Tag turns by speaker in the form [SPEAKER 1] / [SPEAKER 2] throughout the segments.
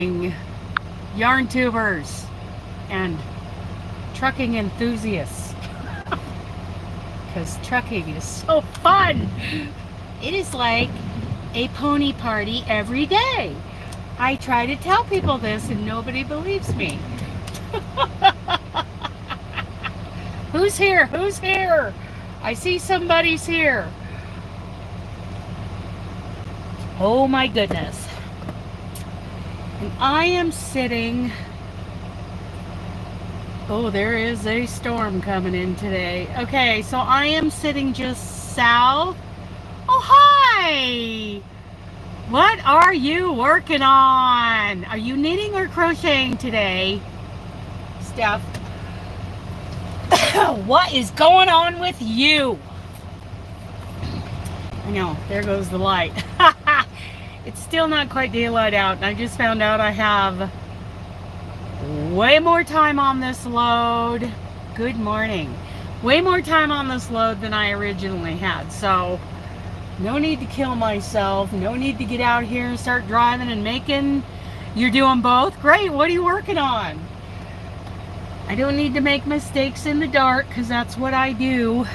[SPEAKER 1] yarn tubers and trucking enthusiasts, because trucking is so fun. It is like a pony party every day. I try to tell people this and nobody believes me. Who's here? Who's here? I see somebody's here. Oh my goodness. And I am sitting. Oh, there is a storm coming in today. Okay, so I am sitting just south. Oh, hi! What are you working on? Are you knitting or crocheting today, Steph? What is going on with you? I know, there goes the light. It's still not quite daylight out, and I just found out I have way more time on this load. Good morning. Way more time on this load than I originally had, so no need to kill myself. No need to get out here and start driving and making. You're doing both? Great. What are you working on? I don't need to make mistakes in the dark, because that's what I do.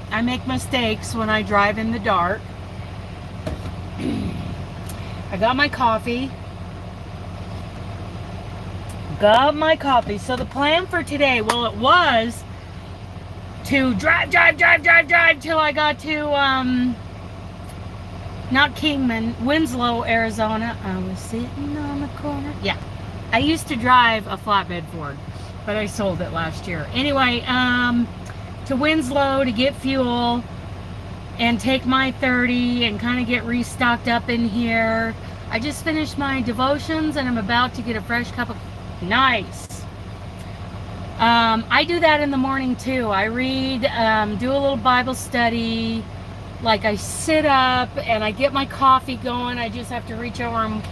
[SPEAKER 1] I make mistakes when I drive in the dark. I got my coffee. So the plan for today, well, it was to drive till I got to, not Kingman, Winslow, Arizona. I was sitting on the corner. Yeah. I used to drive a flatbed Ford, but I sold it last year. Anyway, to Winslow to get fuel and take my 30 and kind of get restocked up in here. I just finished my devotions and I'm about to get a fresh cup of nice. I do that in the morning too. I read, do a little Bible study. Like, I sit up and I get my coffee going. I just have to reach over and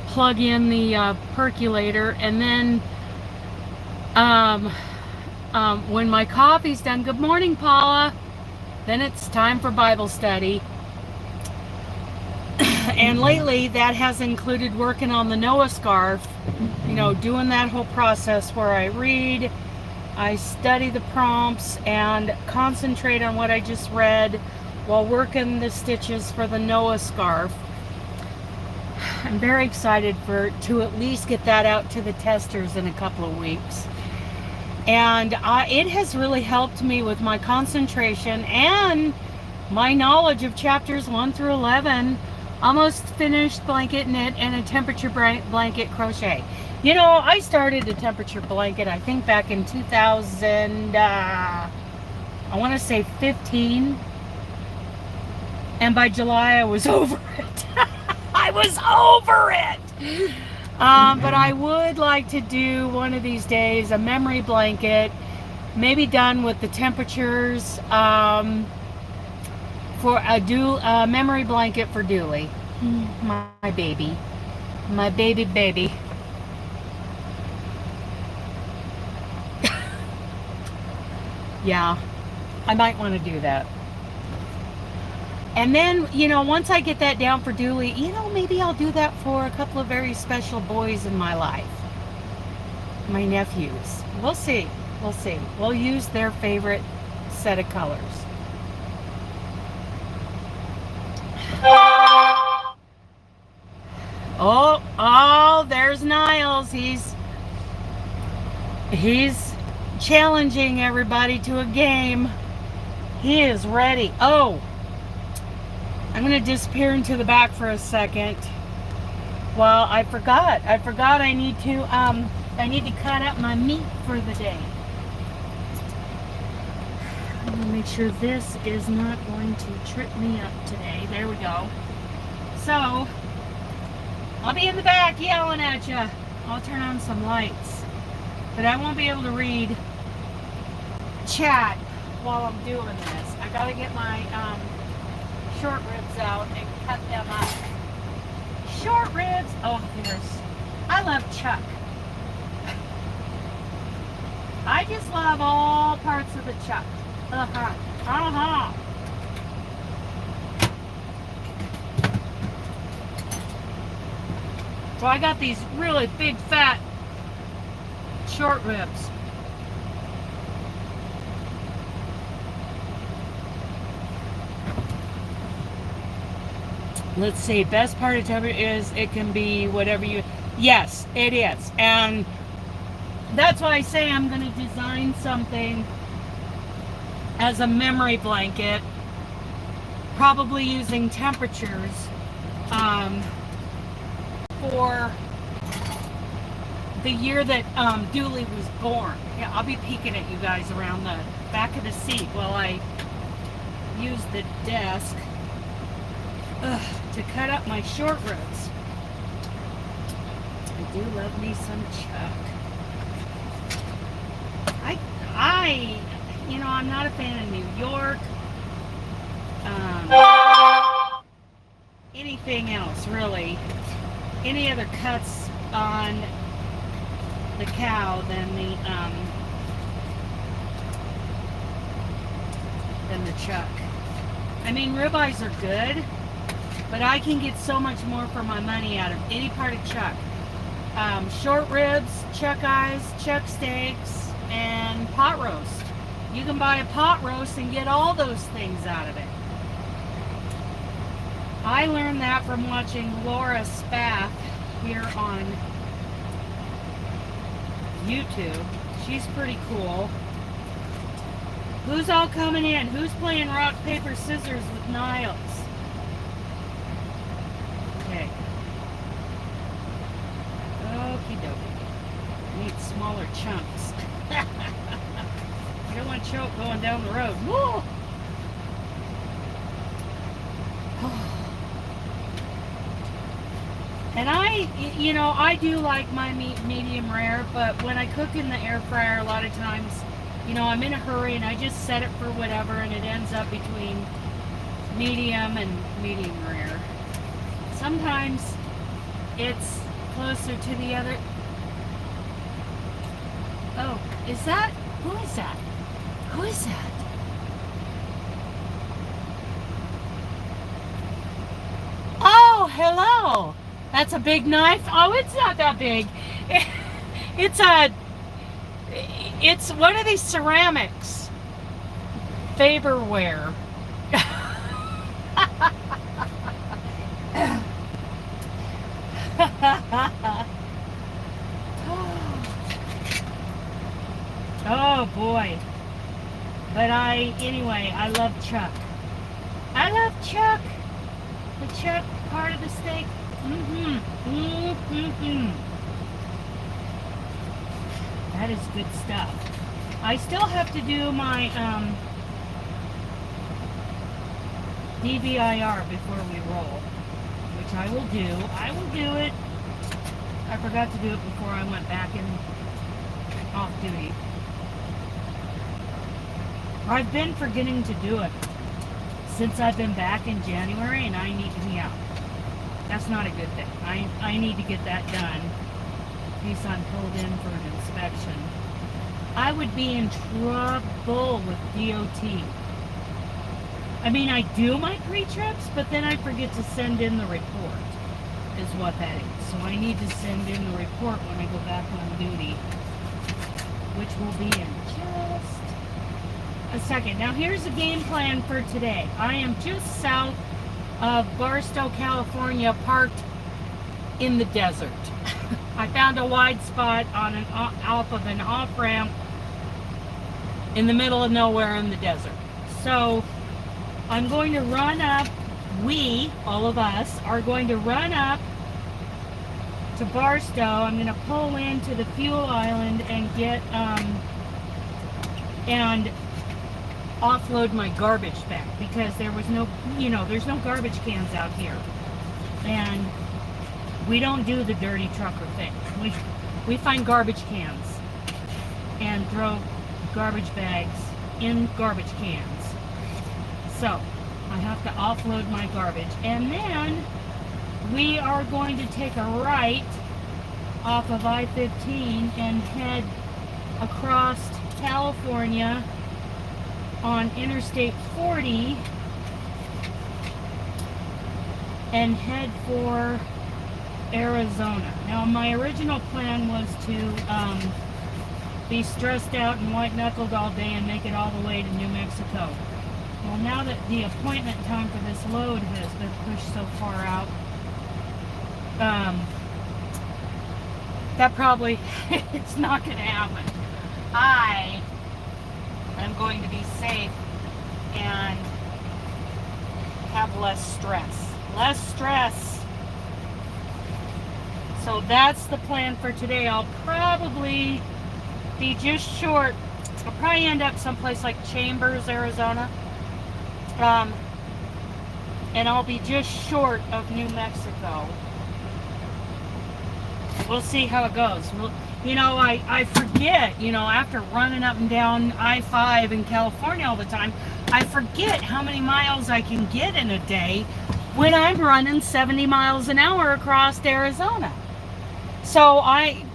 [SPEAKER 1] plug in the percolator, and then when my coffee's done, good morning, Paula, then it's time for Bible study. And lately that has included working on the Noah scarf, you know, doing that whole process where I read, I study the prompts and concentrate on what I just read while working the stitches for the Noah scarf. I'm very excited to at least get that out to the testers in a couple of weeks. And it has really helped me with my concentration and my knowledge of chapters 1 through 11. Almost finished blanket knit and a temperature blanket crochet. You know, I started a temperature blanket, I think back in 2000, I want to say 15. And by July I was over it. I was over it. But I would like to do one of these days a memory blanket, maybe done with the temperatures, for a memory blanket for Dooley, my baby, my baby. Yeah, I might want to do that. And then, you know, once I get that down for Dooley, you know, maybe I'll do that for a couple of very special boys in my life. My nephews. We'll see. We'll see. We'll use their favorite set of colors. Oh, there's Niles. He's challenging everybody to a game. He is ready. Oh, I'm going to disappear into the back for a second. Well, I forgot I need to cut up my meat for the day. I'm going to make sure this is not going to trip me up today. There we go. So, I'll be in the back yelling at you. I'll turn on some lights. But I won't be able to read chat while I'm doing this. I got to get my short ribs out and cut them up. Short ribs. Oh, I love chuck. I just love all parts of the chuck. So I got these really big, fat, short ribs. Let's see, best part of Tupperware is it can be whatever you... Yes, it is. And that's why I say I'm going to design something as a memory blanket, probably using temperatures for the year that Dooley was born. Yeah, I'll be peeking at you guys around the back of the seat while I use the desk to cut up my short ribs. I do love me some chuck. You know, I'm not a fan of New York. Anything else, really. Any other cuts on the cow than the chuck. I mean, ribeyes are good, but I can get so much more for my money out of any part of chuck. Short ribs, chuck eyes, chuck steaks, and pot roast. You can buy a pot roast and get all those things out of it. I learned that from watching Laura Spath here on YouTube. She's pretty cool. Who's all coming in? Who's playing rock, paper, scissors with Niles? Okay. Okie dokie. Need smaller chunks. I don't want choke going down the road. Woo! And I do like my meat medium rare, but when I cook in the air fryer, a lot of times, I'm in a hurry and I just set it for whatever, and it ends up between medium and medium rare. Sometimes it's closer to the other. Oh, is that? Who is that? Who is that? Oh, hello. That's a big knife. Oh, it's not that big. It's one of these ceramics. Faberware. Oh boy. But anyway, I love chuck. I love chuck. The chuck part of the steak. That is good stuff. I still have to do my DVIR before we roll, which I will do. I will do it. I forgot to do it before I went back in off duty. I've been forgetting to do it since I've been back in January, and I need to be out. That's not a good thing. I need to get that done in case I'm pulled in for an inspection. I would be in trouble with DOT. I mean, I do my pre-trips, but then I forget to send in the report, is what that is. So I need to send in the report when I go back on duty, which will be in just a second. Now here's the game plan for today. I am just south of Barstow, California, parked in the desert. I found a wide spot on off of an off-ramp in the middle of nowhere in the desert. So I'm going to run up, all of us, are going to run up to Barstow. I'm going to pull into the fuel island and get, and offload my garbage back, because there was no, there's no garbage cans out here, and we don't do the dirty trucker thing. We find garbage cans and throw garbage bags in garbage cans. So I have to offload my garbage, and then we are going to take a right off of I-15 and head across California on Interstate 40 and head for Arizona. Now, my original plan was to be stressed out and white-knuckled all day and make it all the way to New Mexico. Well, now that the appointment time for this load has been pushed so far out, that probably it's not going to happen. I am going to be safe and have less stress. Less stress. So that's the plan for today. I'll probably be just short. I'll probably end up someplace like Chambers, Arizona. And I'll be just short of New Mexico. We'll see how it goes. You know, I forget, you know, after running up and down I-5 in California all the time, I forget how many miles I can get in a day when I'm running 70 miles an hour across Arizona. So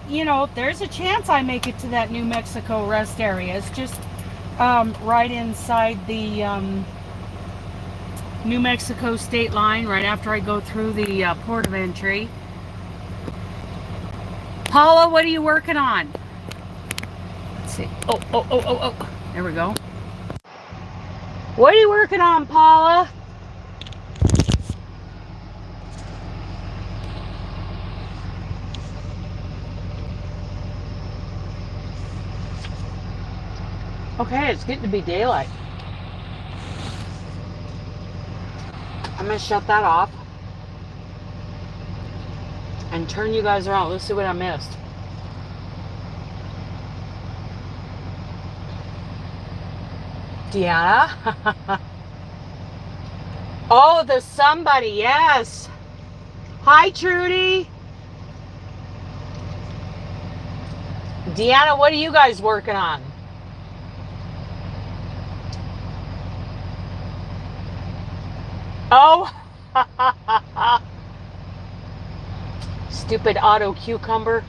[SPEAKER 1] you know, there's a chance I make it to that New Mexico rest area. It's just right inside the New Mexico state line, right after I go through the port of entry. Paula, what are you working on? Let's see. Oh. There we go. What are you working on, Paula? Okay, it's getting to be daylight. I'm going to shut that off and turn you guys around. Let's see what I missed. Deanna? Oh, the somebody, yes. Hi, Trudy. Deanna, what are you guys working on? Oh, stupid auto cucumber.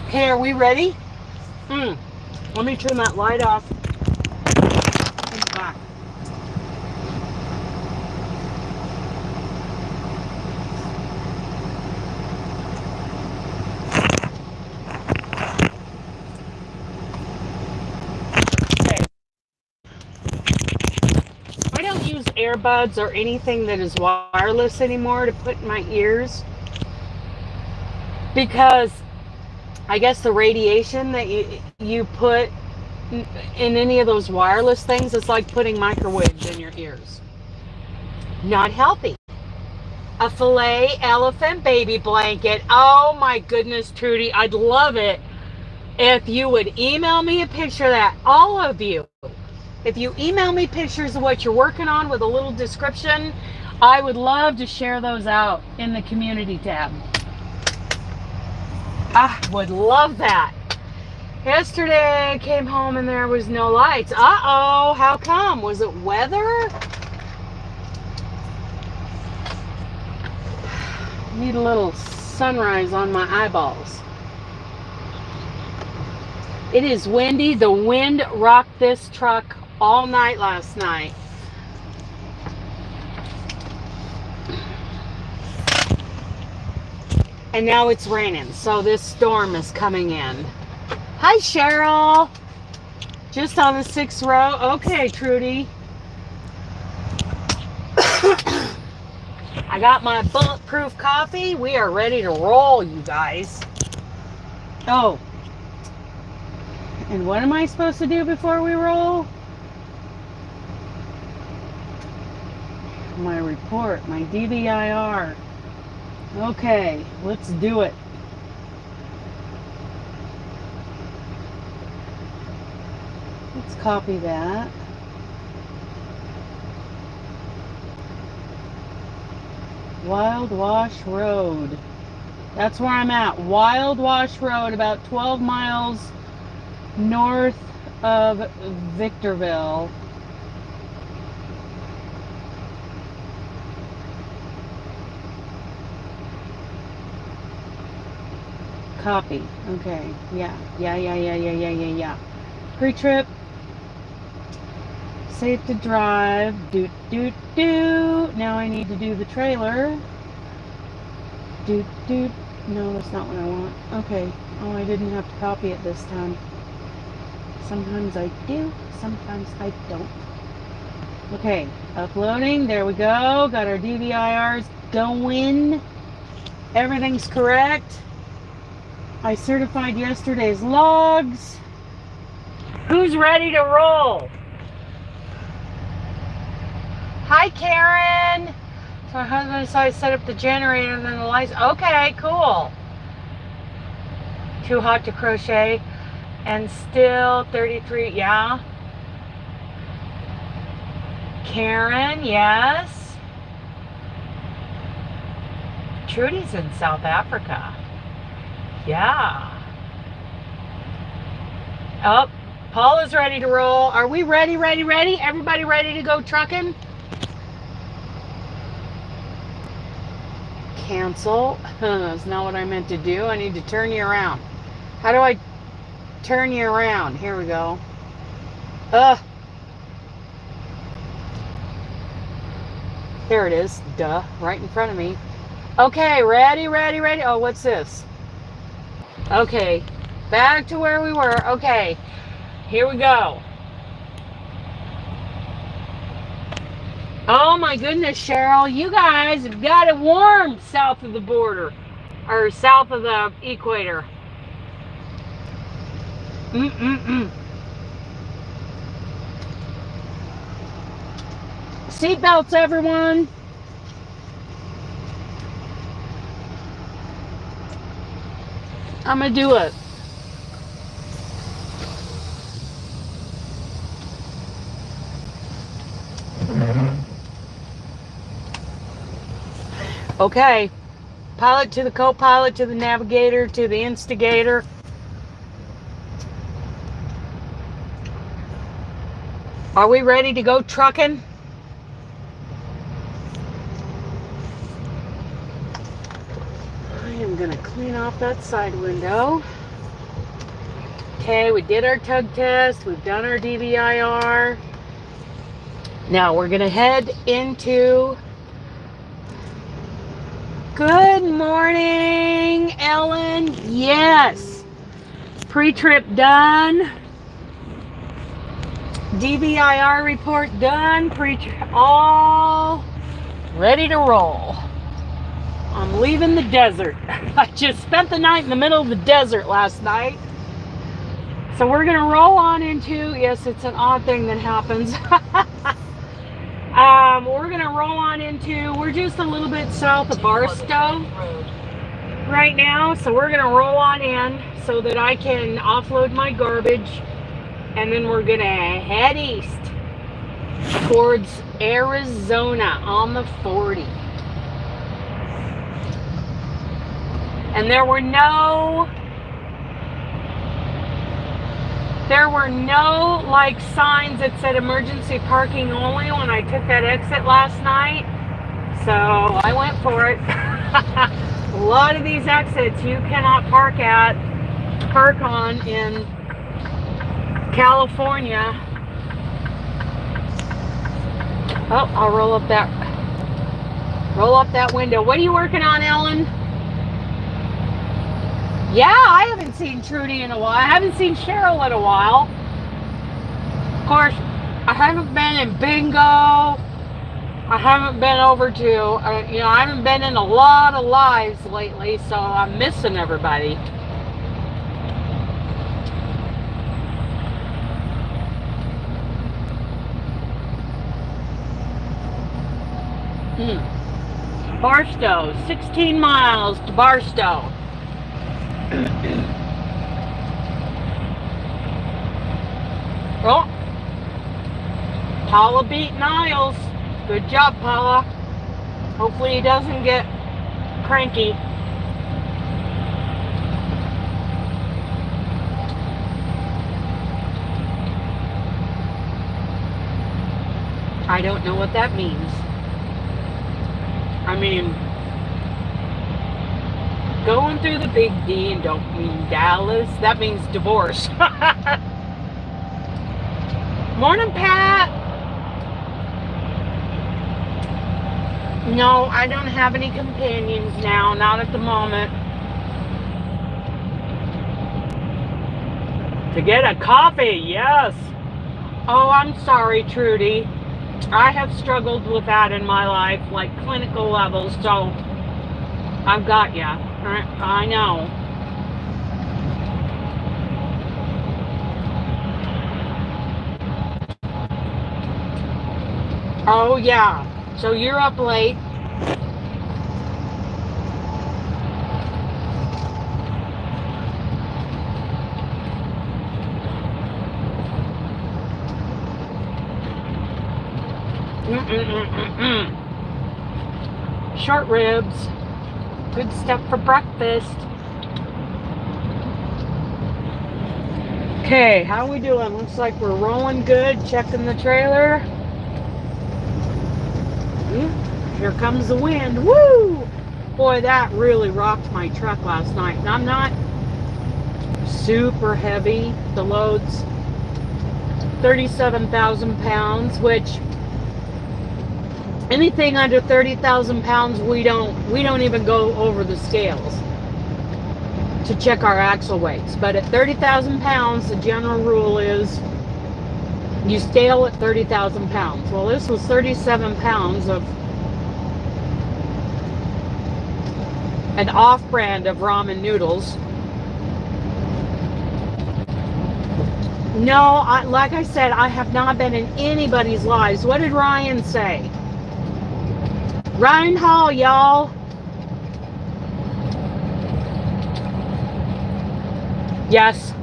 [SPEAKER 1] Okay, are we ready? Let me turn that light off. In the back. Earbuds or anything that is wireless anymore to put in my ears, because I guess the radiation that you put in any of those wireless things, it's like putting microwaves in your ears. Not healthy. A filet elephant baby blanket. Oh my goodness, Trudy, I'd love it if you would email me a picture of that. All of you. If you email me pictures of what you're working on with a little description, I would love to share those out in the community tab. I would love that. Yesterday I came home and there was no lights. Uh-oh, how come? Was it weather? Need a little sunrise on my eyeballs. It is windy. The wind rocked this truck all night last night. And now it's raining, so this storm is coming in. Hi, Cheryl. Just on the 6th row. Okay, Trudy. I got my bulletproof coffee. We are ready to roll, you guys. Oh. And what am I supposed to do before we roll? My report, my DVIR. Okay, let's do it. Let's copy that. Wild Wash Road. That's where I'm at. Wild Wash Road, about 12 miles north of Victorville. Copy. Okay. Yeah. Pre-trip Safe to drive. Doot, doot, doot. Now I need to do the trailer. Doot, doot. No, that's not what I want. Okay. Oh, I didn't have to copy it this time. Sometimes I do, sometimes I don't. Okay, uploading. There we go. Got our DVIRs going. Everything's correct. I certified yesterday's logs. Who's ready to roll? Hi, Karen. So my husband decided to set up the generator and then the lights. Okay, cool. Too hot to crochet and still 33. Yeah. Karen, yes. Trudy's in South Africa. Yeah. Oh, Paula's ready to roll. Are we ready? Everybody ready to go trucking? Cancel. That's not what I meant to do. I need to turn you around. How do I turn you around? Here we go. There it is. Duh. Right in front of me. Okay, ready. Oh, what's this? Okay, back to where we were. Okay, here we go. Oh my goodness, Cheryl, you guys have got it warm south of the border, or south of the equator. Seatbelts, everyone. I'm gonna do it. Okay, pilot to the co-pilot to the navigator to the instigator. Are we ready to go trucking? I am going to clean off that side window. Okay, we did our tug test. We've done our DVIR. Now we're going to head into... Good morning, Ellen. Yes. Pre-trip done. DVIR report done. Pre-trip all ready to roll. I'm leaving the desert. I just spent the night in the middle of the desert last night. So we're going to roll on into, yes, it's an odd thing that happens. We're going to roll on into, we're just a little bit south of Barstow right now. So we're going to roll on in so that I can offload my garbage. And then we're going to head east towards Arizona on the 40. And there were no like signs that said emergency parking only when I took that exit last night. So I went for it. A lot of these exits you cannot park on in California. Oh, I'll roll up that window. What are you working on, Ellen? Yeah, I haven't seen Trudy in a while. I haven't seen Cheryl in a while. Of course, I haven't been in bingo. I haven't been over to, I haven't been in a lot of lives lately, so I'm missing everybody. Barstow, 16 miles to Barstow. Oh, Paula beat Niles. Good job, Paula. Hopefully he doesn't get cranky. I don't know what that means. I mean, going through the big D and don't mean Dallas. That means divorce. Morning, Pat. No, I don't have any companions now, not at the moment. To get a coffee, yes. Oh, I'm sorry, Trudy. I have struggled with that in my life, like clinical levels, so I've got ya. I know. Oh, yeah. So you're up late. Short ribs. Good stuff for breakfast. Okay, how we doing? Looks like we're rolling good. Checking the trailer. Here comes the wind. Woo! Boy, that really rocked my truck last night. And I'm not super heavy. The load's 37,000 pounds, which anything under 30,000 pounds, we don't even go over the scales to check our axle weights. But at 30,000 pounds, the general rule is you scale at 30,000 pounds. Well, this was 37 pounds of an off-brand of ramen noodles. No, like I said, I have not been in anybody's lives. What did Ryan say? Ryan Hall, y'all. Yes.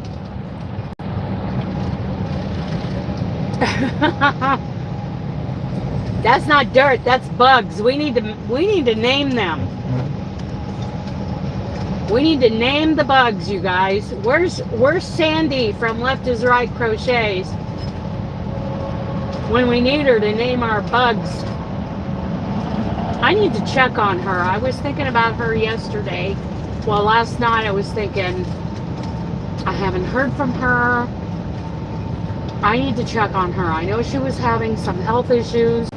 [SPEAKER 1] That's not dirt, that's bugs. We need to name them. We need to name the bugs, you guys. Where's Sandy from Left is Right Crochets when we need her to name our bugs? I need to check on her. I was thinking about her yesterday. Well, last night I was thinking, I haven't heard from her. I need to check on her. I know she was having some health issues.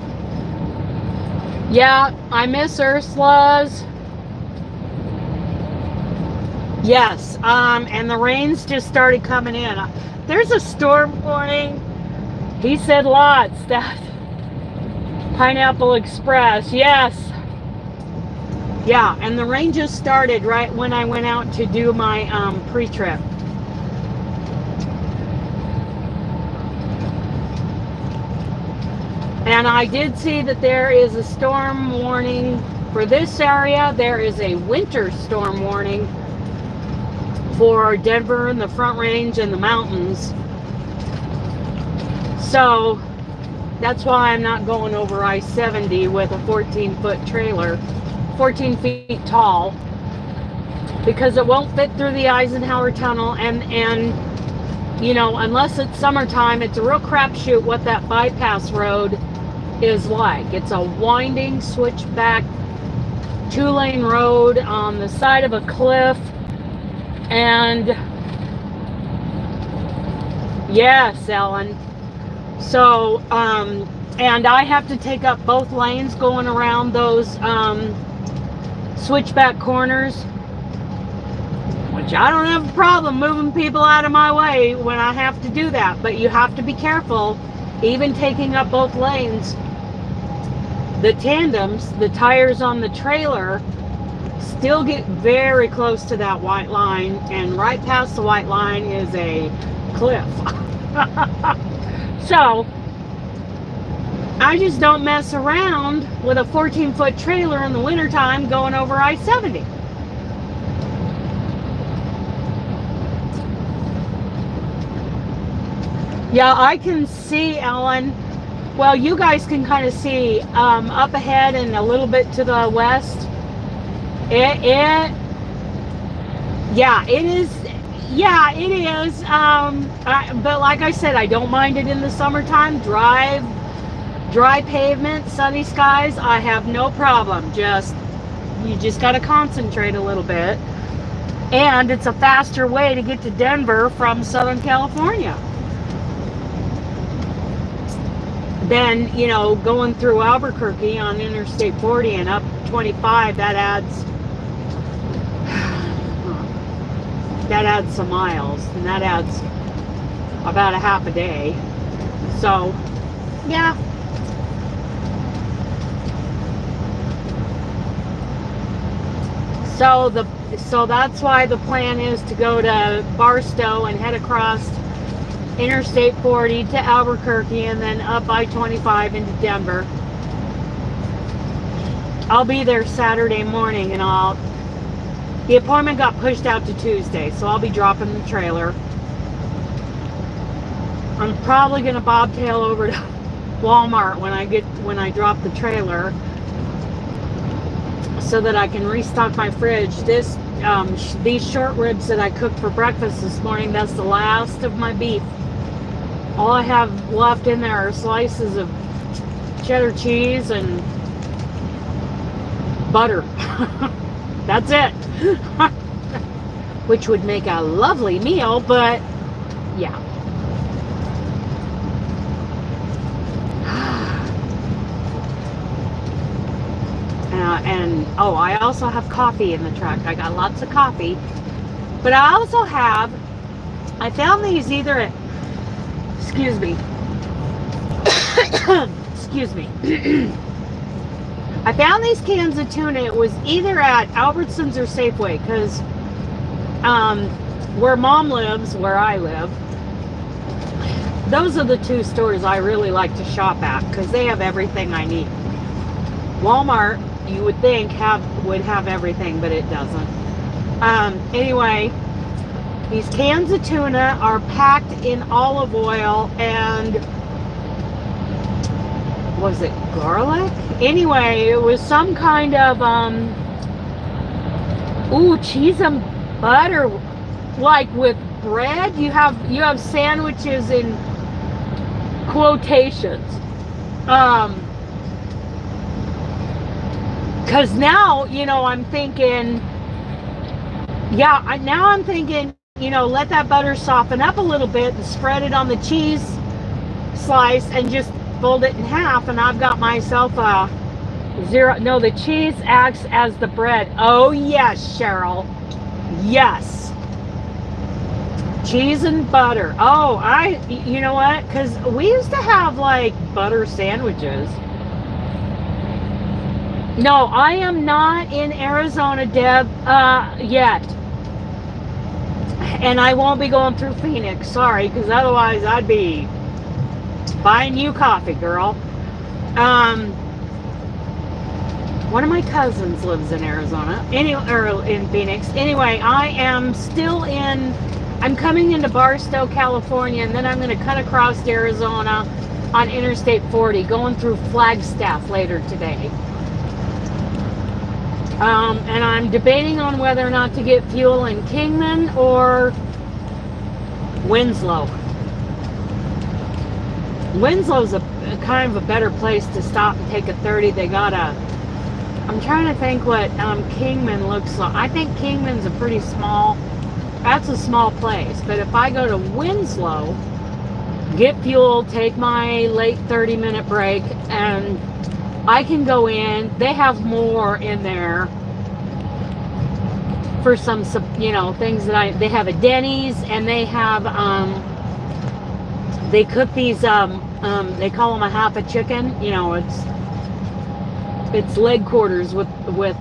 [SPEAKER 1] Yeah, I miss Ursula's. Yes, and the rains just started coming in. There's a storm warning. He said lots. That Pineapple Express, yes. Yeah, and the rain just started right when I went out to do my pre-trip. And I did see that there is a storm warning for this area. There is a winter storm warning for Denver and the Front Range and the mountains. So that's why I'm not going over I-70 with a 14-foot trailer, 14 feet tall, because it won't fit through the Eisenhower Tunnel. And you know, unless it's summertime, it's a real crapshoot what that bypass road is like. It's a winding switchback 2-lane road on the side of a cliff. And yes, Ellen. So, and I have to take up both lanes going around those switchback corners, which I don't have a problem moving people out of my way when I have to do that. But you have to be careful, even taking up both lanes. The tandems, the tires on the trailer, still get very close to that white line, and right past the white line is a cliff. So I just don't mess around with a 14-foot trailer in the wintertime going over I-70. Yeah, I can see, Ellen. Well, you guys can kind of see up ahead and a little bit to the west. Yeah, it is. Yeah, it is. But like I said, I don't mind it in the summertime. Dry pavement, sunny skies, I have no problem. You just got to concentrate a little bit. And it's a faster way to get to Denver from Southern California. then, you know, going through Albuquerque on Interstate 40 and up 25, that adds some miles, and that adds about a half a day. So yeah, so that's why the plan is to go to Barstow and head across Interstate 40 to Albuquerque and then up I-25 into Denver. I'll be there Saturday morning, and the appointment got pushed out to Tuesday, so I'll be dropping the trailer. I'm probably gonna bobtail over to Walmart when I drop the trailer, so that I can restock my fridge. These short ribs that I cooked for breakfast this morning, that's the last of my beef. All I have left in there are slices of cheddar cheese and butter. That's it. Which would make a lovely meal, but yeah. And oh, I also have coffee in the truck. I got lots of coffee. But I also I found these either at, excuse me. Excuse me. I found these cans of tuna. It was either at Albertsons or Safeway, because where Mom lives, where I live, those are the two stores I really like to shop at, because they have everything I need. Walmart, you would think would have everything, but it doesn't. Anyway, these cans of tuna are packed in olive oil and, was it garlic? Anyway, it was some kind of cheese and butter, like with bread. You have sandwiches in quotations. Because now, you know, I'm thinking, you know, let that butter soften up a little bit and spread it on the cheese slice and just fold it in half, and I've got myself a the cheese acts as the bread. Oh yes, Cheryl. Yes. Cheese and butter. Oh, you know what? Because we used to have like butter sandwiches. No, I am not in Arizona, Deb, yet. And I won't be going through Phoenix, sorry, because otherwise I'd be buying you coffee, girl. One of my cousins lives in Arizona, or in Phoenix. Anyway, I'm coming into Barstow, California, and then I'm going to cut across to Arizona on Interstate 40, going through Flagstaff later today. And I'm debating on whether or not to get fuel in Kingman or Winslow. Winslow's a kind of a better place to stop and take a 30. They got I'm trying to think what Kingman looks like. I think Kingman's that's a small place. But if I go to Winslow, get fuel, take my late 30-minute break, and I can go in. They have more in there for some, you know, things that they have a Denny's, and they have, they cook these, they call them a half a chicken. You know, it's leg quarters with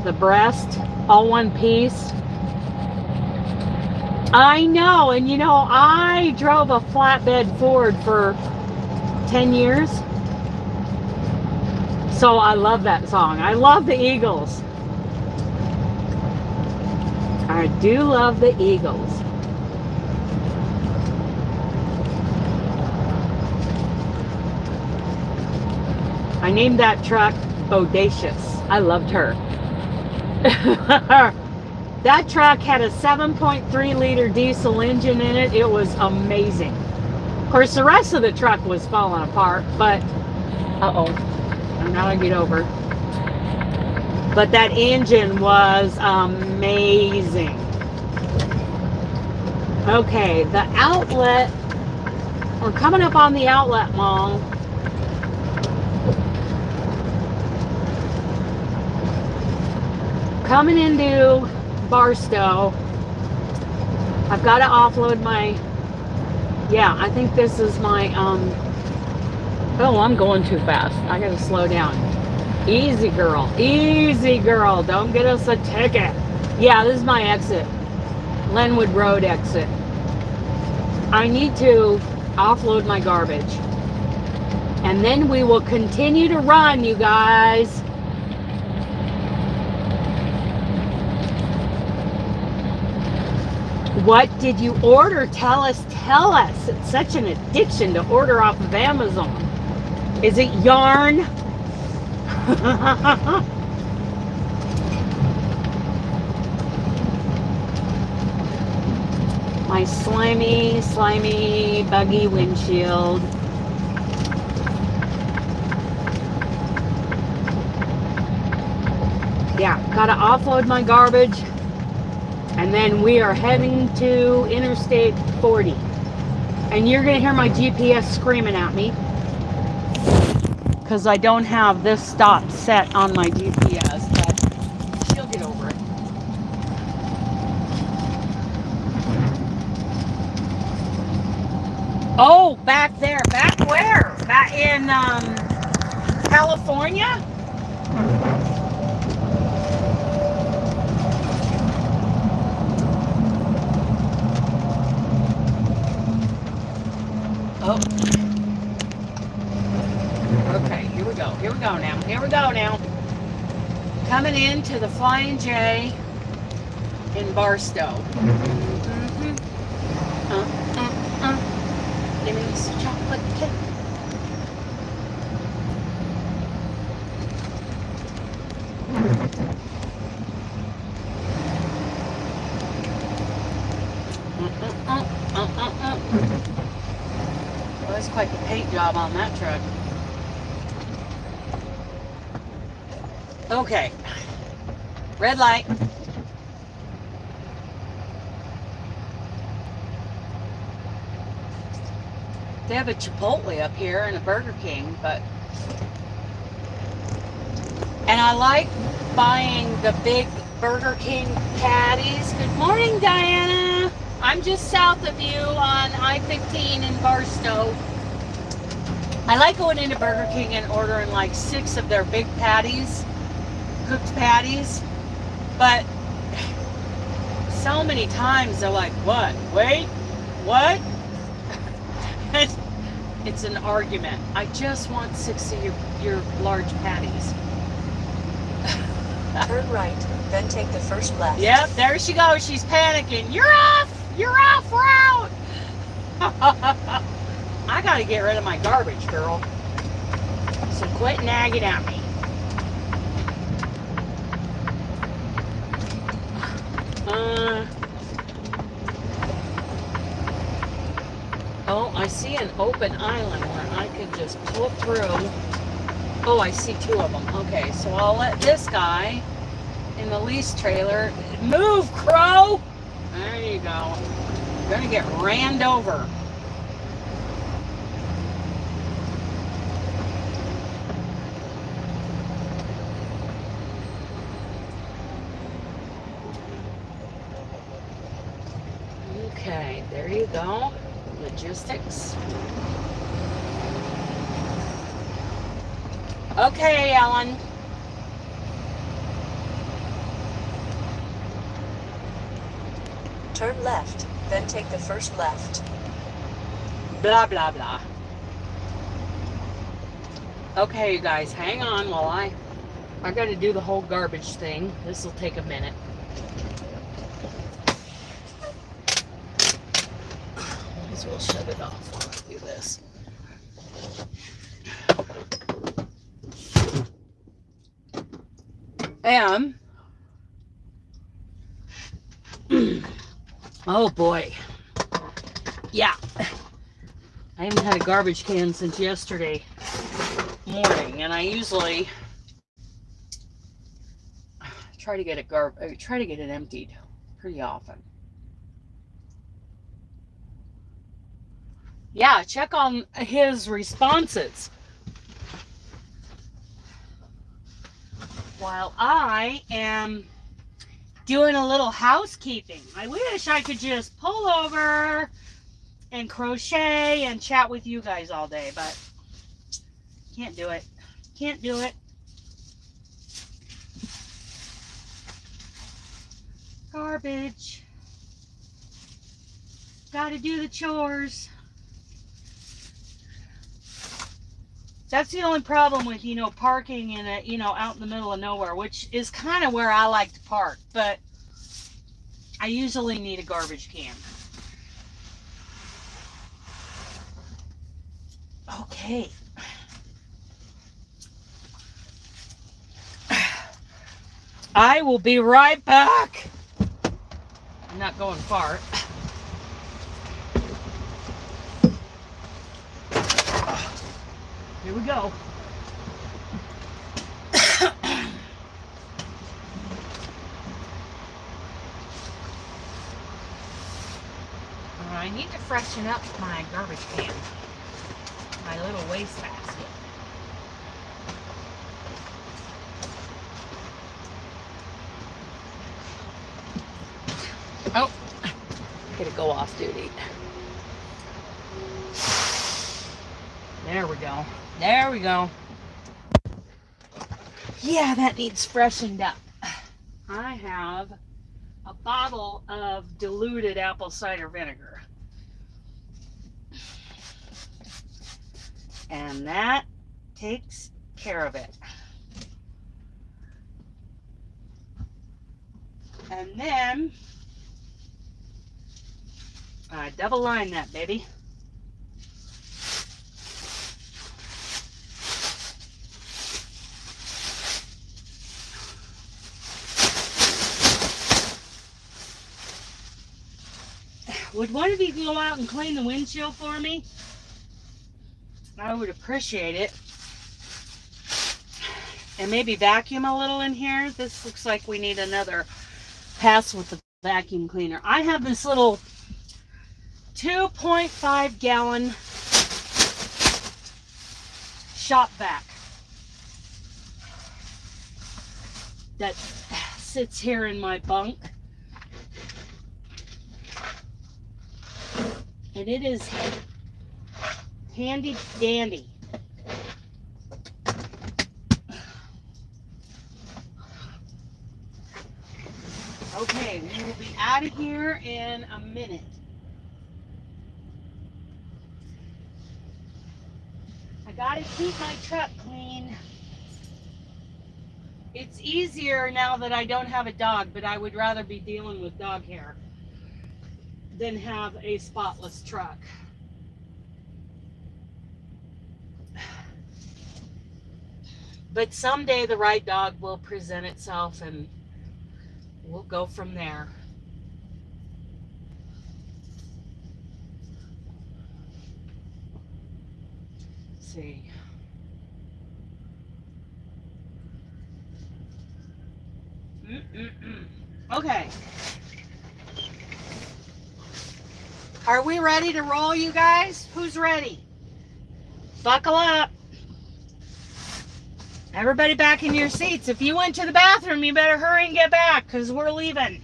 [SPEAKER 1] the breast, all one piece. I know, and you know, I drove a flatbed Ford for 10 years. So I love that song. I love the Eagles. I do love the Eagles. I named that truck Bodacious. I loved her. That truck had a 7.3 liter diesel engine in it. It was amazing. Of course, the rest of the truck was falling apart, but I'm gonna get over. But that engine was amazing. Okay, the outlet. We're coming up on the outlet mall. coming into Barstow. I've got to offload my, yeah, I think this is my, oh, I'm going too fast. I got to slow down. Easy girl, don't get us a ticket. Yeah, this is my exit, Lenwood Road exit. I need to offload my garbage, and then we will continue to run, you guys. What did you order? Tell us. It's such an addiction to order off of Amazon. Is it yarn? My slimy, buggy windshield. Yeah, gotta offload my garbage. And then we are heading to Interstate 40. And you're gonna hear my GPS screaming at me, because I don't have this stop set on my GPS, but she'll get over it. Oh, back there. Back where? Back in California? Oh. Okay, here we go. Here we go now. Coming into the Flying J in Barstow. Give me some chocolate cake. Well, that's quite the paint job on that truck. Okay. Red light. They have a Chipotle up here and a Burger King, but... And I like buying the big Burger King patties. Good morning, Diana. I'm just south of you on I-15 in Barstow. I like going into Burger King and ordering like 6 of their big patties, cooked patties, but so many times they're like, what? Wait, what? It's an argument. I just want 6 of your large patties.
[SPEAKER 2] Turn right, then take the first left.
[SPEAKER 1] Yep, there she goes. She's panicking. You're off route. I gotta get rid of my garbage, girl. So quit nagging at me. Oh, I see an open island where I could just pull through. Oh, I see 2 of them. Okay, so I'll let this guy in the lease trailer move, Crow. There you go. You're gonna get ran over. Okay, there you go. Logistics. Okay, Ellen.
[SPEAKER 2] Turn left, then take the first left.
[SPEAKER 1] Blah, blah, blah. Okay, you guys, hang on while I got to do the whole garbage thing. This will take a minute. Might as well shut it off while I do this. And oh boy, yeah, I haven't had a garbage can since yesterday morning, and I usually try to get it emptied pretty often. Yeah, check on his responses. While I am doing a little housekeeping. I wish I could just pull over and crochet and chat with you guys all day, but can't do it. Can't do it. Garbage. Gotta do the chores. That's the only problem with, you know, parking in a, you know, out in the middle of nowhere, which is kind of where I like to park, but I usually need a garbage can. Okay. I will be right back. I'm not going far. Here we go. I need to freshen up my garbage can, my little waste basket. Oh, get it go off duty. There we go. There we go. Yeah, that needs freshened up. I have a bottle of diluted apple cider vinegar. And that takes care of it. And then I double line that baby. Would one of you go out and clean the windshield for me? I would appreciate it. And maybe vacuum a little in here. This looks like we need another pass with the vacuum cleaner. I have this little 2.5 gallon shop vac that sits here in my bunk. And it is handy dandy. Okay, we will be out of here in a minute. I gotta keep my truck clean. It's easier now that I don't have a dog, but I would rather be dealing with dog hair than have a spotless truck. But someday the right dog will present itself and we'll go from there. Let's see. Okay. Are we ready to roll, you guys? Who's ready? Buckle up. Everybody back in your seats. If you went to the bathroom, you better hurry and get back because we're leaving.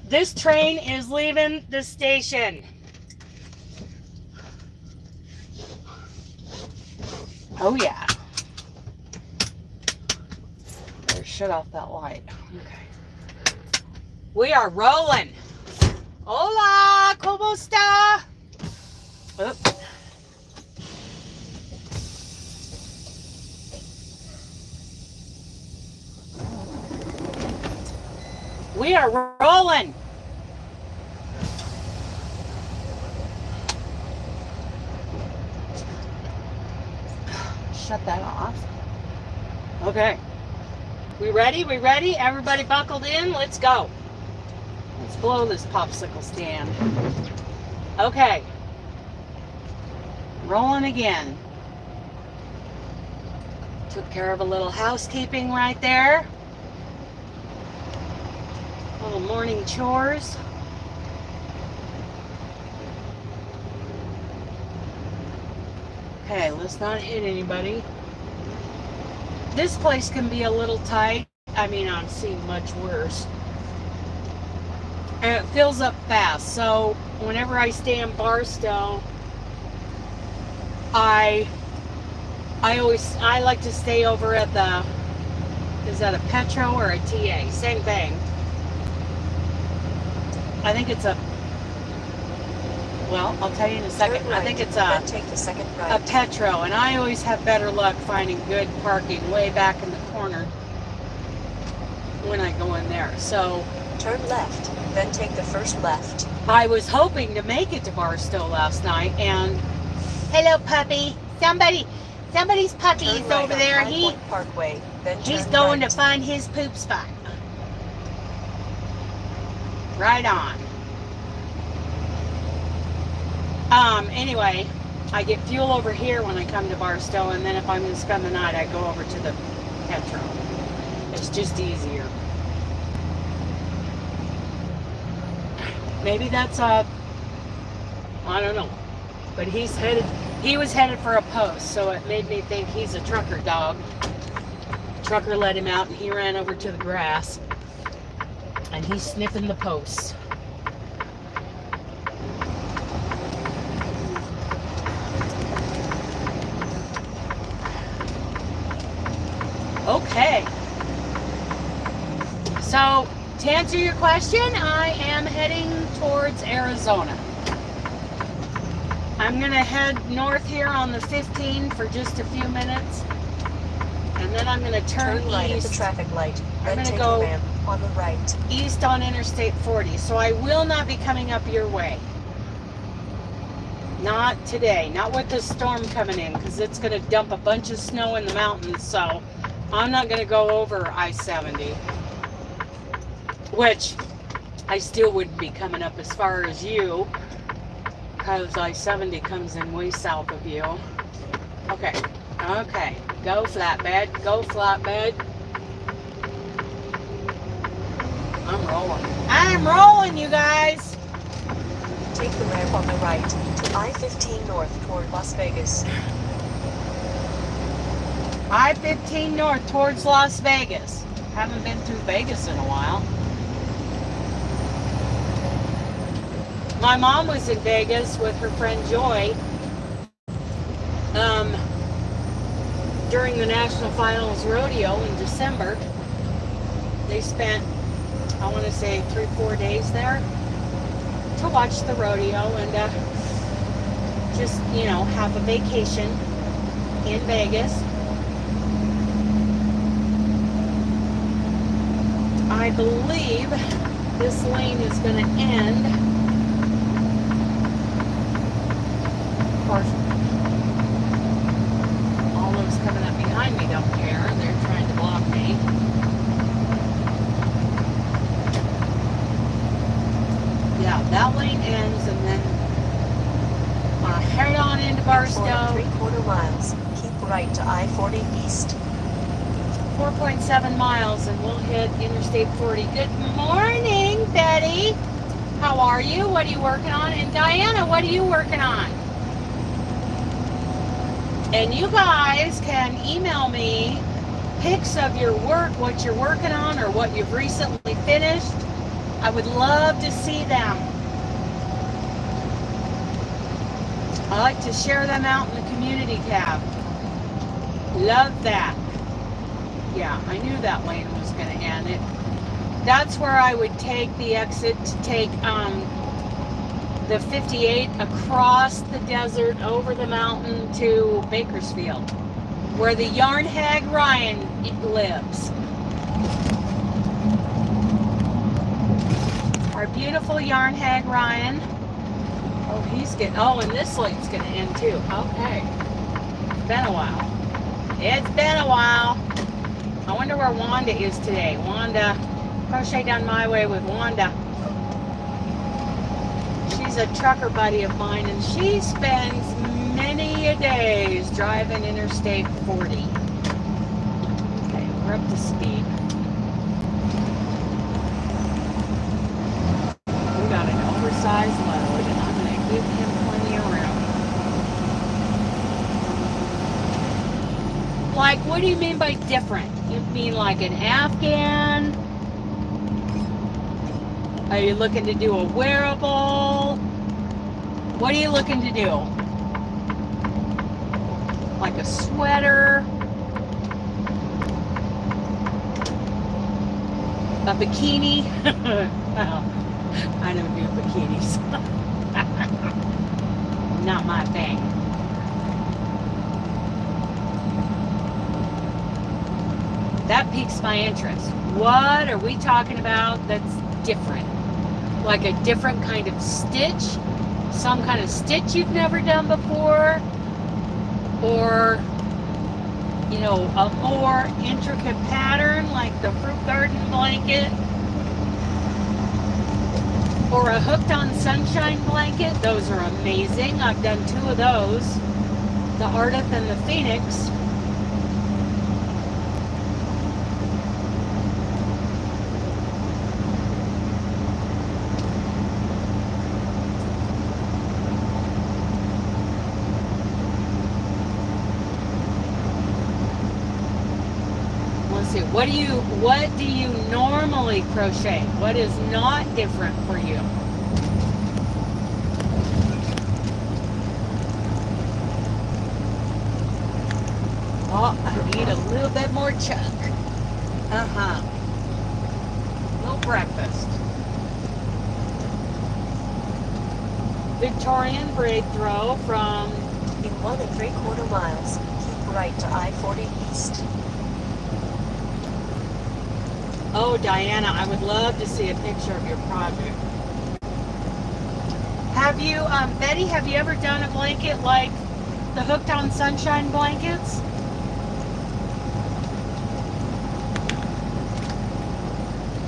[SPEAKER 1] This train is leaving the station. Oh, yeah. Better shut off that light. Okay. We are rolling. Hola, ¿cómo está? Oop. We are rolling. Shut that off. Okay. We ready? We ready? Everybody buckled in? Let's go. Let's blow this popsicle stand. Okay. Rolling again. Took care of a little housekeeping right there. Little morning chores. Okay, let's not hit anybody. This place can be a little tight I mean, I'm seeing much worse. And it fills up fast. So whenever I stay in Barstow, I like to stay over at the, is that a Petro or a TA? Same thing. I think it's a, well, I'll tell you in a second.
[SPEAKER 2] Turn right,
[SPEAKER 1] I think it's
[SPEAKER 2] then take the second right.
[SPEAKER 1] a Petro, and I always have better luck finding good parking way back in the corner when I go in there. So
[SPEAKER 2] Turn left, then take the first left.
[SPEAKER 1] I was hoping to make it to Barstow last night, and hello puppy, somebody's puppy
[SPEAKER 2] Turn
[SPEAKER 1] is
[SPEAKER 2] right
[SPEAKER 1] over
[SPEAKER 2] on
[SPEAKER 1] there.
[SPEAKER 2] High Point Parkway, then
[SPEAKER 1] He's
[SPEAKER 2] turn
[SPEAKER 1] going
[SPEAKER 2] right.
[SPEAKER 1] to find his poop spot. Right on. Anyway, I get fuel over here when I come to Barstow, and then if I'm going to spend the night, I go over to the Petro. It's just easier. Maybe that's I don't know. But he was headed for a post, so it made me think he's a trucker dog. Trucker let him out, and he ran over to the grass, and he's sniffing the posts. Okay. So, to answer your question, I am heading towards Arizona. I'm going to head north here on the 15 for just a few minutes. And then I'm going to turn
[SPEAKER 2] right
[SPEAKER 1] east.
[SPEAKER 2] at the traffic light,
[SPEAKER 1] I'm
[SPEAKER 2] then
[SPEAKER 1] gonna
[SPEAKER 2] take
[SPEAKER 1] go
[SPEAKER 2] a ramp on the right.
[SPEAKER 1] East on Interstate 40. So I will not be coming up your way. Not today. Not with the storm coming in, because it's going to dump a bunch of snow in the mountains. So I'm not going to go over I-70. Which I still wouldn't be coming up as far as you, because I-70 comes in way south of you. Okay. Okay. Go flatbed. Go flatbed. I'm rolling. I'm rolling, you guys.
[SPEAKER 2] Take the ramp on the right to I-15 north toward Las Vegas.
[SPEAKER 1] I-15 north towards Las Vegas. Haven't been through Vegas in a while. My mom was in Vegas with her friend Joy during the National Finals Rodeo in December. They spent, I want to say, 3-4 days there to watch the rodeo and just, you know, have a vacation in Vegas. I believe this lane is going to end. Of course, all those coming up behind me don't care. They're trying to block me. Yeah, that lane ends, and then head on into Barstow.
[SPEAKER 2] 3/4 miles. Keep right to I-40 east.
[SPEAKER 1] 4.7 miles, and we'll hit Interstate 40. Good morning, Betty. How are you? What are you working on? And Diana, what are you working on? And you guys can email me pics of your work, what you're working on, or what you've recently finished. I would love to see them. I like to share them out in the community tab. Love that. Yeah, I knew that lane was going to end. That's where I would take the exit to take the 58 across the desert, over the mountain to Bakersfield, where the yarn hag Ryan lives. Our beautiful yarn hag Ryan. Oh, he's getting, oh, and this lane's going to end too. Okay. It's been a while. It's been a while. I wonder where Wanda is today. Wanda, Crochet Down My Way with Wanda. She's a trucker buddy of mine, and she spends many a days driving Interstate 40. Okay, we're up to speed. We got an oversized load, and I'm going to give him plenty of room. Like, What do you mean by different? You mean like an Afghan? Are you looking to do a wearable? What are you looking to do? Like a sweater? A bikini? Well, I don't do bikinis. Not my thing. That piques my interest. What are we talking about that's different? Like a different kind of stitch? Some kind of stitch you've never done before? Or, you know, a more intricate pattern like the fruit garden blanket? Or a hooked on sunshine blanket? Those are amazing. I've done 2 of those. The Ardith and the Phoenix. What do you normally crochet? What is not different for you? Oh, I need a little bit more chuck. Little breakfast. Victorian braid throw from...
[SPEAKER 2] In 1 3/4 miles, keep right to I-40 East.
[SPEAKER 1] Oh, Diana, I would love to see a picture of your project. Have you, Betty, have you ever done a blanket like the Hooked on Sunshine blankets?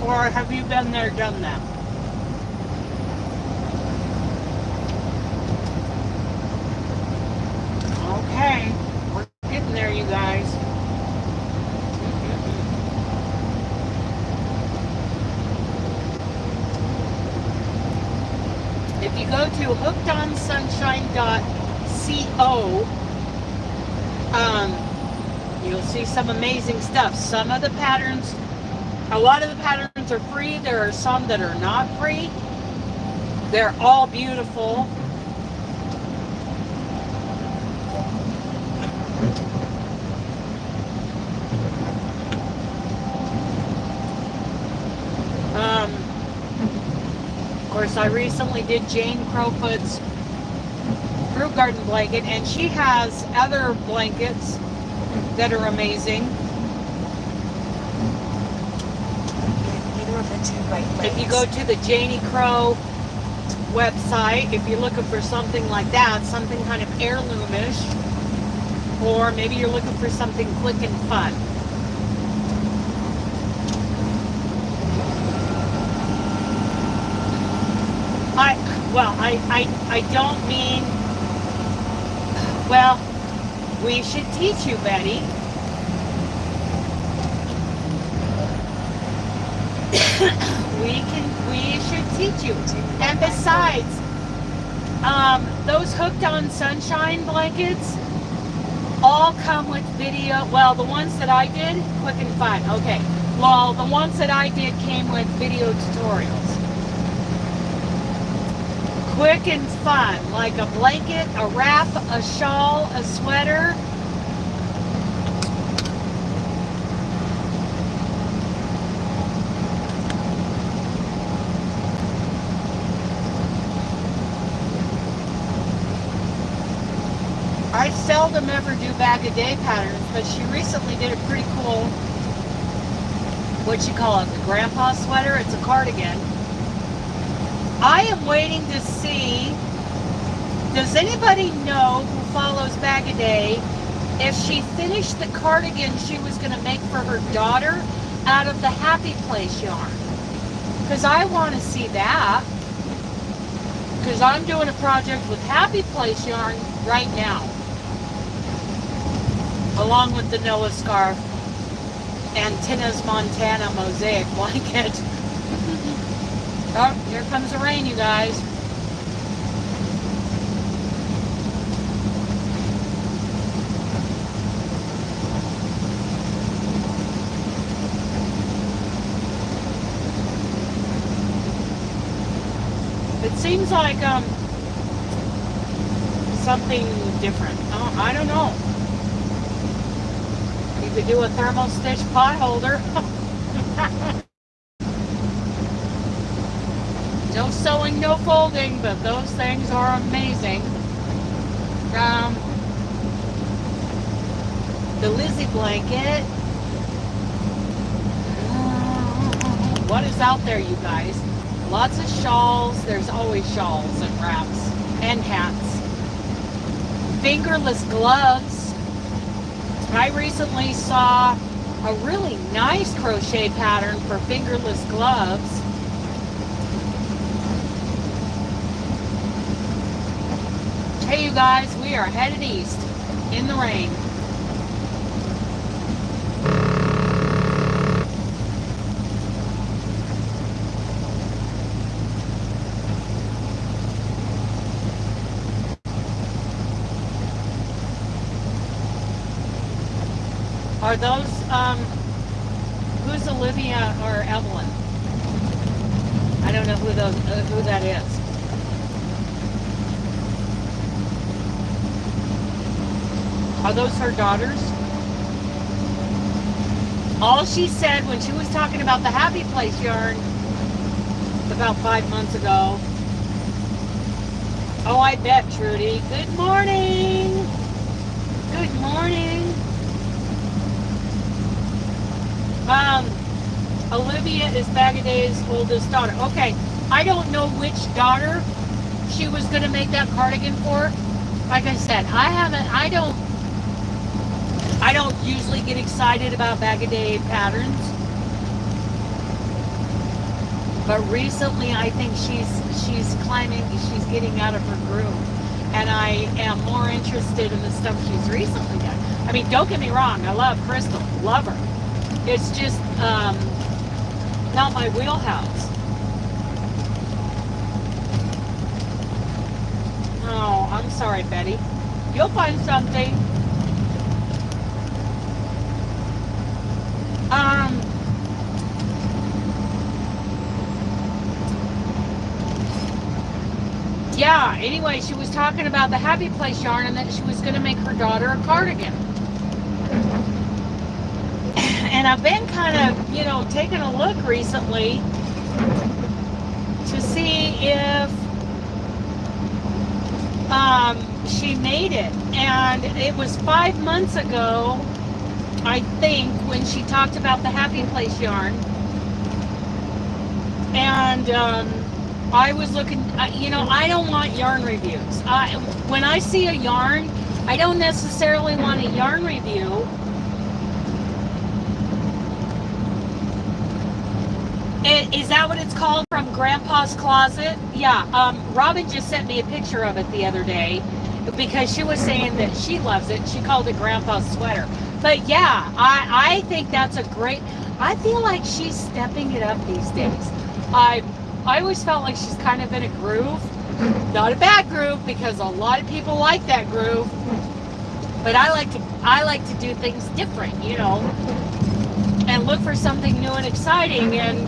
[SPEAKER 1] Or have you been there, done that? Okay, we're getting there, you guys. If you go to hookedonsunshine.co, you'll see some amazing stuff. Some of the patterns, a lot of the patterns are free. There are some that are not free. They're all beautiful. Of course, I recently did Jane Crowfoot's fruit garden blanket, and she has other blankets that are amazing.
[SPEAKER 2] Either of the 2 right lanes.
[SPEAKER 1] If you go to the Jeanie Crow website, if you're looking for something like that, something kind of heirloomish, or maybe you're looking for something quick and fun. I don't mean, well, we should teach you, Betty. we should teach you. And besides, those Hooked on Sunshine blankets all come with video. Well, the ones that I did, quick and fun. Okay. Well, the ones that I did came with video tutorials. Quick and fun, like a blanket, a wrap, a shawl, a sweater. I seldom ever do bag-a-day patterns, but she recently did a pretty cool, what you call it, the grandpa sweater. It's a cardigan. I am waiting to see, does anybody know who follows Bag-A-Day if she finished the cardigan she was going to make for her daughter out of the Happy Place yarn? Because I want to see that. Because I'm doing a project with Happy Place yarn right now. Along with the Noah scarf and Tina's Montana mosaic blanket. Oh, here comes the rain, you guys. It seems like something different. Oh, I don't know. You could do a thermal stitch pot holder. No sewing, no folding, but those things are amazing. The Lizzie blanket. What is out there, you guys? Lots of shawls. There's always shawls and wraps and hats. Fingerless gloves. I recently saw a really nice crochet pattern for fingerless gloves. Hey you guys, we are headed east in the rain. Are those, who's Olivia or Evelyn? I don't know who that is. Are those her daughters? All she said when she was talking about the Happy Place yarn about 5 months ago. Oh, I bet, Trudy. Good morning. Good morning. Olivia is Bagaday's oldest daughter. Okay, I don't know which daughter she was going to make that cardigan for. Like I said, I don't usually get excited about Bagaday patterns. But recently I think she's climbing, she's getting out of her groove. And I am more interested in the stuff she's recently done. I mean, don't get me wrong, I love Crystal, love her. It's just not my wheelhouse. Oh, I'm sorry, Betty. You'll find something. Yeah, anyway, she was talking about the Happy Place yarn and that she was going to make her daughter a cardigan. And I've been kind of, taking a look recently to see if she made it. And it was 5 months ago, I think, when she talked about the Happy Place yarn. And I was looking, I don't want yarn reviews. When I see a yarn, I don't necessarily want a yarn review. Is that what it's called, from Grandpa's Closet? Yeah, Robin just sent me a picture of it the other day because she was saying that she loves it. She called it Grandpa's sweater. But yeah, I think that's a great, I feel like she's stepping it up these days. I always felt like she's kind of in a groove. Not a bad groove, because a lot of people like that groove. But I like to do things different, and look for something new and exciting. And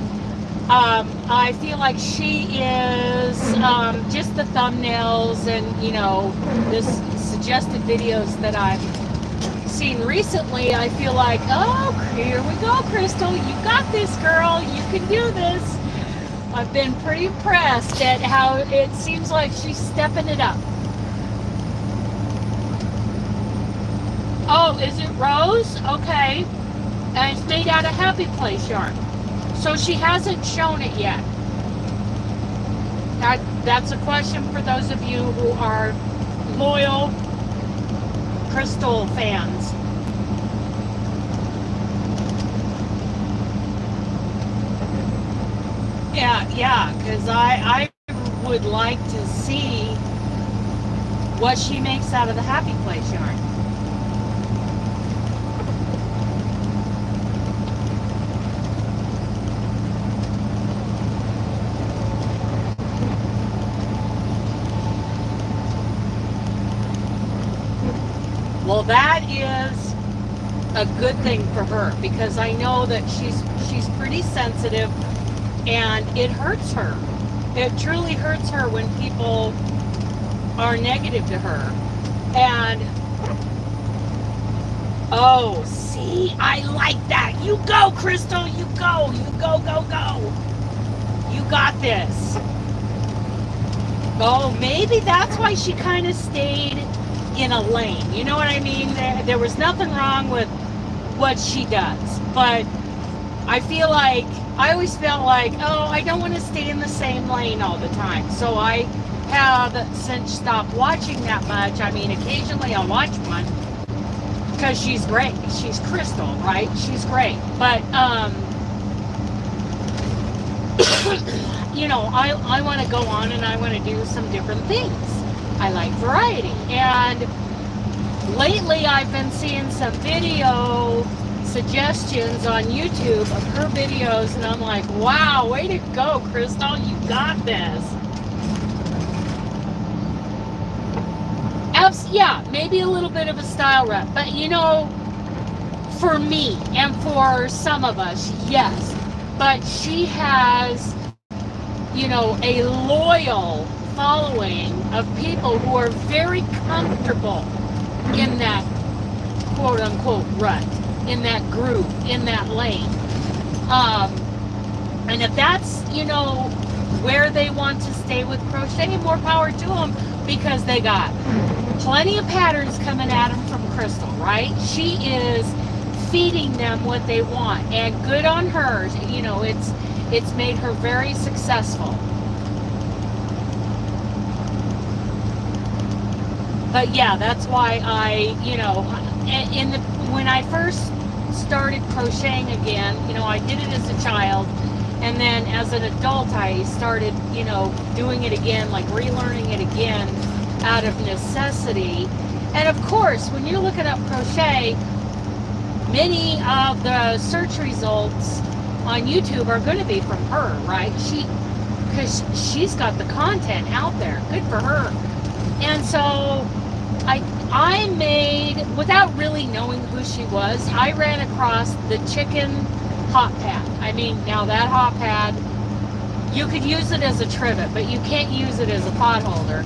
[SPEAKER 1] I feel like she is just the thumbnails and this suggested videos that I've seen recently. I feel like, oh, here we go, Crystal, you got this, girl, you can do this. I've been pretty impressed at how it seems like she's stepping it up. Oh, is it Rose? Okay. And it's made out of Happy Place yarn. So she hasn't shown it yet. That's a question for those of you who are loyal Crystal fans. Yeah, because I would like to see what she makes out of the Happy Place yarn. Well, that is a good thing for her, because I know that she's pretty sensitive and it hurts her It truly hurts her when people are negative to her. And, oh, see, I like that. You go, Crystal, you go, go. You got this. Oh, maybe that's why she kind of stayed in a lane. You know what I mean? There was nothing wrong with what she does. But I feel like, I always felt like, oh, I don't want to stay in the same lane all the time. So I have since stopped watching that much. I mean, occasionally I'll watch one because she's great. She's Crystal, right? She's great. But, you know, I want to go on and I want to do some different things. I like variety. And lately I've been seeing some video suggestions on YouTube of her videos, and I'm like, wow, way to go, Crystal, you got this. Yeah, maybe a little bit of a style rep, but you know, for me and for some of us, yes, but she has, you know, a loyal following of people who are very comfortable in that quote unquote rut, in that groove, in that lane. And if that's, you know, where they want to stay with crochet, more power to them, because they got plenty of patterns coming at them from Crystal, right? She is feeding them what they want, and good on her. You know, it's made her very successful. But yeah, that's why I, you know, when I first started crocheting again, you know, I did it as a child, and then as an adult I started, you know, doing it again, like relearning it again out of necessity. And of course, when you're looking up crochet, many of the search results on YouTube are going to be from her, right? Because she's got the content out there. Good for her. And so I made, without really knowing who she was, I ran across the chicken hot pad. I mean, now that hot pad, you could use it as a trivet, but you can't use it as a pot holder.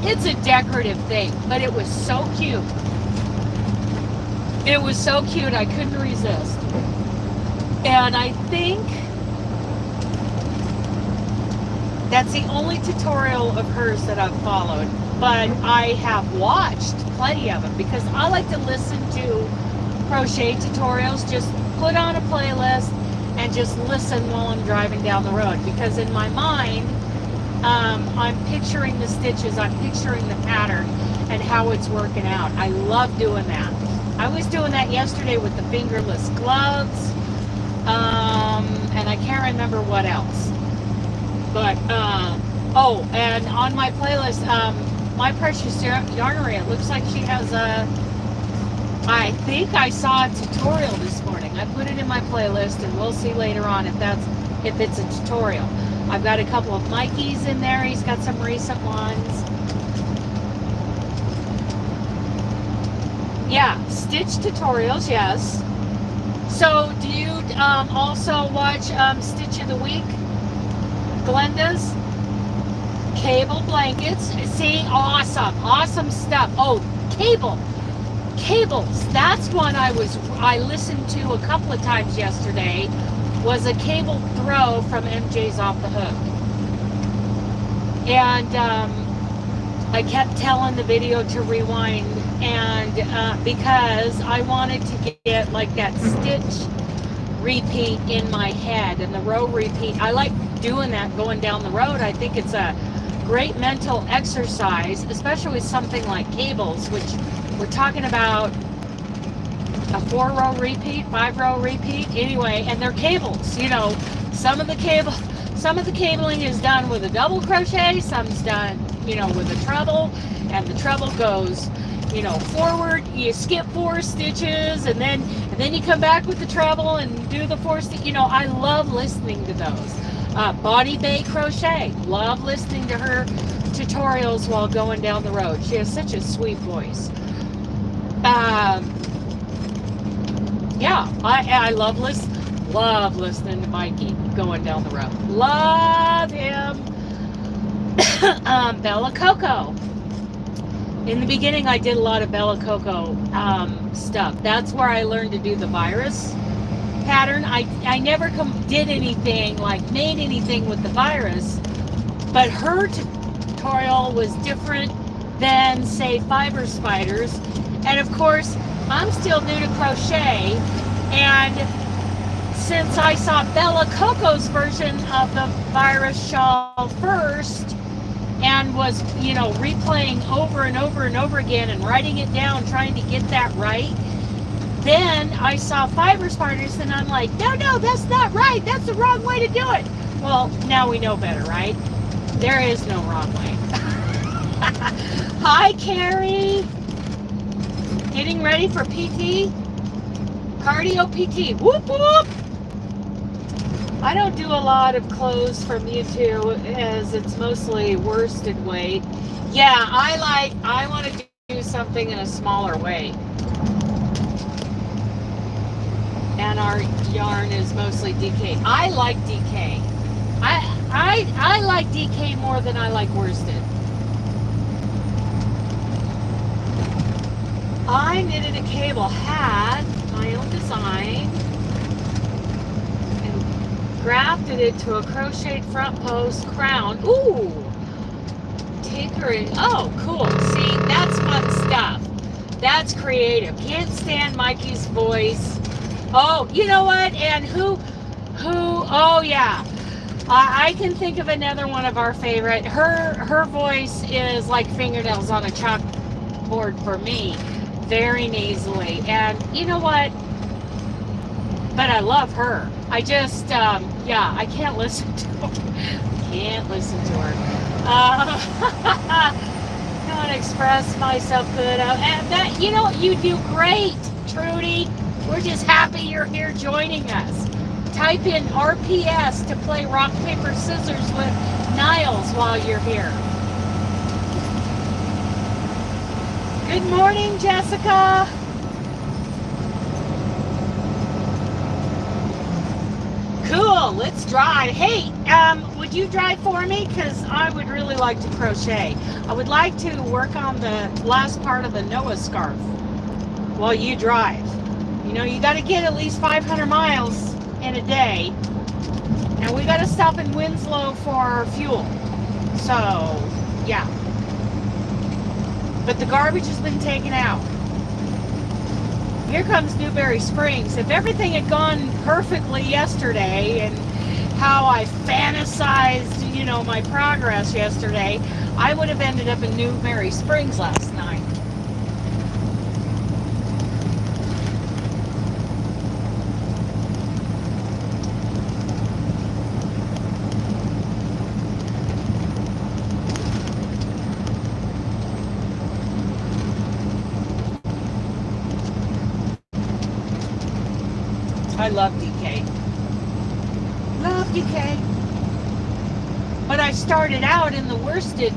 [SPEAKER 1] It's a decorative thing, but it was so cute. It was so cute, I couldn't resist. And I think that's the only tutorial of hers that I've followed. But I have watched plenty of them because I like to listen to crochet tutorials, just put on a playlist and just listen while I'm driving down the road, because in my mind I'm picturing the stitches, I'm picturing the pattern and how it's working out. I love doing that. I was doing that yesterday with the fingerless gloves, and I can't remember what else. But oh, and on my playlist, My Precious Yarny, it looks like she has a, I think I saw a tutorial this morning. I put it in my playlist, and we'll see later on if it's a tutorial. I've got a couple of Mikey's in there. He's got some recent ones. Yeah, stitch tutorials, yes. So do you also watch Stitch of the Week? Glenda's? Cable blankets. See, awesome stuff. Oh, cables. That's one I listened to a couple of times yesterday. Was a cable throw from MJ's Off the Hook, and I kept telling the video to rewind, and because I wanted to get like that stitch repeat in my head and the row repeat. I like doing that going down the road. I think it's a great mental exercise, especially with something like cables, which we're talking about a 4-row repeat, 5-row repeat, anyway, and they're cables, you know. Some of the cabling is done with a double crochet, some's done, you know, with a treble, and the treble goes, you know, forward, you skip 4 stitches, and then you come back with the treble and do the 4 stitches. You know, I love listening to those. Body Bay Crochet, love listening to her tutorials while going down the road. She has such a sweet voice. Yeah, I love listening to Mikey going down the road. Love him. Bella Coco. In the beginning, I did a lot of Bella Coco stuff. That's where I learned to do the virus pattern. I never did anything, like made anything with the virus, but her tutorial was different than, say, Fiber Spiders. And of course, I'm still new to crochet, and since I saw Bella Coco's version of the virus shawl first, and was, you know, replaying over and over and over again and writing it down, trying to get that right, then I saw Fiber Spiders, and I'm like, no, that's not right. That's the wrong way to do it. Well, now we know better, right? There is no wrong way. Hi, Carrie. Getting ready for PT? Cardio PT. Whoop, whoop. I don't do a lot of clothes from YouTube, as it's mostly worsted weight. Yeah, I want to do something in a smaller way. And our yarn is mostly DK. I like DK. I like DK more than I like worsted. I knitted a cable hat, my own design, and grafted it to a crocheted front post crown. Ooh! Tinkering. Oh, cool. See, that's fun stuff. That's creative. Can't stand Mikey's voice. Oh, you know what? And who, oh yeah. I can think of another one of our favorite. Her voice is like fingernails on a chalkboard for me. Very nasally. And you know what? But I love her. I just, yeah, I can't listen to her. Can't listen to her. Don't express myself good. And that, you know, you do great, Trudy. We're just happy you're here joining us. Type in RPS to play rock, paper, scissors with Niles while you're here. Good morning, Jessica. Cool, let's drive. Hey, would you drive for me? Because I would really like to crochet. I would like to work on the last part of the Noah scarf while you drive. You know, you got to get at least 500 miles in a day. And we got to stop in Winslow for fuel. So, yeah. But the garbage has been taken out. Here comes Newberry Springs. If everything had gone perfectly yesterday and how I fantasized, you know, my progress yesterday, I would have ended up in Newberry Springs last night. I love DK. Love DK. But I started out in the worsted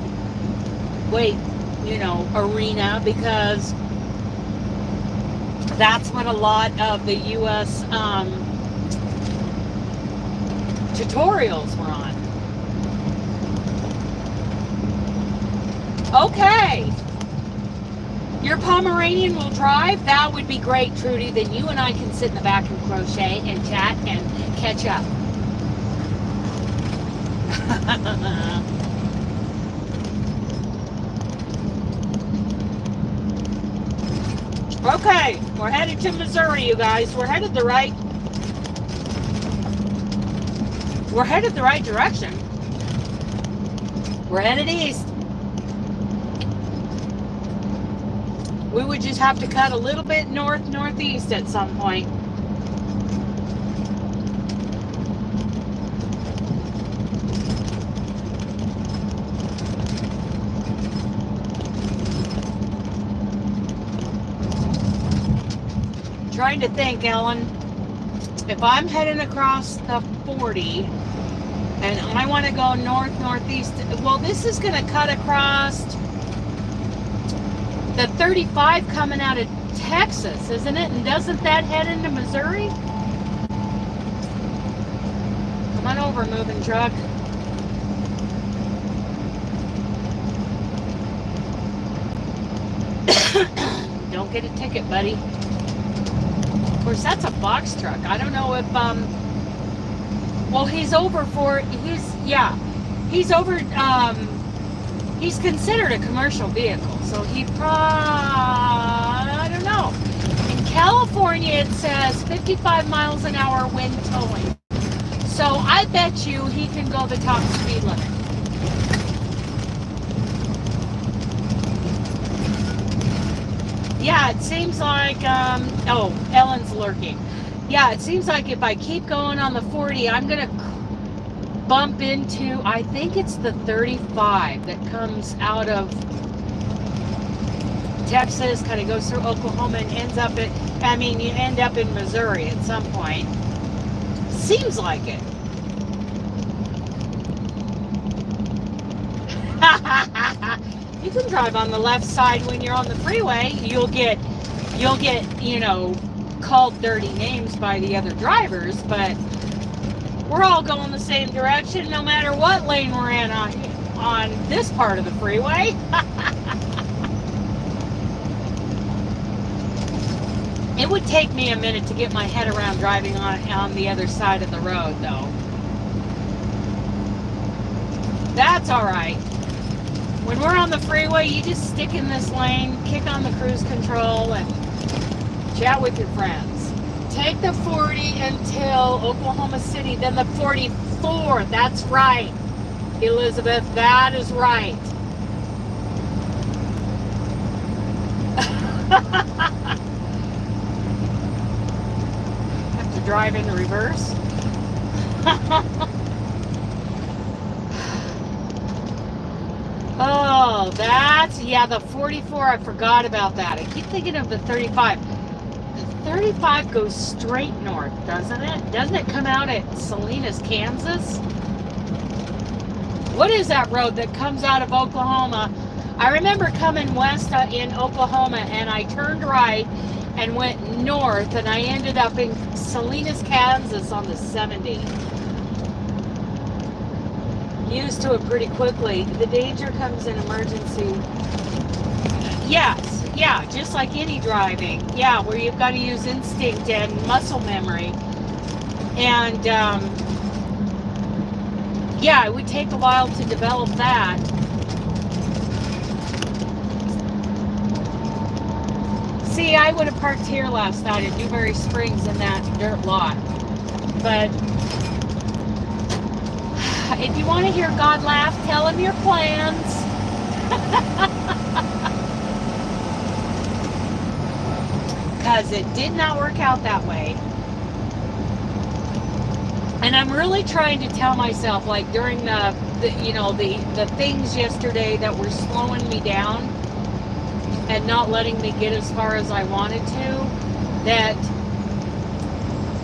[SPEAKER 1] weight, you know, arena because that's what a lot of the US tutorials were on. Okay. Your Pomeranian will drive? That would be great, Trudy. Then you and I can sit in the back and crochet and chat and catch up. Okay, we're headed to Missouri, you guys. We're headed the right direction. We're headed east. We would just have to cut a little bit northeast at some point. Trying to think, Ellen, if I'm heading across the 40 and I want to go northeast, well, this is going to cut across the 35 coming out of Texas, isn't it? And doesn't that head into Missouri? Come on over, moving truck. Don't get a ticket, buddy. Of course, that's a box truck. I don't know if, well, he's over, he's considered a commercial vehicle, so he I don't know. In California, it says 55 miles an hour wind towing. So I bet you he can go the top speed limit. Yeah, it seems like, oh, Ellen's lurking. Yeah, it seems like if I keep going on the 40, I'm going to bump into, I think it's the 35 that comes out of Texas, kind of goes through Oklahoma and ends up at, you end up in Missouri at some point. Seems like it. You can drive on the left side when you're on the freeway. You'll get, you know, called dirty names by the other drivers, but we're all going the same direction no matter what lane we're in on this part of the freeway. It would take me a minute to get my head around driving on the other side of the road, though. That's all right. When we're on the freeway, you just stick in this lane, kick on the cruise control, and chat with your friends. Take the 40 until Oklahoma City, then the 44. That's right, Elizabeth. That is right. Have to drive in the reverse. Oh, that's, yeah, the 44, I forgot about that. I keep thinking of the 35. The 35 goes straight north, doesn't it? Doesn't it come out at Salinas, Kansas? What is that road that comes out of Oklahoma? I remember coming west in Oklahoma, and I turned right and went north, and I ended up in Salinas, Kansas on the 70. Used to it pretty quickly. The danger comes in emergency. Yes, yeah, just like any driving. Yeah, where you've got to use instinct and muscle memory. And yeah, it would take a while to develop that. See, I would have parked here last night at Newberry Springs in that dirt lot. But if you want to hear God laugh, tell him your plans. Because it did not work out that way. And I'm really trying to tell myself, like during the things yesterday that were slowing me down and not letting me get as far as I wanted to, that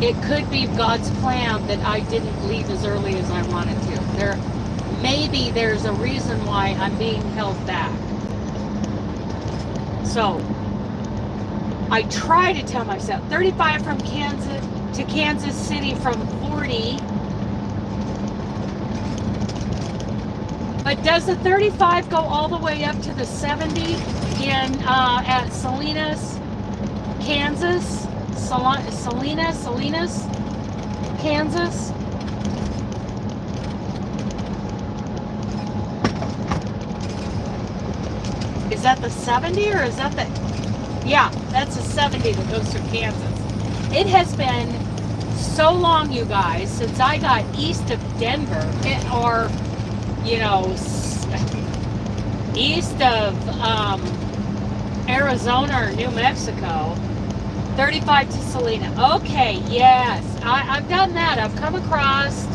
[SPEAKER 1] it could be God's plan that I didn't leave as early as I wanted to. Maybe there's a reason why I'm being held back. So I try to tell myself 35 from Kansas to Kansas City from 40. But does the 35 go all the way up to the 70 at Salinas, Kansas? Salinas, Kansas. Is that the 70 or is that the... Yeah, that's a 70 that goes through Kansas. It has been so long, you guys, since I got east of Denver, or, you know, east of Arizona or New Mexico. 35 to Salina. Okay, yes. I've done that. I've come across...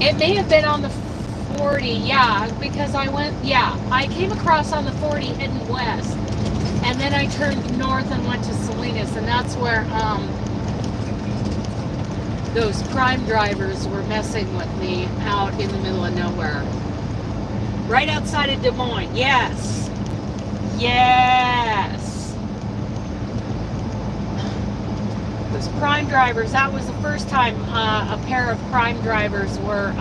[SPEAKER 1] It may have been on the 40, yeah, because I came across on the 40 heading west. And then I turned north and went to Salinas, and that's where those prime drivers were messing with me out in the middle of nowhere. Right outside of Des Moines. Yes. Yes. Those prime drivers, that was the first time a pair of prime drivers were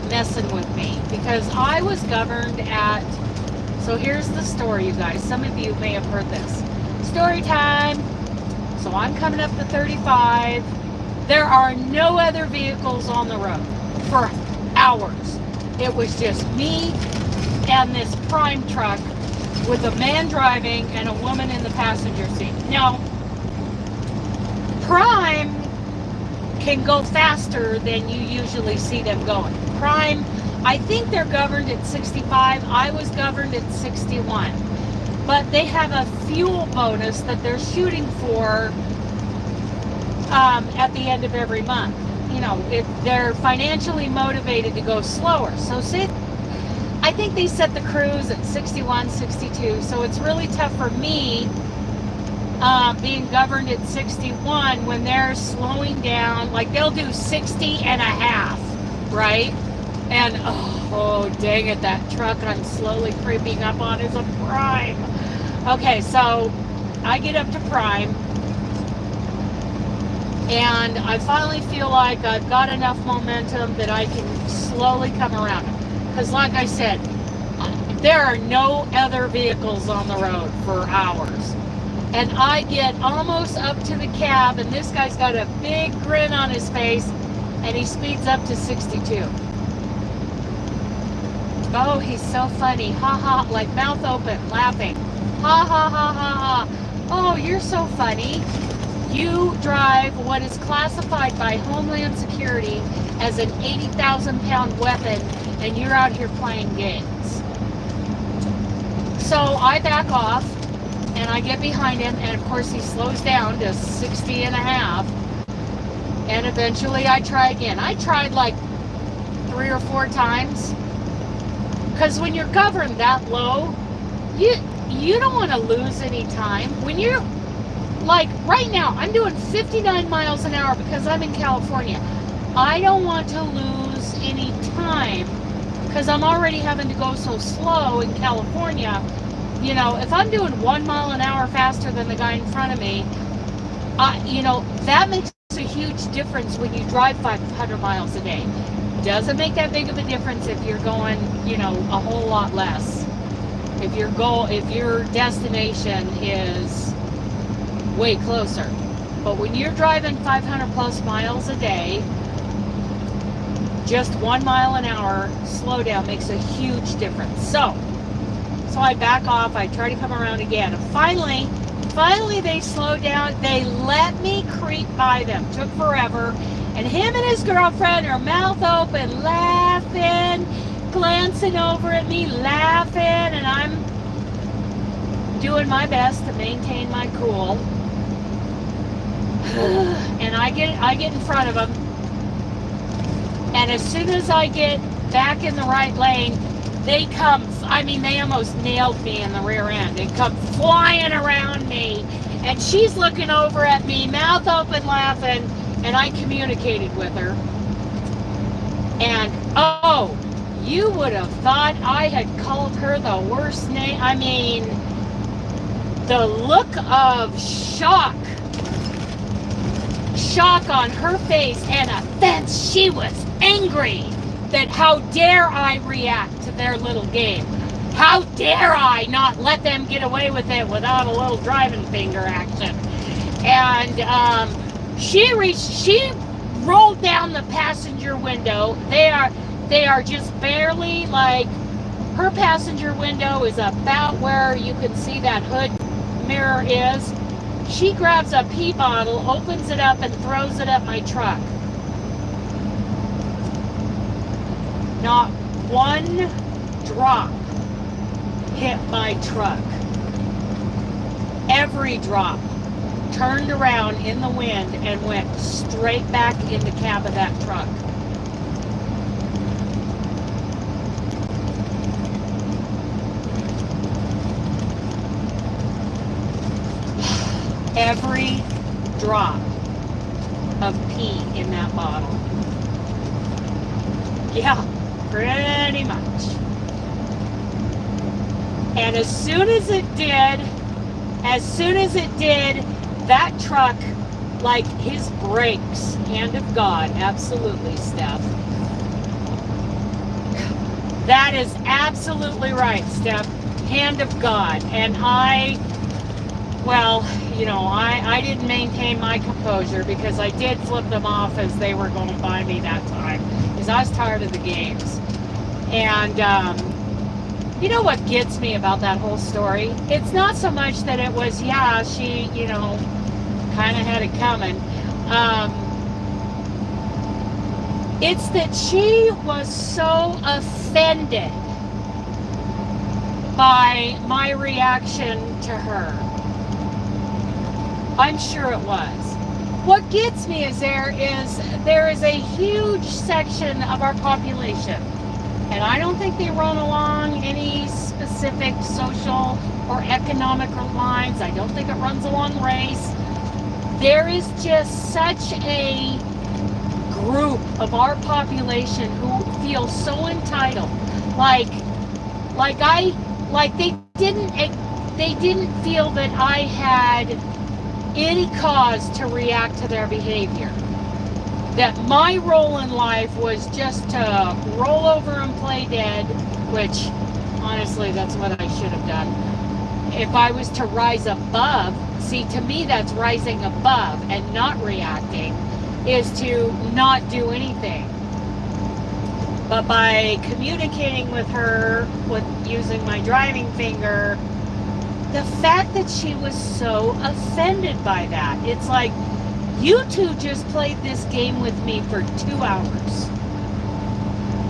[SPEAKER 1] messing with me, because I was governed at So here's the story, you guys. Some of you may have heard this. Story time. So I'm coming up to 35. There are no other vehicles on the road for hours. It was just me and this Prime truck with a man driving and a woman in the passenger seat. Now, Prime can go faster than you usually see them going. Prime, I think they're governed at 65. I was governed at 61. But they have a fuel bonus that they're shooting for at the end of every month. You know, they're financially motivated to go slower. So I think they set the cruise at 61, 62. So it's really tough for me being governed at 61 when they're slowing down. Like they'll do 60 and a half, right? And oh dang it, that truck I'm slowly creeping up on is a Prime. Okay, so I get up to Prime and I finally feel like I've got enough momentum that I can slowly come around. Because like I said, there are no other vehicles on the road for hours. And I get almost up to the cab and this guy's got a big grin on his face and he speeds up to 62. Oh, he's so funny. Ha ha, like mouth open, laughing. Ha ha ha ha ha. Oh, you're so funny. You drive what is classified by Homeland Security as an 80,000-pound weapon and you're out here playing games. So I back off and I get behind him and of course he slows down to 60 and a half and eventually I try again. I tried like 3 or 4 times because when you're governed that low, you don't want to lose any time. When you're like right now, I'm doing 59 miles an hour because I'm in California. I don't want to lose any time because I'm already having to go so slow in California. You know, if I'm doing 1 mile an hour faster than the guy in front of me, you know, that makes a huge difference when you drive 500 miles a day. Doesn't make that big of a difference if you're going, you know, a whole lot less. If your destination is way closer. But when you're driving 500 plus miles a day, just 1 mile an hour slowdown makes a huge difference. So I back off, I try to come around again. And finally they slow down. They let me creep by them. Took forever. And him and his girlfriend are mouth open, laughing, glancing over at me, laughing, and I'm doing my best to maintain my cool. And I get in front of them. And as soon as I get back in the right lane, they come, I mean, they almost nailed me in the rear end. They come flying around me. And she's looking over at me, mouth open, laughing. And I communicated with her. And, oh, you would have thought I had called her the worst name. I mean, the look of shock on her face and offense. She was angry that how dare I react to their little game. How dare I not let them get away with it without a little driving finger action. And she rolled down the passenger window. They are just barely, like, her passenger window is about where you can see that hood mirror is. She grabs a pee bottle, opens it up, and throws it at my truck. Not one drop hit my truck. Every drop turned around in the wind and went straight back in the cab of that truck. Every drop of pee in that bottle. Yeah, pretty much. And as soon as it did, that truck, like his brakes, hand of God, absolutely, Steph. That is absolutely right, Steph. hand of God. And I didn't maintain my composure because I did flip them off as they were going by me that time because I was tired of the games. And you know what gets me about that whole story? It's not so much that it was, she, kind of had it coming. It's that she was so offended by my reaction to her. I'm sure it was. What gets me is there is a huge section of our population, and I don't think they run along any specific social or economic lines. I don't think it runs along race. There is just such a group of our population who feel so entitled, they didn't feel that I had any cause to react to their behavior. That my role in life was just to roll over and play dead, which honestly that's what I should have done. If I was to rise above, see, to me that's rising above and not reacting, is to not do anything. But by communicating with her, with using my driving finger, the fact that she was so offended by that, it's like, you two just played this game with me for 2 hours.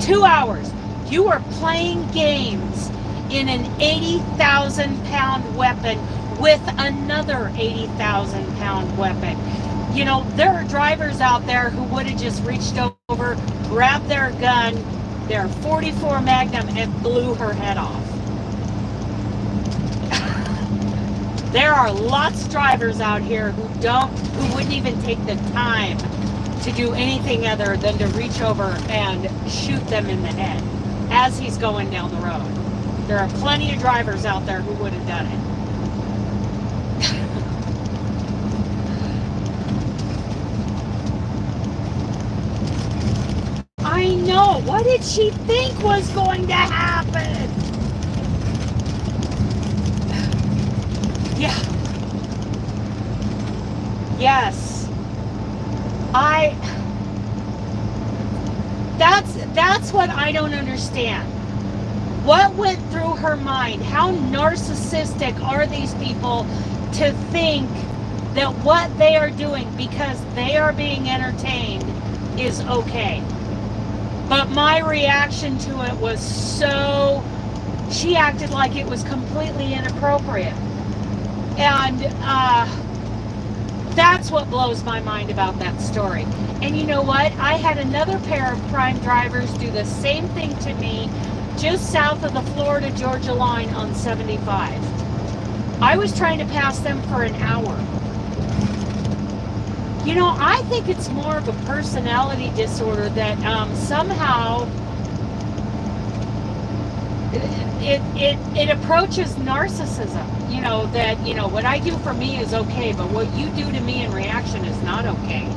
[SPEAKER 1] 2 hours. You were playing games in an 80,000-pound weapon with another 80,000-pound weapon. There are drivers out there who would have just reached over, grabbed their gun, their .44 Magnum, and blew her head off. There are lots of drivers out here who wouldn't even take the time to do anything other than to reach over and shoot them in the head as he's going down the road. There are plenty of drivers out there who would have done it. I know. What did she think was going to happen? Yeah. Yes. That's what I don't understand. What went through her mind? How narcissistic are these people to think that what they are doing because they are being entertained is okay? But my reaction to it was she acted like it was completely inappropriate. And that's what blows my mind about that story. And you know what? I had another pair of prime drivers do the same thing to me just south of the Florida-Georgia line on 75. I was trying to pass them for an hour. I think it's more of a personality disorder that somehow it approaches narcissism. That what I do for me is okay, but what you do to me in reaction is not okay.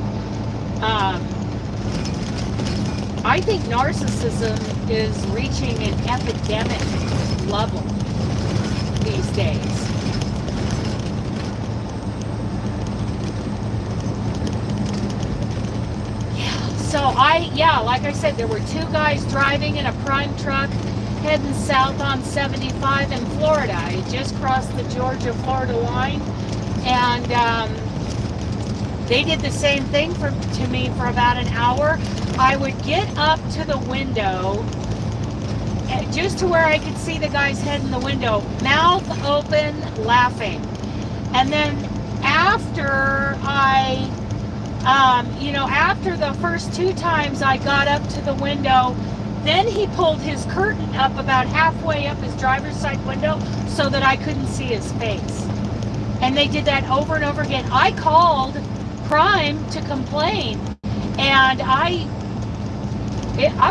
[SPEAKER 1] I think narcissism is reaching an epidemic level these days. So like I said, there were two guys driving in a prime truck heading south on 75 in Florida. I had just crossed the Georgia-Florida line, and they did the same thing to me for about an hour. I would get up to the window, just to where I could see the guy's head in the window, mouth open, laughing. And then after after the first two times I got up to the window, then he pulled his curtain up about halfway up his driver's side window so that I couldn't see his face. And they did that over and over again. I called Prime to complain, and I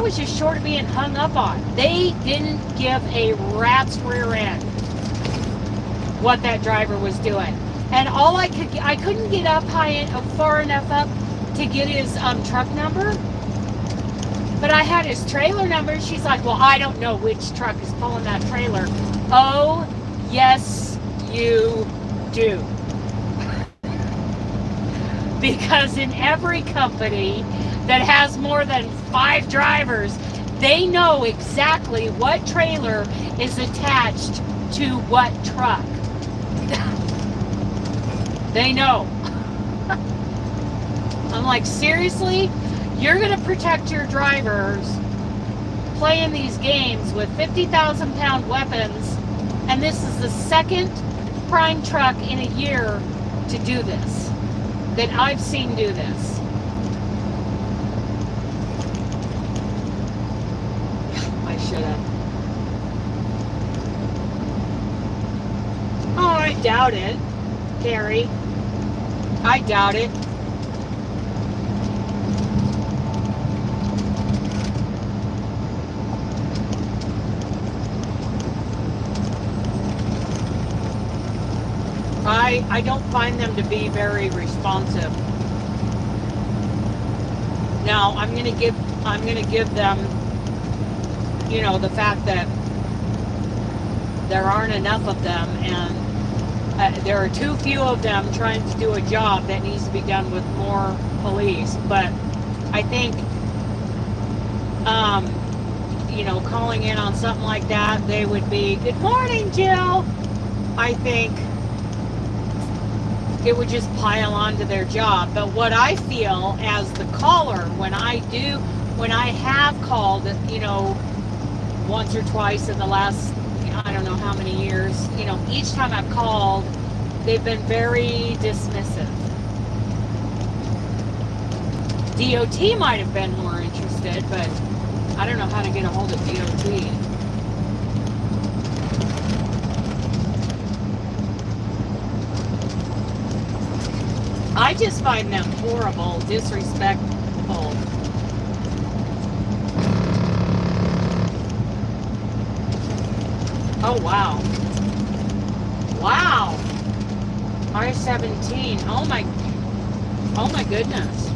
[SPEAKER 1] was just short of being hung up on. They didn't give a rat's rear end what that driver was doing. And I couldn't get up far enough up to get his truck number, but I had his trailer number. She's like, well, I don't know which truck is pulling that trailer. Oh, yes, you do. Because in every company that has more than 5 drivers, they know exactly what trailer is attached to what truck. They know. I'm like, seriously? You're going to protect your drivers playing these games with 50,000 pound weapons, and this is the second prime truck in a year to do this, that I've seen do this. I should have. Oh, I doubt it, Carrie. I doubt it. I don't find them to be very responsive. Now, I'm gonna give them, you know, the fact that there aren't enough of them, and there are too few of them trying to do a job that needs to be done with more police. But I think, you know, calling in on something like that, they would be, "Good morning, Jill." I think it would just pile on to their job. But what I feel as the caller, when I have called, you know, once or twice in the last, I don't know how many years, you know, each time I've called, they've been very dismissive. DOT might have been more interested, but I don't know how to get a hold of DOT. I just find them horrible, disrespectful. Oh, wow. Wow. R17. Oh my goodness.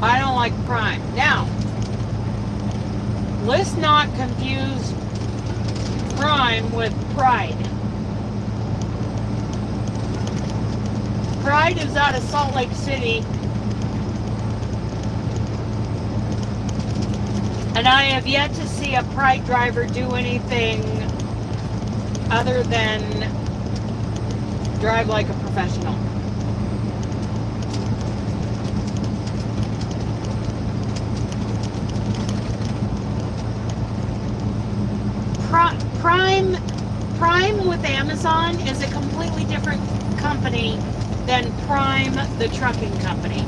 [SPEAKER 1] I don't like Prime. Now, let's not confuse Prime with Pride. Pride is out of Salt Lake City, and I have yet to see a Pride driver do anything other than drive like a professional. Prime with Amazon is a completely different company than Prime, the trucking company.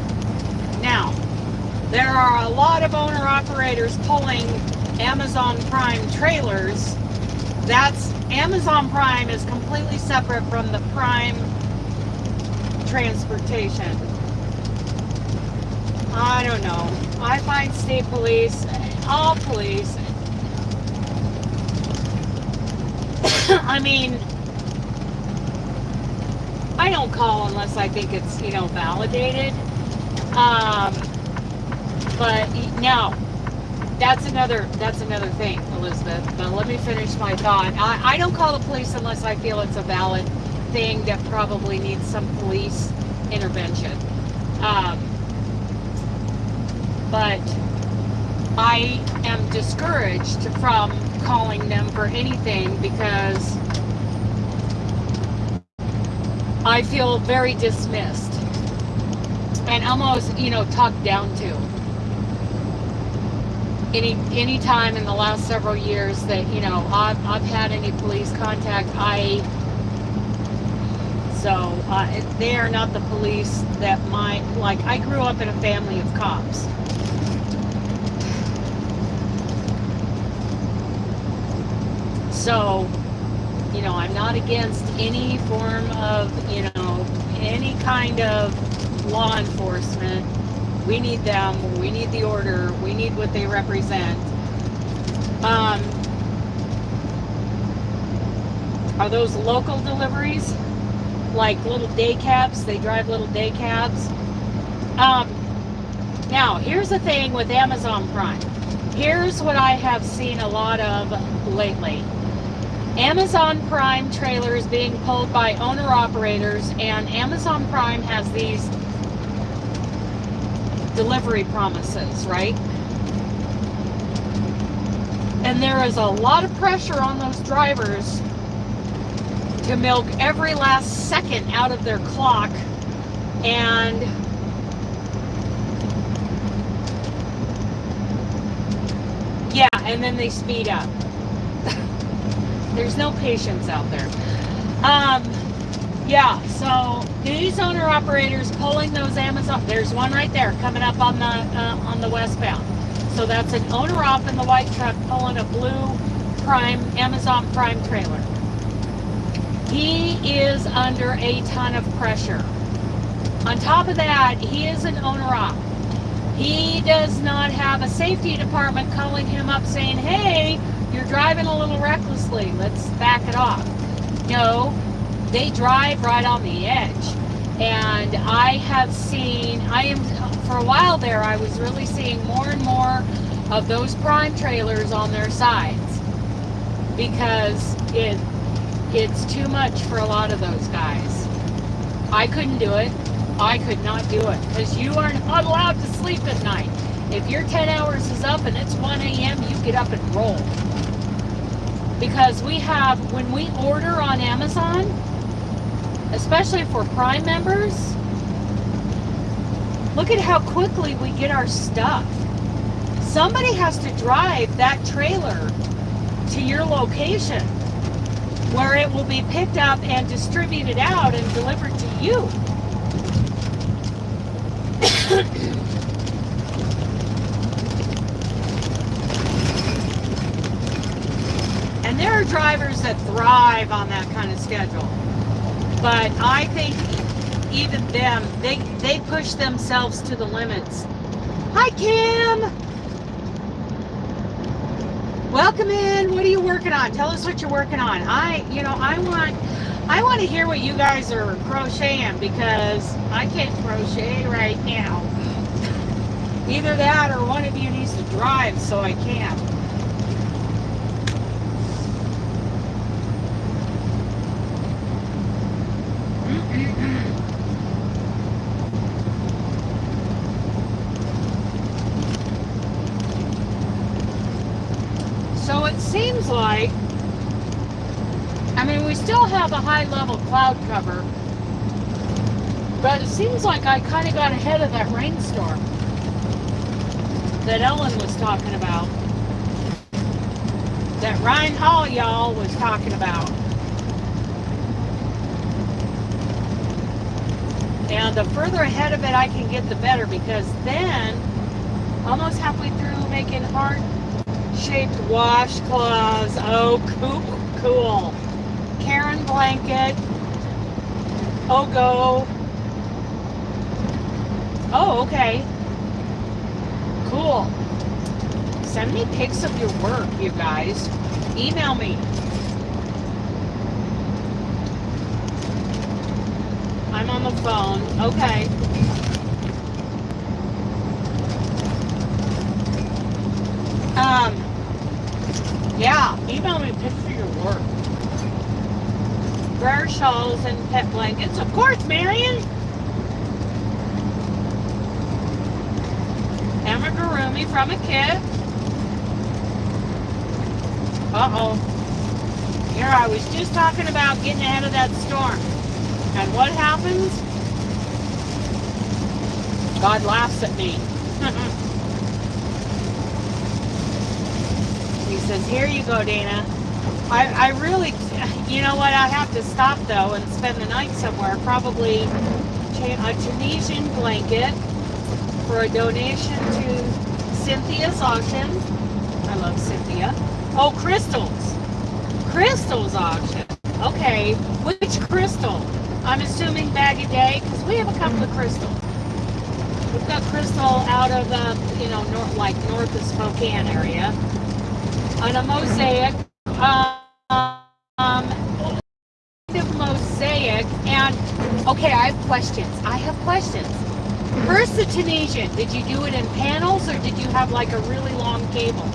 [SPEAKER 1] Now, there are a lot of owner-operators pulling Amazon Prime trailers. That's Amazon Prime is completely separate from the Prime transportation. I don't know. I find state police, all police, I mean, I don't call unless I think it's, you know, validated. But no, that's another thing, Elizabeth. But let me finish my thought. I don't call the police unless I feel it's a valid thing that probably needs some police intervention. But I am discouraged from calling them for anything because I feel very dismissed and almost, you know, talked down to. Any time in the last several years that, you know, I've had any police contact, they are not the police that I grew up in a family of cops. So, you know, I'm not against any form of, you know, any kind of law enforcement. We need them. We need the order. We need what they represent. Are those local deliveries? Like little day cabs? They drive little day cabs? Now, here's the thing with Amazon Prime. Here's what I have seen a lot of lately. Amazon Prime trailers being pulled by owner-operators, and Amazon Prime has these delivery promises, right? And there is a lot of pressure on those drivers to milk every last second out of their clock, and yeah, and then they speed up. There's no patience out there. Yeah, so these owner operators pulling those Amazon, there's one right there coming up on the westbound. So that's an owner op in the white truck pulling a blue Prime, Amazon Prime trailer. He is under a ton of pressure. On top of that, he is an owner op. He does not have a safety department calling him up saying, hey, you're driving a little recklessly, let's back it off. No, they drive right on the edge. And I have seen, for a while there, I was really seeing more and more of those Prime trailers on their sides, because it's too much for a lot of those guys. I couldn't do it. I could not do it, because you are not allowed to sleep at night. If your 10 hours is up and it's 1 a.m., you get up and roll. Because we have, when we order on Amazon, especially for Prime members, look at how quickly we get our stuff. Somebody has to drive that trailer to your location, where it will be picked up and distributed out and delivered to you. And there are drivers that thrive on that kind of schedule. But I think even them, they push themselves to the limits. Hi, Kim! Welcome in. What are you working on? Tell us what you're working on. I want to hear what you guys are crocheting, because I can't crochet right now. Either that or one of you needs to drive so I can. So it seems like, I mean, we still have a high level cloud cover, but it seems like I kind of got ahead of that rainstorm that Ellen was talking about, that Ryan Hall y'all was talking about. And the further ahead of it I can get, the better, because then, almost halfway through making heart-shaped washcloths. Oh, cool. Karen blanket. Oh, go. Oh, okay. Cool. Send me pics of your work, you guys. Email me. I'm on the phone. Okay. Yeah, email me pics of your work. Rare shawls and pet blankets. Of course, Marion. Amigurumi from a kit. Uh-oh. Here, I was just talking about getting ahead of that storm. And what happens? God laughs at me. He says, here you go, Dana. I really, you know what, I have to stop, though, and spend the night somewhere. Probably a Tunisian blanket for a donation to Cynthia's auction. I love Cynthia. Oh, crystals. Crystals auction. Okay, which crystal? I'm assuming Bag a Day, because we have a couple of crystals. We've got crystal out of north of Spokane area. On a mosaic, mosaic, and okay, I have questions. First, the Tunisian. Did you do it in panels or did you have like a really long cable?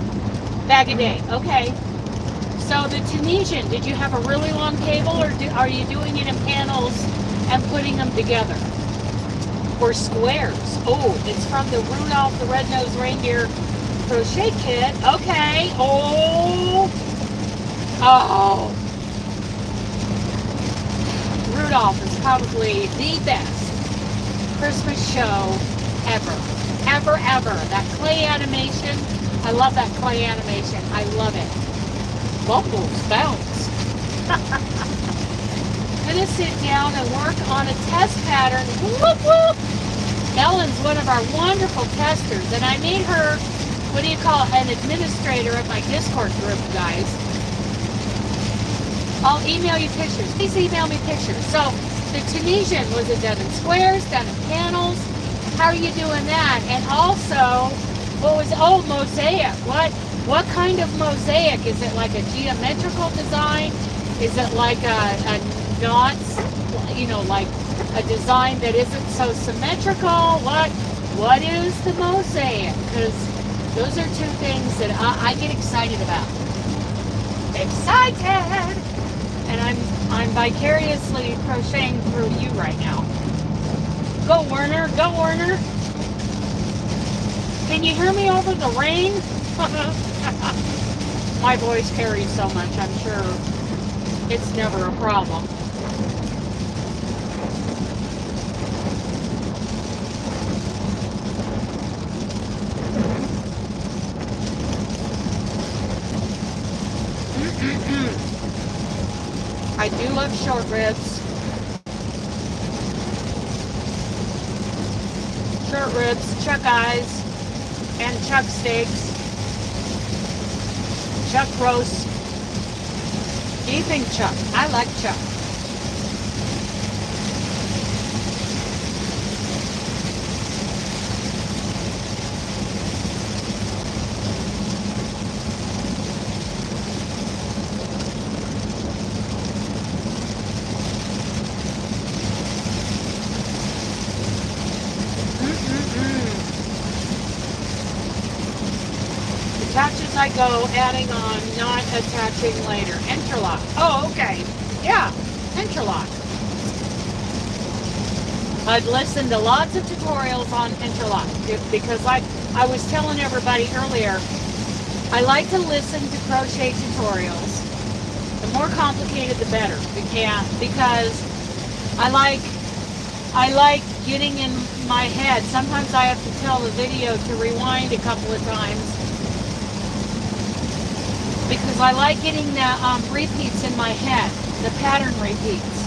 [SPEAKER 1] Bag a day. Okay. So the Tunisian, did you have a really long cable or are you doing it in panels and putting them together? Or squares? Oh, it's from the Rudolph the Red-Nosed Reindeer crochet kit. Okay. Oh. Rudolph is probably the best Christmas show ever. Ever. That clay animation. I love that clay animation. I love it. Bubbles bounce. I'm gonna sit down and work on a test pattern. Whoop, whoop. Ellen's one of our wonderful testers, and I made her, what do you call it, an administrator at my Discord group, guys. I'll email you pictures. Please email me pictures. So the Tunisian, was it done in squares, done in panels? How are you doing that? And also, what was mosaic? What kind of mosaic? Is it like a geometrical design? Is it like a knots, like a design that isn't so symmetrical? What is the mosaic? Because those are two things that I get excited about. Excited! And I'm vicariously crocheting through you right now. Go Werner, go Werner. Can you hear me over the rain? My voice carries so much, I'm sure it's never a problem. I do love short ribs. Short ribs, chuck eyes, and chuck steaks. Chuck roast. Do you think chuck? I like chuck. Attach as I go, adding on, not attaching later. Interlock. Oh, okay. Yeah, interlock. I've listened to lots of tutorials on interlock because like I was telling everybody earlier, I like to listen to crochet tutorials. The more complicated, the better. Because I like getting in my head. Sometimes I have to tell the video to rewind a couple of times. Because I like getting the repeats in my head, the pattern repeats.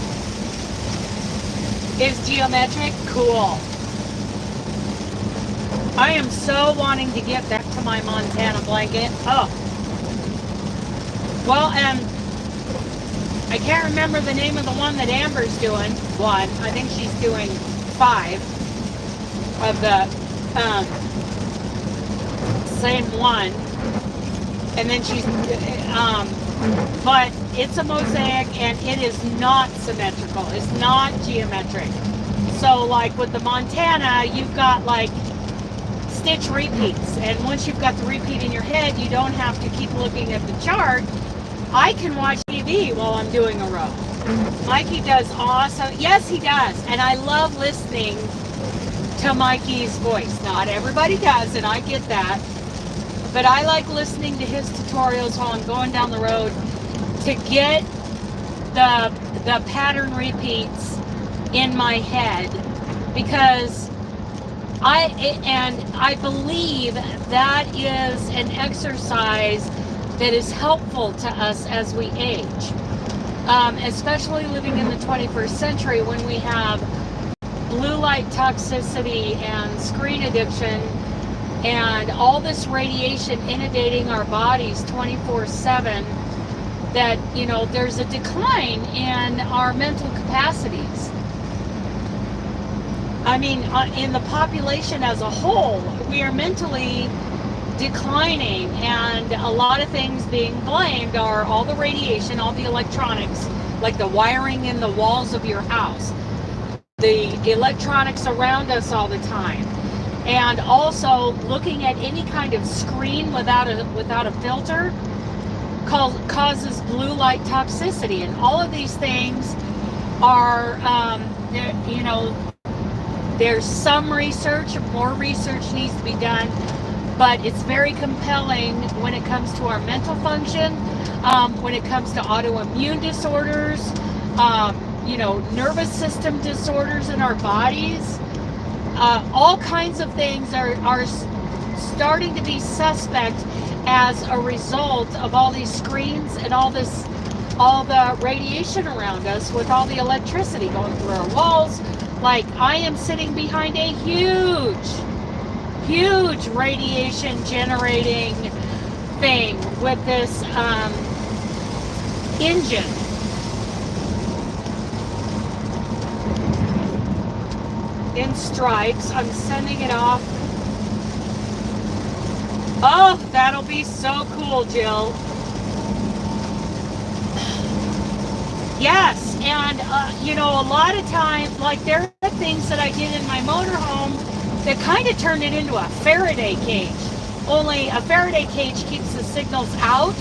[SPEAKER 1] Is geometric? Cool. I am so wanting to get back to my Montana blanket. Oh. Well, I can't remember the name of the one that Amber's doing. One. I think she's doing 5 of the same one. And then she's, but it's a mosaic and it is not symmetrical. It's not geometric. So like with the Montana, you've got like stitch repeats. And once you've got the repeat in your head, you don't have to keep looking at the chart. I can watch TV while I'm doing a row. Mikey does awesome. Yes, he does. And I love listening to Mikey's voice. Not everybody does, and I get that. But I like listening to his tutorials while I'm going down the road to get the pattern repeats in my head, because I believe that is an exercise that is helpful to us as we age, especially living in the 21st century when we have blue light toxicity and screen addiction and all this radiation inundating our bodies 24/7, that, there's a decline in our mental capacities. I mean, in the population as a whole, we are mentally declining, and a lot of things being blamed are all the radiation, all the electronics, like the wiring in the walls of your house. the electronics around us all the time, and also looking at any kind of screen without a filter causes blue light toxicity. And all of these things are, you know, there's some research, more research needs to be done, but it's very compelling when it comes to our mental function, when it comes to autoimmune disorders, you know, nervous system disorders in our bodies. All kinds of things are starting to be suspect as a result of all these screens and all the radiation around us, with all the electricity going through our walls. Like, I am sitting behind a huge radiation generating thing with this engine. In stripes. I'm sending it off. Oh, that'll be so cool, Jill. Yes, and you know, a lot of times, like, there are things that I did in my motorhome that kind of turned it into a Faraday cage. Only a Faraday cage keeps the signals out.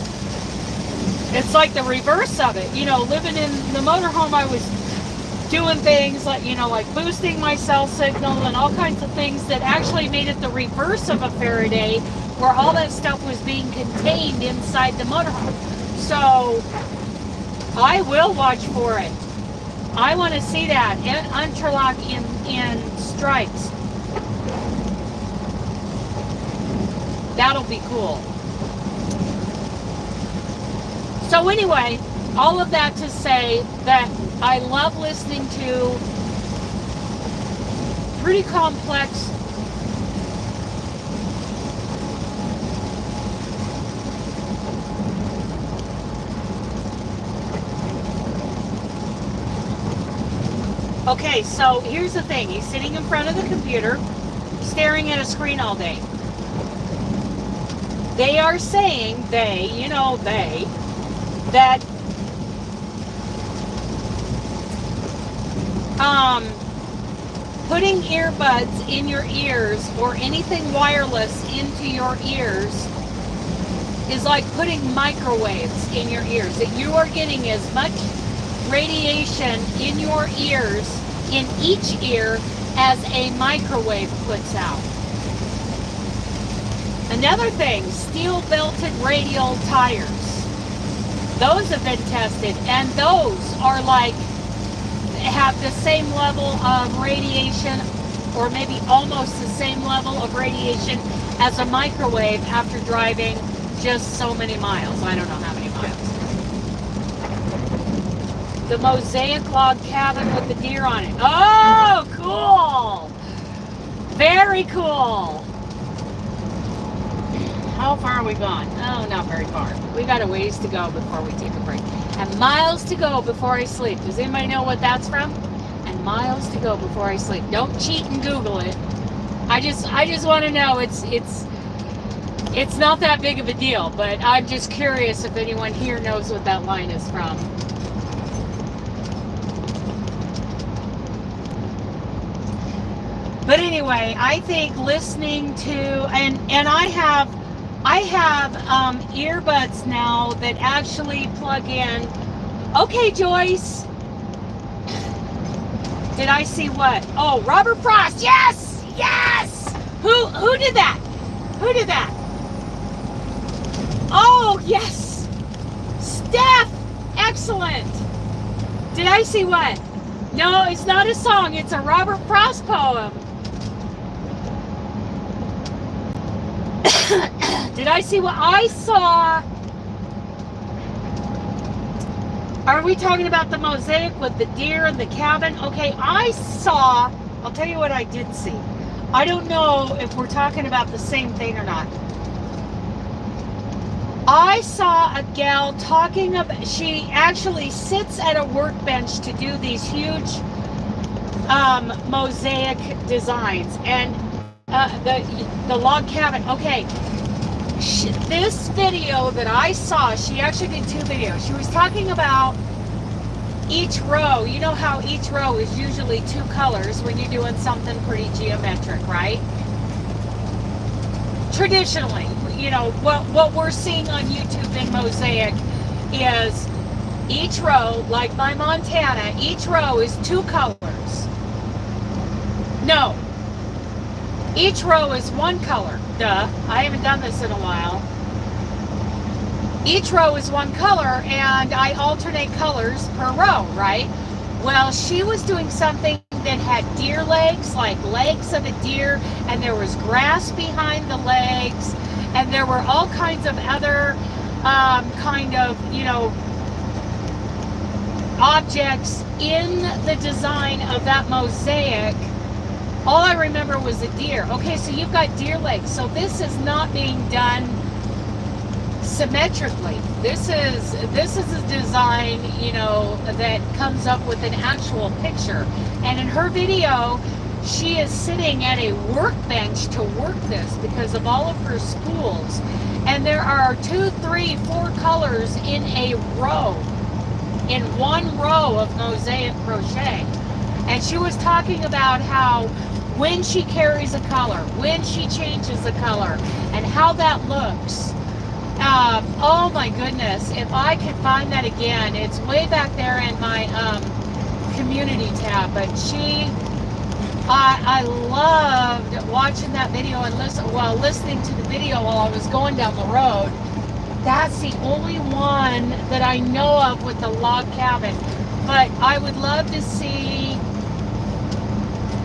[SPEAKER 1] It's like the reverse of it. You know, living in the motorhome, I was doing things like, you know, like boosting my cell signal and all kinds of things that actually made it the reverse of a Faraday, where all that stuff was being contained inside the motorhome. So I will watch for it. I want to see that interlock in stripes. That'll be cool. So anyway, all of that to say that I love listening to pretty complex Okay, so here's the thing. He's sitting in front of the computer, staring at a screen all day. They are saying, that putting earbuds in your ears or anything wireless into your ears is like putting microwaves in your ears. That you are getting as much radiation in your ears, in each ear, as a microwave puts out. Another thing, steel belted radial tires. Those have been tested, and those are like, have the same level of radiation, or maybe almost the same level of radiation as a microwave after driving just so many miles. I don't know how many miles. The mosaic log cabin with the deer on it. Oh, cool! Very cool. How far are we gone? Oh, not very far. We got a ways to go before we take a break. And miles to go before I sleep. Does anybody know what that's from? And miles to go before I sleep. Don't cheat and Google it. I just want to know. It's not that big of a deal, but I'm just curious if anyone here knows what that line is from. But anyway, I think listening to, and I have earbuds now that actually plug in. Okay, Joyce. Did I see what? Oh, Robert Frost. Yes, yes. Who did that? Who did that? Oh, yes. Steph. Excellent. Did I see what? No, it's not a song. It's a Robert Frost poem. Did I see what I saw? Are we talking about the mosaic with the deer and the cabin? Okay, I'll tell you what I did see. I don't know if we're talking about the same thing or not. I saw a gal talking about, she actually sits at a workbench to do these huge mosaic designs, and the log cabin. Okay, this video that I saw, she actually did two videos. She was talking about each row, you know how each row is usually 2 colors when you're doing something pretty geometric, right? Traditionally, you know, what we're seeing on YouTube in Mosaic is each row, like my Montana, each row is 2 colors. No, each row is 1 color. Duh, I haven't done this in a while. Each row is 1 color, and I alternate colors per row, right? Well, she was doing something that had deer legs, like legs of a deer, and there was grass behind the legs, and there were all kinds of other kind of, you know, objects in the design of that mosaic. All I remember was a deer. Okay, so you've got deer legs. So this is not being done symmetrically. This is a design, you know, that comes up with an actual picture. And in her video, she is sitting at a workbench to work this because of all of her spools. And there are 2, 3, 4 colors in a row, in 1 row of mosaic crochet. And she was talking about how when she carries a color, when she changes a color, and how that looks. Oh my goodness, if I could find that again, it's way back there in my community tab, but I loved watching that video and listening to the video while I was going down the road. That's the only one that I know of with the log cabin, but I would love to see,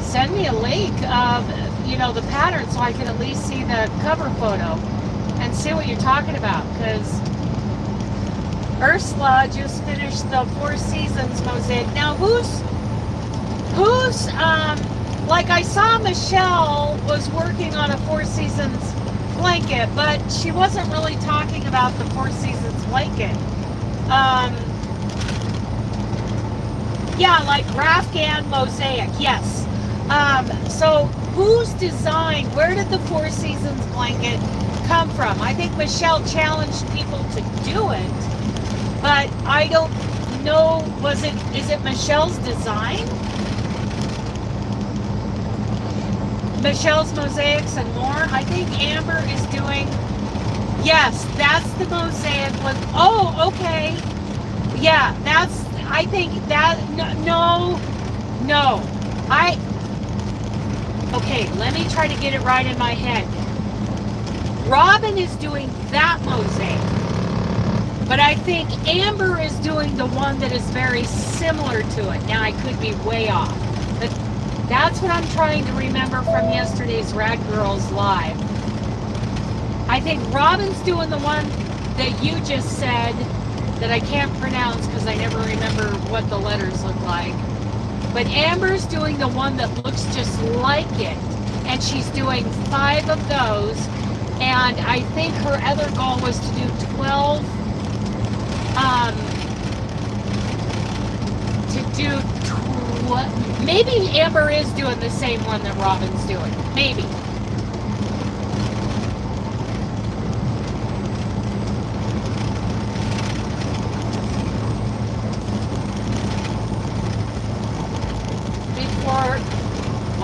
[SPEAKER 1] send me a link of, you know, the pattern so I can at least see the cover photo and see what you're talking about, because Ursula just finished the 4 Seasons mosaic. Now who's like I saw Michelle was working on a 4 Seasons blanket, but she wasn't really talking about the 4 Seasons blanket. Yeah, like Afghan mosaic, yes. So whose design, where did the 4 Seasons blanket come from? I think Michelle challenged people to do it, but I don't know, is it Michelle's design? Michelle's Mosaics and More? I think Amber is doing, yes, that's the mosaic with, oh, okay. Yeah, that's, I think that, no, okay, let me try to get it right in my head. Robin is doing that mosaic, but I think Amber is doing the one that is very similar to it. Now, I could be way off, but that's what I'm trying to remember from yesterday's Rad Girls Live. I think Robin's doing the one that you just said that I can't pronounce because I never remember what the letters look like. But Amber's doing the one that looks just like it, and she's doing 5 of those, and I think her other goal was to do 12, maybe Amber is doing the same one that Robin's doing, maybe.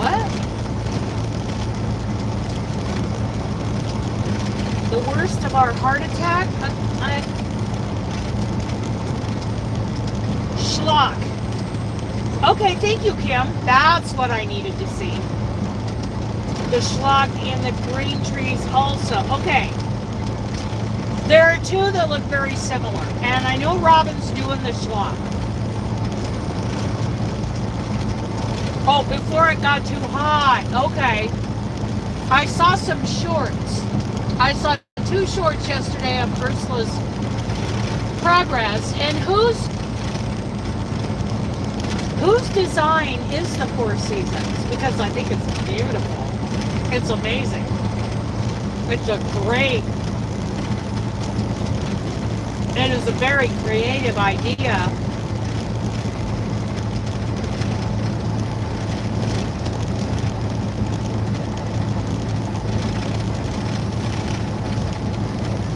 [SPEAKER 1] What? The worst of our heart attack? Schlock. Okay, thank you, Kim. That's what I needed to see. The schlock and the green trees also. Okay. There are 2 that look very similar. And I know Robin's doing the schlock. Oh, before it got too hot. Okay. I saw some shorts. I saw 2 shorts yesterday of Ursula's progress. And whose design is the 4 Seasons? Because I think it's beautiful. It's amazing. It's a great, it is a very creative idea.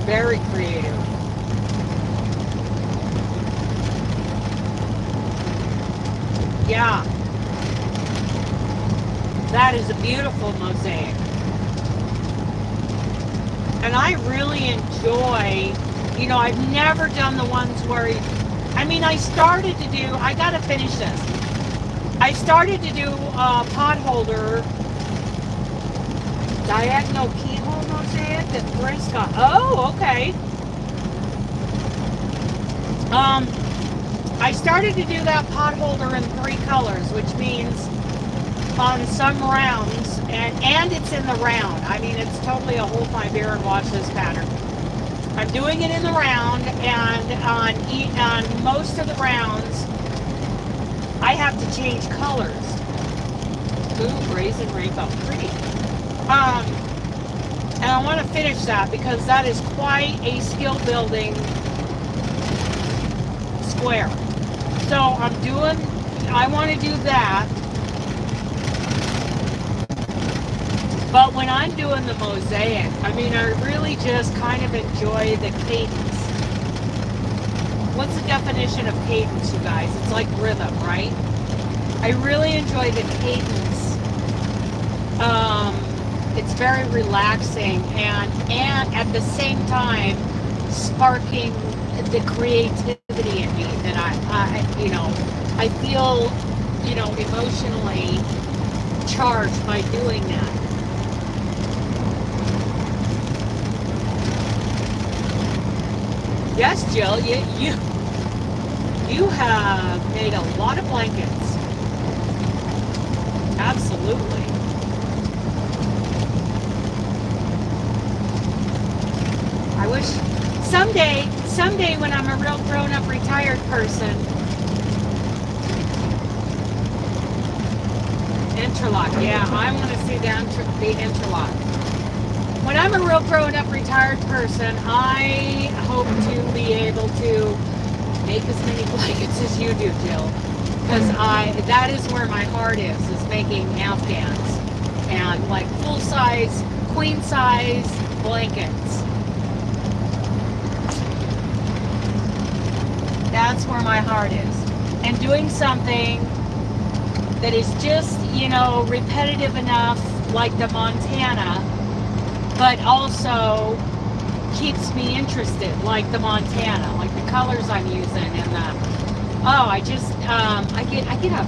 [SPEAKER 1] Very creative. Yeah. That is a beautiful mosaic. And I really enjoy, you know, I've never done the ones where, I mean, I started to do, I gotta finish this. I started to do a pot holder diagonal keyhole mosaic that Chris got. Oh, okay. I started to do that pot holder in 3 colors, which means on some rounds, and it's in the round. I mean, it's totally a hold my beer and watch this pattern. I'm doing it in the round, and on most of the rounds, I have to change colors. Ooh, raisin rainbow, pretty. And I want to finish that because that is quite a skill building square. So I want to do that. But when I'm doing the mosaic, I mean, I really just kind of enjoy the cadence. What's the definition of cadence, you guys? It's like rhythm, right? I really enjoy the cadence. It's very relaxing and at the same time sparking the creativity in me that I feel, you know, emotionally charged by doing that. Yes, Jill, you have made a lot of blankets. Absolutely. I wish someday when I'm a real grown-up retired person, interlock, yeah, I want to see the interlock. When I'm a real grown-up retired person, I hope to be able to make as many blankets as you do, Jill. Because that is where my heart is making Afghans. And like full-size, queen-size blankets. That's where my heart is. And doing something that is just, you know, repetitive enough, like the Montana, but also keeps me interested, like the Montana, like the colors I'm using, and I get a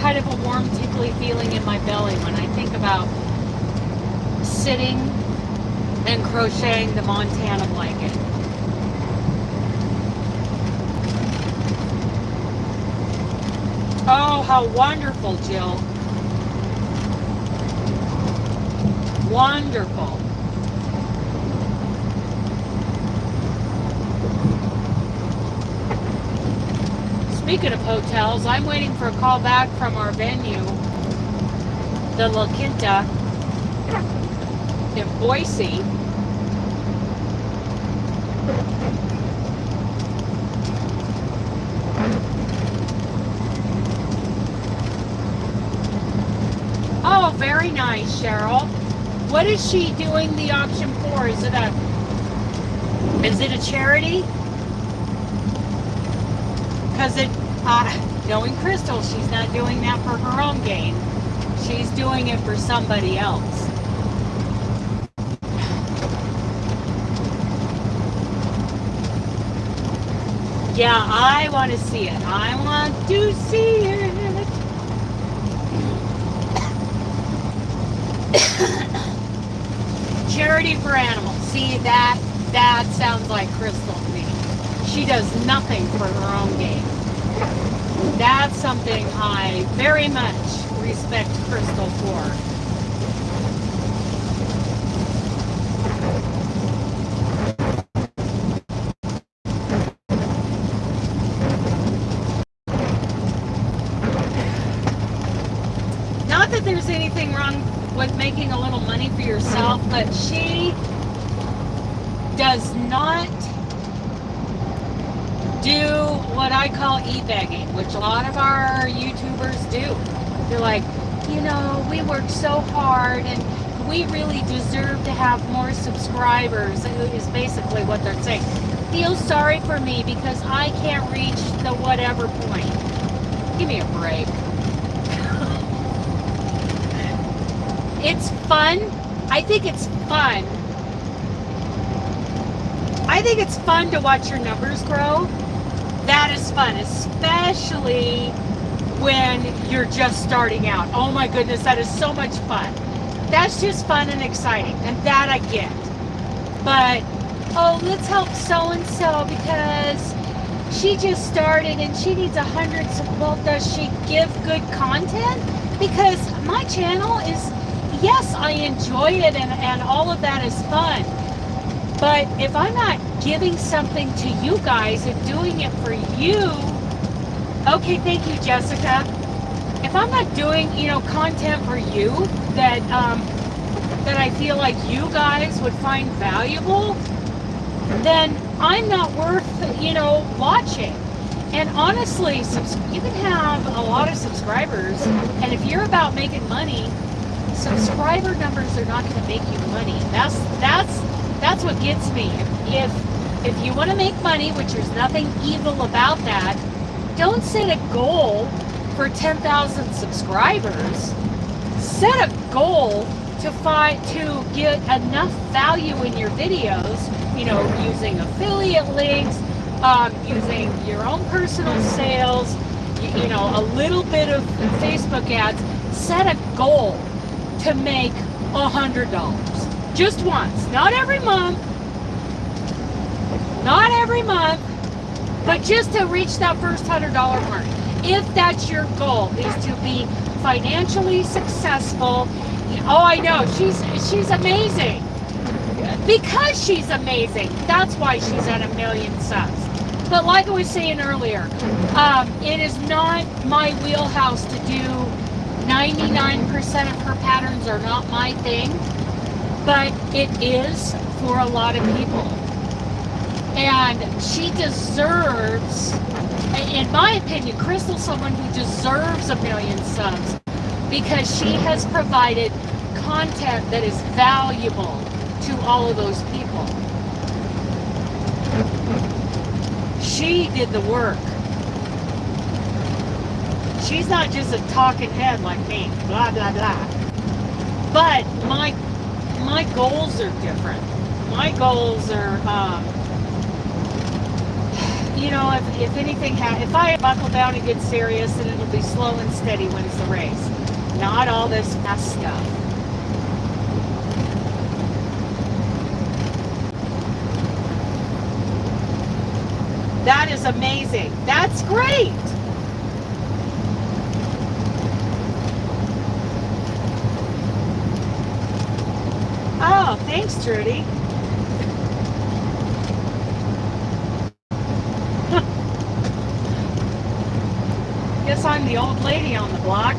[SPEAKER 1] kind of a warm, tickly feeling in my belly when I think about sitting and crocheting the Montana blanket. Oh, how wonderful, Jill. Wonderful. Speaking of hotels, I'm waiting for a call back from our venue, the La Quinta in Boise. Oh, very nice, Cheryl. What is she doing the auction for? Is it a charity? Because knowing Crystal, she's not doing that for her own gain. She's doing it for somebody else. Yeah, I want to see it. I want to see it. Charity for animals. See, that sounds like Crystal to me. She does nothing for her own gain. That's something I very much respect Crystal for. Not that there's anything wrong with making a little money for yourself, but she does not do what I call e-begging, which a lot of our YouTubers do. They're like, you know, we work so hard and we really deserve to have more subscribers, is basically what they're saying. Feel sorry for me because I can't reach the whatever point. Give me a break. It's fun. I think it's fun. I think it's fun to watch your numbers grow. That is fun, especially when you're just starting out. Oh my goodness, that is so much fun. That's just fun and exciting, and that I get. But, oh, let's help so-and-so because she just started and she needs 100. Well, does she give good content? Because my channel is, yes, I enjoy it and all of that is fun. But if I'm not giving something to you guys and doing it for you, okay, thank you, Jessica. If I'm not doing, content for you that I feel like you guys would find valuable, then I'm not worth, watching. And honestly, you can have a lot of subscribers, and if you're about making money, subscriber numbers are not going to make you money. That's what gets me. If you want to make money, which there's nothing evil about that, don't set a goal for 10,000 subscribers. Set a goal to get enough value in your videos, using affiliate links, using your own personal sales, a little bit of Facebook ads. Set a goal to make $100. Just once, not every month, but just to reach that first $100 mark. If that's your goal, is to be financially successful. Oh, I know, she's amazing. Because she's amazing, that's why she's at 1 million subs. But like I was saying earlier, it is not my wheelhouse to do 99% of her patterns are not my thing, but it is for a lot of people. And she deserves, in my opinion, Crystal's someone who deserves 1 million subs because she has provided content that is valuable to all of those people. She did the work. She's not just a talking head like me, blah, blah, blah. But my goals are different. My goals are, if anything happens, if I buckle down and get serious, then it'll be slow and steady when it's the race. Not all this fast stuff. That is amazing. That's great. Oh, thanks, Trudy. Guess I'm the old lady on the block.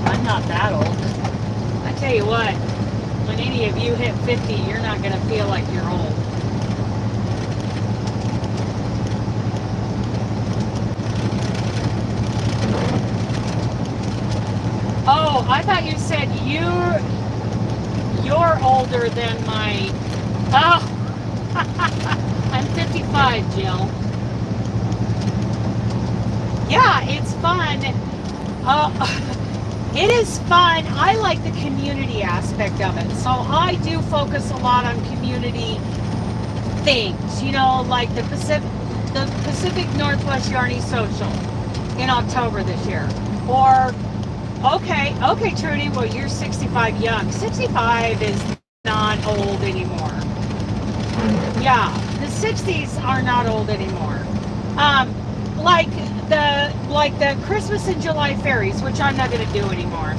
[SPEAKER 1] I'm not that old. I tell you what, when any of you hit 50, you're not going to feel like you're old. Oh, I thought you said you're older than my... Oh, I'm 55, Jill. Yeah, it's fun. It is fun. I like the community aspect of it. So I do focus a lot on community things, like the Pacific Northwest Yarny Social in October this year. Or, okay, Trudy, well, you're 65 young. 65 is not old anymore. Yeah, the 60s are not old anymore. Like the Christmas in July fairies, which I'm not going to do anymore.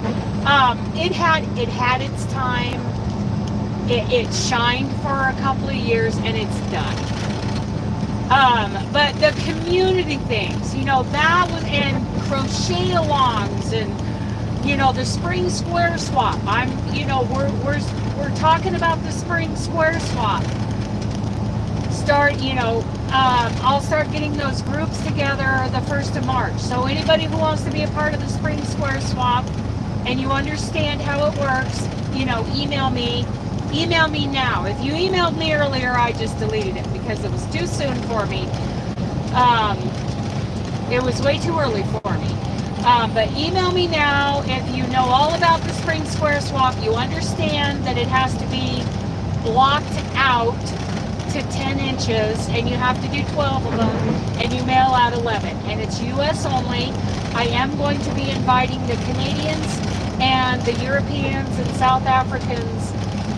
[SPEAKER 1] It had its time. It shined for a couple of years and it's done. But the community things, that was, and crochet alongs and the spring square swap. We're talking about the spring square swap. I'll start getting those groups together the 1st of March. So anybody who wants to be a part of the Spring Square Swap and you understand how it works, email me. Email me now. If you emailed me earlier, I just deleted it because it was too soon for me. It was way too early for me. But email me now if you know all about the spring square swap. You understand that it has to be blocked out to 10 inches, and you have to do 12 of them, and you mail out 11, and it's US only. I am going to be inviting the Canadians and the Europeans and South Africans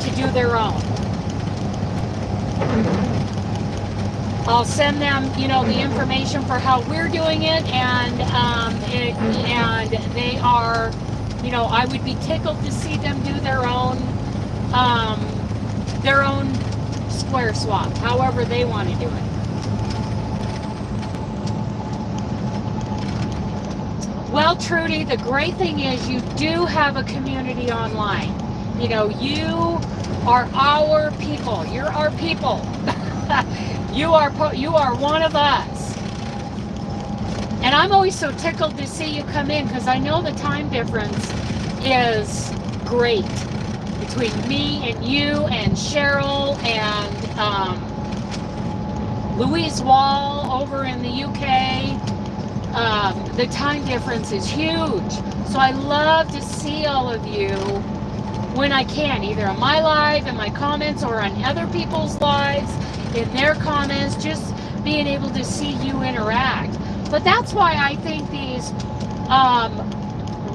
[SPEAKER 1] to do their own. I'll send them, you know, the information for how we're doing it, and they are, you know, I would be tickled to see them do their own square swap, however they want to do it. Well, Trudy, the great thing is you do have a community online. You know, you are our people. You're our people. You are one of us. And I'm always so tickled to see you come in, because I know the time difference is great between me and you and Cheryl and Louise Wall over in the UK. The time difference is huge. So I love to see all of you when I can, either on my live, in my comments, or on other people's lives, in their comments, just being able to see you interact. But that's why I think these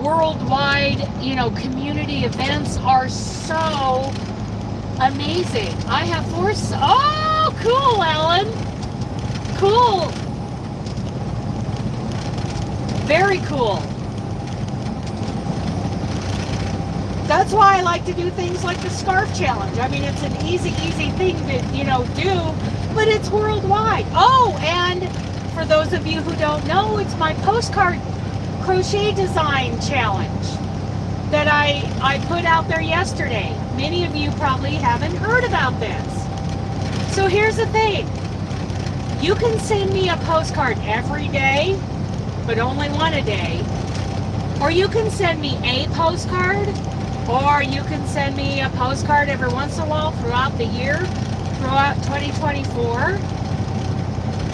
[SPEAKER 1] worldwide, you know, community events are so amazing. I have oh, cool, Ellen. Cool. Very cool. That's why I like to do things like the scarf challenge. I mean, it's an easy thing to, you know, do, but it's worldwide. Oh, and for those of you who don't know, it's my postcard crochet design challenge that I put out there yesterday. Many of you probably haven't heard about this. So here's the thing. You can send me a postcard every day, but only one a day. Or you can send me a postcard, or you can send me a postcard every once in a while throughout the year, throughout 2024.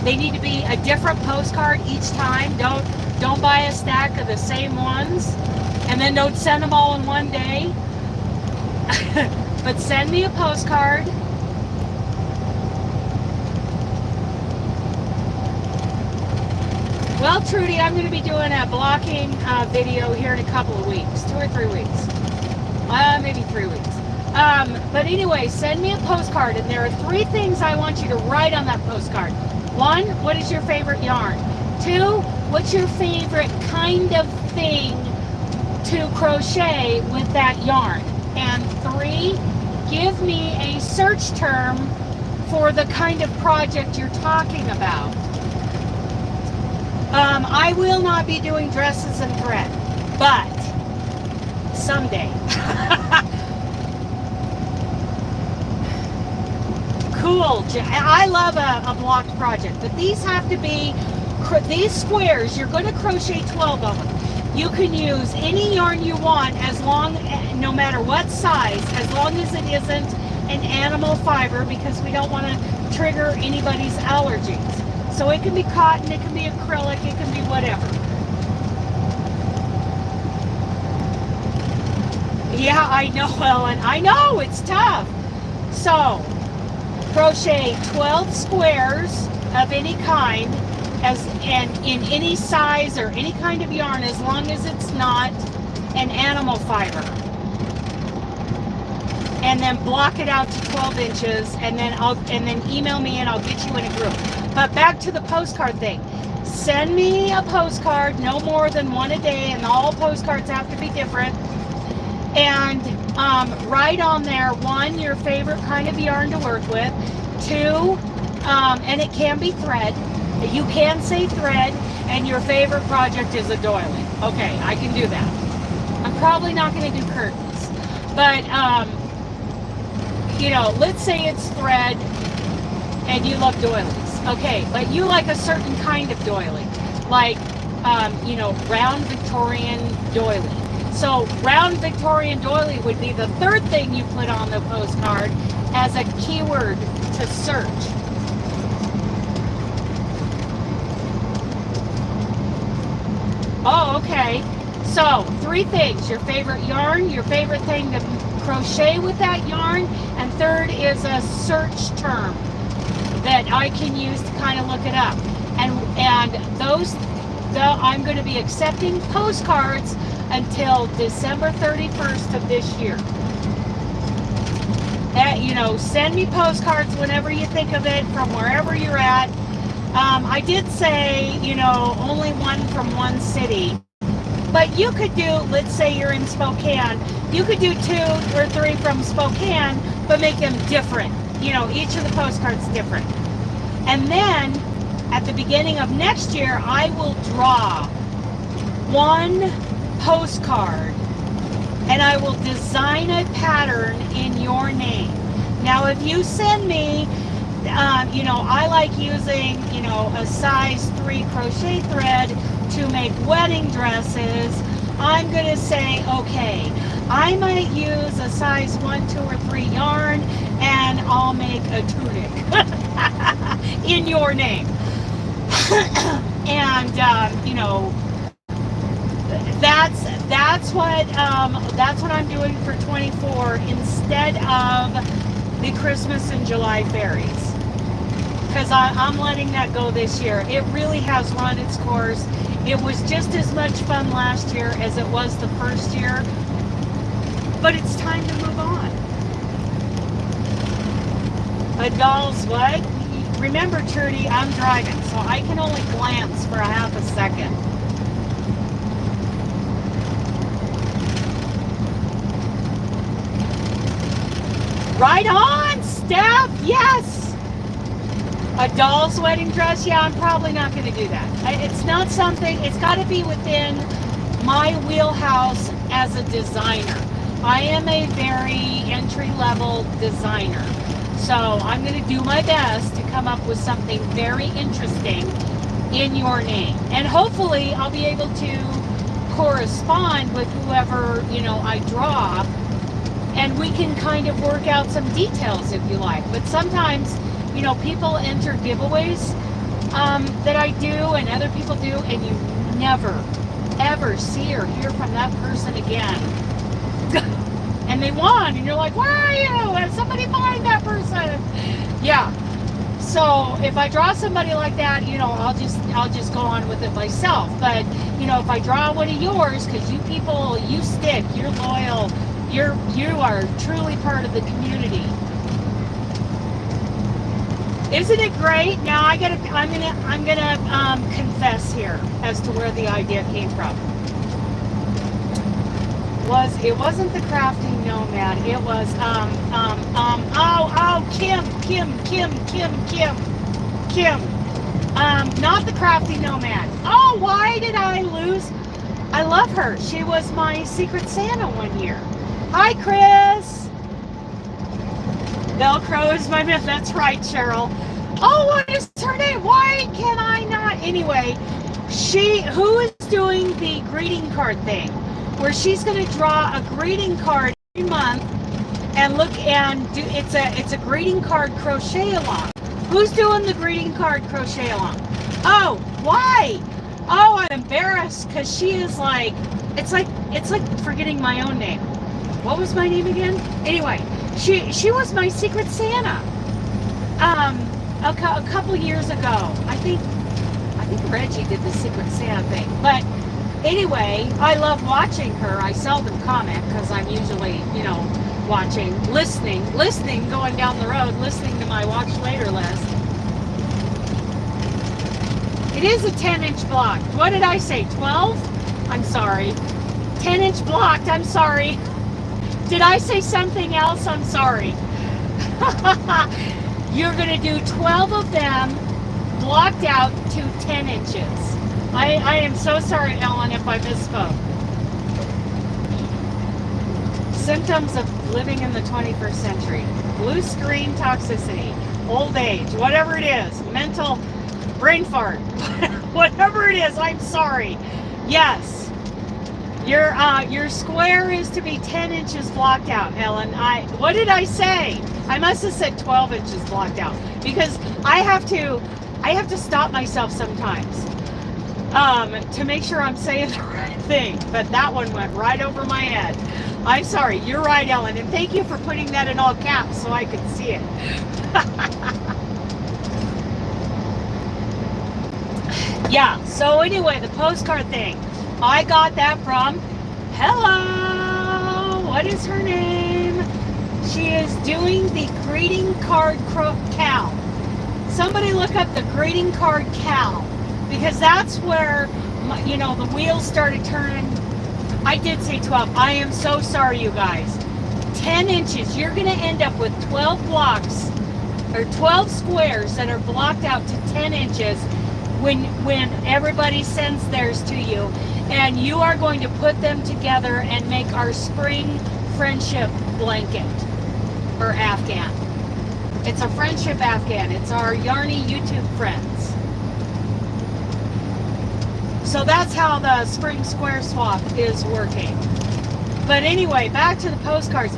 [SPEAKER 1] They need to be a different postcard each time. Don't buy a stack of the same ones, and then don't send them all in one day. But send me a postcard. Well, Trudy, I'm going to be doing a blocking video here in a couple of weeks, 2 or 3 weeks. Maybe 3 weeks. But anyway, send me a postcard, and there are 3 things I want you to write on that postcard. 1, what is your favorite yarn? 2, what's your favorite kind of thing to crochet with that yarn? And 3, give me a search term for the kind of project you're talking about. I will not be doing dresses and thread, but someday. Cool. I love a blocked project, but these have to be, these squares, you're going to crochet 12 of them. You can use any yarn you want, as long, no matter what size, as long as it isn't an animal fiber, because we don't want to trigger anybody's allergies. So it can be cotton, it can be acrylic, it can be whatever. Yeah, I know, Ellen. I know, it's tough. So, crochet 12 squares of any kind, and in any size or any kind of yarn, as long as it's not an animal fiber. And then block it out to 12 inches, and then email me and I'll get you in a group. But back to the postcard thing. Send me a postcard, no more than 1 a day, and all postcards have to be different. And write on there, 1, your favorite kind of yarn to work with. 2, and it can be thread. You can say thread, and your favorite project is a doily. Okay, I can do that. I'm probably not going to do curtains. But, you know, let's say it's thread, and you love doilies. Okay, but you like a certain kind of doily, like, you know, round Victorian doily. So round Victorian doily would be the 3rd thing you put on the postcard as a keyword to search. Okay, so 3 things: your favorite yarn, your favorite thing to crochet with that yarn, and third is a search term that I can use to kind of look it up. And those, I'm going to be accepting postcards until December 31st of this year. You know, send me postcards whenever you think of it from wherever you're at. I did say, you know, only one from one city. But you could do, let's say you're in Spokane, you could do 2 or 3 from Spokane, but make them different. You know, each of the postcards different. And then, at the beginning of next year, I will draw 1 postcard, and I will design a pattern in your name. Now, if you send me, you know, I like using, you know, a size 3 crochet thread to make wedding dresses, I'm going to say, okay, I might use a size 1, 2, or 3 yarn, and I'll make a tunic in your name. And, you know, that's what I'm doing for 24 instead of the Christmas and July fairies, because I'm letting that go this year. It really has run its course. It was just as much fun last year as it was the first year, but it's time to move on. Dolls, what? Remember, Trudy, I'm driving, so I can only glance for a half a second. Right on, Steph, yes! A doll's wedding dress? Yeah, I'm probably not going to do that. It's not something, it's got to be within my wheelhouse as a designer. I am a very entry-level designer. So I'm going to do my best to come up with something very interesting in your name. And hopefully I'll be able to correspond with whoever, you know, I draw. And we can kind of work out some details if you like. But sometimes, you know, people enter giveaways that I do and other people do, and you never, ever see or hear from that person again. And they won, and you're like, where are you? And somebody find that person. Yeah. So if I draw somebody like that, you know, I'll just go on with it myself. But, you know, if I draw one of yours, because you people, you stick, you're loyal, you are truly part of the community. Isn't it great? Now I'm gonna confess here as to where the idea came from. It wasn't the crafting nomad. It was Kim. Not the crafting nomad. Oh, why did I lose? I love her. She was my Secret Santa one year. Hi, Chris. Velcro is my myth. That's right, Cheryl. Oh, what is her name? Why can I not? Anyway, who is doing the greeting card thing, where she's going to draw a greeting card every month and look and do. It's a greeting card crochet along. Who's doing the greeting card crochet along? Oh, why? Oh, I'm embarrassed because she is like, it's like forgetting my own name. What was my name again? Anyway, she was my Secret Santa. A couple years ago. I think Reggie did the Secret Santa thing. But anyway, I love watching her. I seldom comment because I'm usually, you know, watching, listening, going down the road, listening to my watch later list. It is a 10-inch block. What did I say? 12? I'm sorry. 10-inch blocked. I'm sorry. Did I say something else? I'm sorry. You're going to do 12 of them blocked out to 10 inches. I am so sorry, Ellen, if I misspoke. Symptoms of living in the 21st century. Blue screen toxicity, old age, whatever it is, mental brain fart, whatever it is, I'm sorry. Yes. Your square is to be 10 inches blocked out, Ellen. What did I say? I must have said 12 inches blocked out because I have to stop myself sometimes. to make sure I'm saying the right thing, but that one went right over my head. I'm sorry. You're right, Ellen, and thank you for putting that in all caps so I could see it. Yeah, so anyway, the postcard thing. I got that from, hello, what is her name? She is doing the greeting card cow. Somebody look up the greeting card cow, because that's where, you know, the wheels started turning. I did say 12. I am so sorry, you guys. 10 inches. You're going to end up with 12 blocks or 12 squares that are blocked out to 10 inches when everybody sends theirs to you. And you are going to put them together and make our spring friendship blanket or Afghan. It's a friendship Afghan. It's our Yarny YouTube friends. So that's how the spring square swap is working. But anyway, back to the postcards.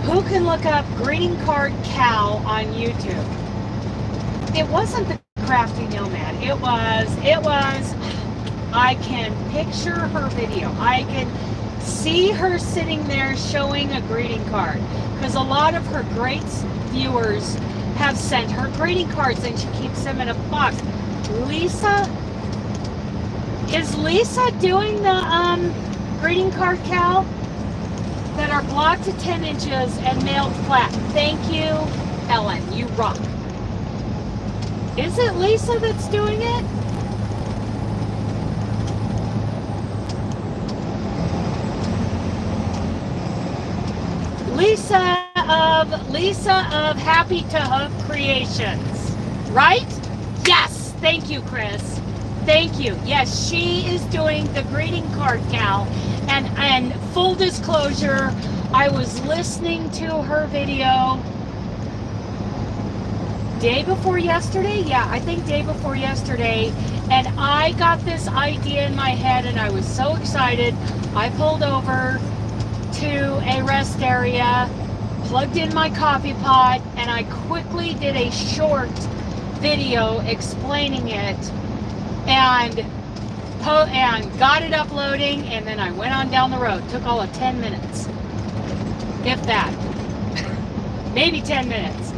[SPEAKER 1] Who can look up greeting card cow on YouTube? It wasn't the Crafty Nomad. It was, I can picture her video. I can see her sitting there showing a greeting card. Because a lot of her great viewers have sent her greeting cards and she keeps them in a box. Lisa? Is Lisa doing the greeting card cow that are blocked to 10 inches and mailed flat? Thank you, Ellen. You rock. Is it Lisa that's doing it? Lisa of Happy to Hug Creations, right? Yes. Thank you, Chris. Thank you. Yes, she is doing the greeting card cow. And full disclosure, I was listening to her video day before yesterday. Yeah, I think day before yesterday. And I got this idea in my head and I was so excited. I pulled over to a rest area, plugged in my coffee pot, and I quickly did a short video explaining it and got it uploading, and then I went on down the road. Took all of 10 minutes, if that. Maybe 10 minutes.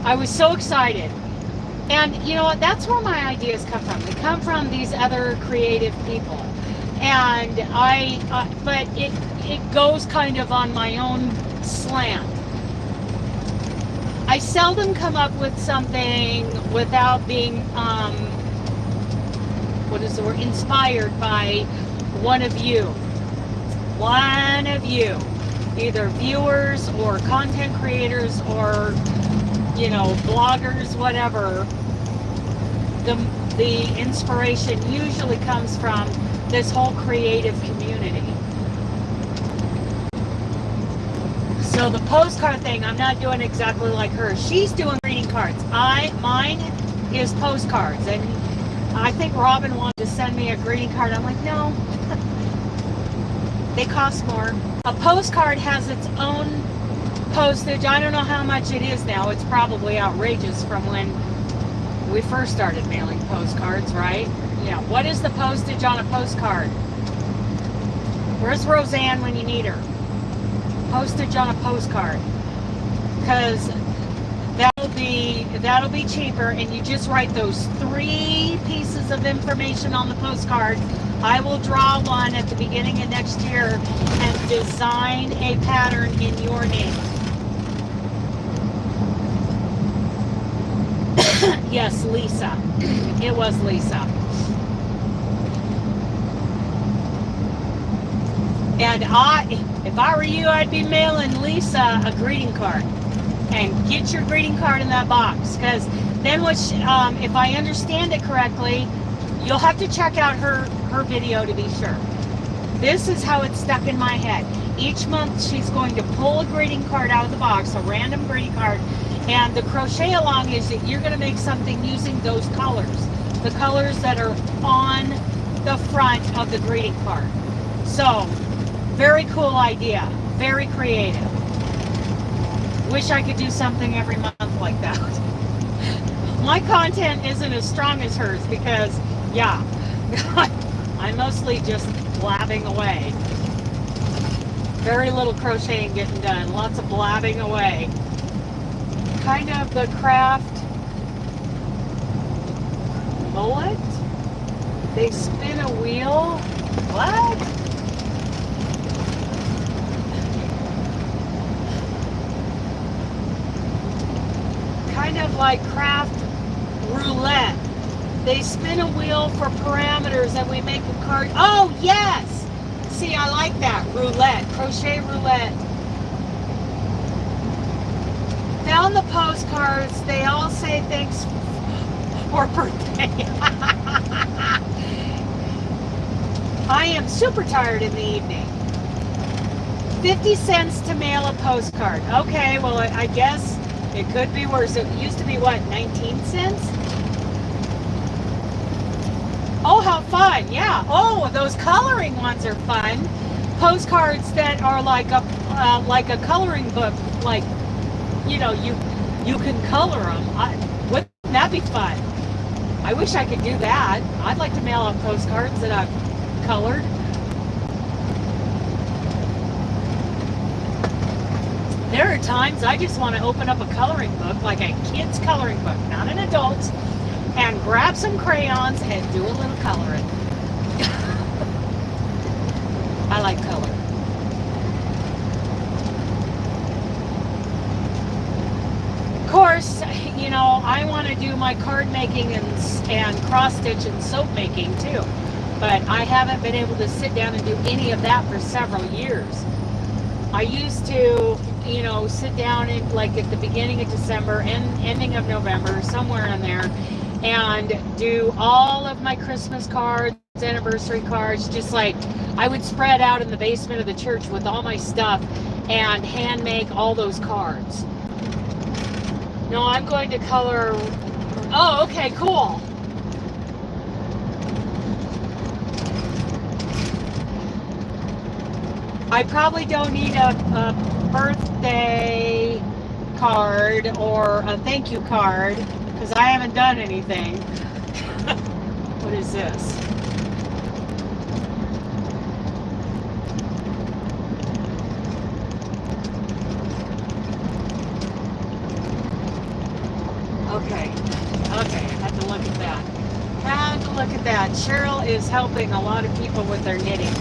[SPEAKER 1] I was so excited. And you know what? That's where my ideas come from. They come from these other creative people. And but it goes kind of on my own slant. I seldom come up with something without being, what is the word? Inspired by one of you. One of you. Either viewers or content creators or, you know, bloggers, whatever. The inspiration usually comes from this whole creative community. So the postcard thing, I'm not doing exactly like her. She's doing greeting cards. Mine is postcards, and I think Robin wanted to send me a greeting card. I'm like, no, they cost more. A postcard has its own postage. I don't know how much it is now. It's probably outrageous from when we first started mailing postcards, right? Yeah. What is the postage on a postcard? Where's Roseanne when you need her? Postage on a postcard, because that'll be cheaper, and you just write those 3 pieces of information on the postcard. I will draw one at the beginning of next year and design a pattern in your name. Yes, Lisa. It was Lisa. And if I were you, I'd be mailing Lisa a greeting card. And get your greeting card in that box. Because then if I understand it correctly, you'll have to check out her video to be sure. This is how it's stuck in my head. Each month she's going to pull a greeting card out of the box, a random greeting card. And the crochet along is that you're going to make something using those colors. The colors that are on the front of the greeting card. So, very cool idea. Very creative. Wish I could do something every month like that. My content isn't as strong as hers because, yeah, I'm mostly just blabbing away. Very little crocheting getting done. Lots of blabbing away. Kind of the craft mullet. They spin a wheel. What? Kind of like craft roulette. They spin a wheel for parameters and we make a card. Oh, yes! See, I like that. Roulette. Crochet roulette. Found the postcards. They all say thanks for birthday. I am super tired in the evening. 50 cents to mail a postcard. Okay, well, I guess it could be worse. It used to be, what, 19 cents? Oh, how fun. Yeah. Oh, those coloring ones are fun. Postcards that are like a coloring book. Like, you know, you can color them. Wouldn't that be fun? I wish I could do that. I'd like to mail out postcards that I've colored. There are times I just want to open up a coloring book, like a kid's coloring book, not an adult's, and grab some crayons and do a little coloring. I like color. Of course, you know, I want to do my card making and cross stitch and soap making too, but I haven't been able to sit down and do any of that for several years. I used to, you know, sit down in, like at the beginning of December and ending of November, somewhere in there, and do all of my Christmas cards, anniversary cards, just like I would spread out in the basement of the church with all my stuff and hand make all those cards. No, I'm going to color. Oh, okay, cool. I probably don't need a birthday card or a thank you card because I haven't done anything. What is this? Okay, I had to look at that. Had to look at that. Cheryl is helping a lot of people with their knitting.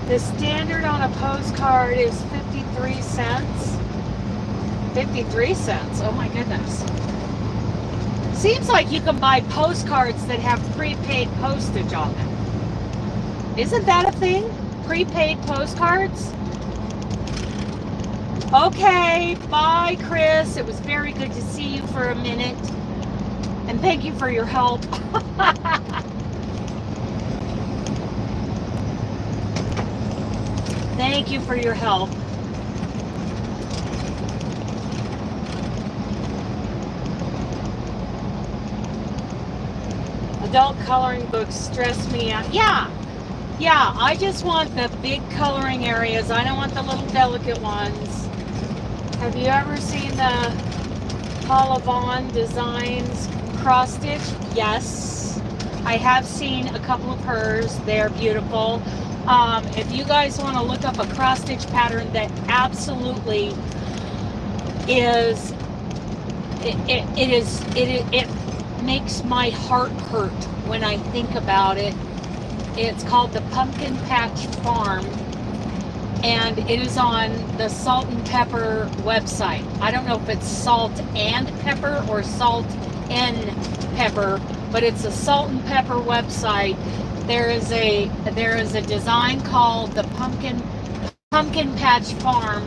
[SPEAKER 1] The standard on a postcard is 53 cents. 53 cents, oh my goodness. Seems like you can buy postcards that have prepaid postage on them. Isn't that a thing? Prepaid postcards? Okay, bye Chris. It was very good to see you for a minute. And thank you for your help. Thank you for your help. Adult coloring books stress me out. Yeah, I just want the big coloring areas. I don't want the little delicate ones. Have you ever seen the Paula Vaughn Designs cross stitch? Yes, I have seen a couple of hers. They're beautiful. If you guys want to look up a cross stitch pattern that absolutely is, it makes my heart hurt when I think about it. It's called the Pumpkin Patch Farm, and it is on the Salt and Pepper website. I don't know if it's Salt and Pepper or Salt and Pepper, but it's a Salt and Pepper website. There is a design called the Pumpkin Patch Farm,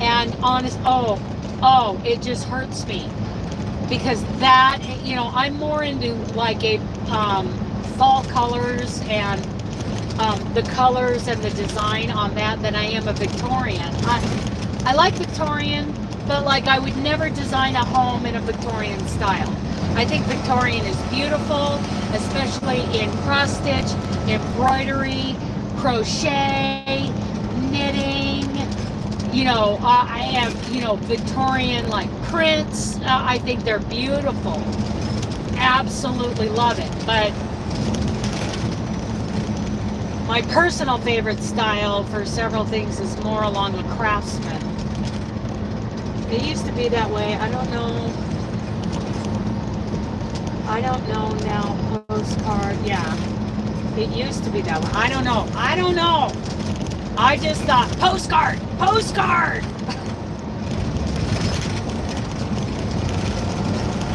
[SPEAKER 1] and honest, oh, it just hurts me because that, you know, I'm more into like a fall colors and the colors and the design on that than I am a Victorian. I like Victorian, but like I would never design a home in a Victorian style. I think Victorian is beautiful, especially in cross stitch, embroidery, crochet, knitting. You know, I have, you know, Victorian like prints, I think they're beautiful. Absolutely love it. But my personal favorite style for several things is more along the craftsman. It used to be that way. I don't know. I don't know now. Postcard, yeah. It used to be that way. I don't know. I don't know. I just thought, postcard, postcard.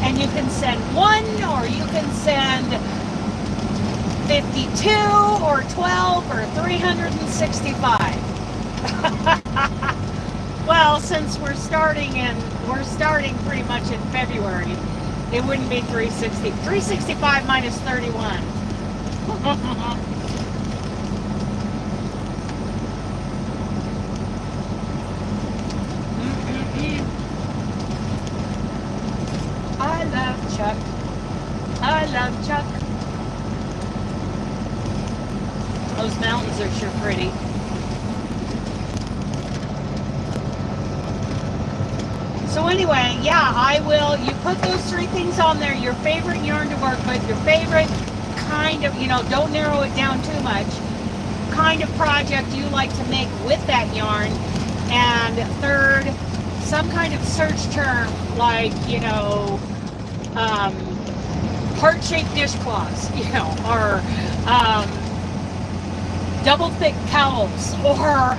[SPEAKER 1] And you can send one, or you can send 52, or 12, or 365. Well, since we're starting pretty much in February, it wouldn't be 360. 365 minus 31. I love Chuck. I love Chuck. Those mountains are sure pretty. So anyway, yeah, I will, you put those 3 things on there, your favorite yarn to work with, your favorite kind of, don't narrow it down too much, kind of project you like to make with that yarn. And third, some kind of search term like, heart-shaped dishcloths, or double thick cowls, or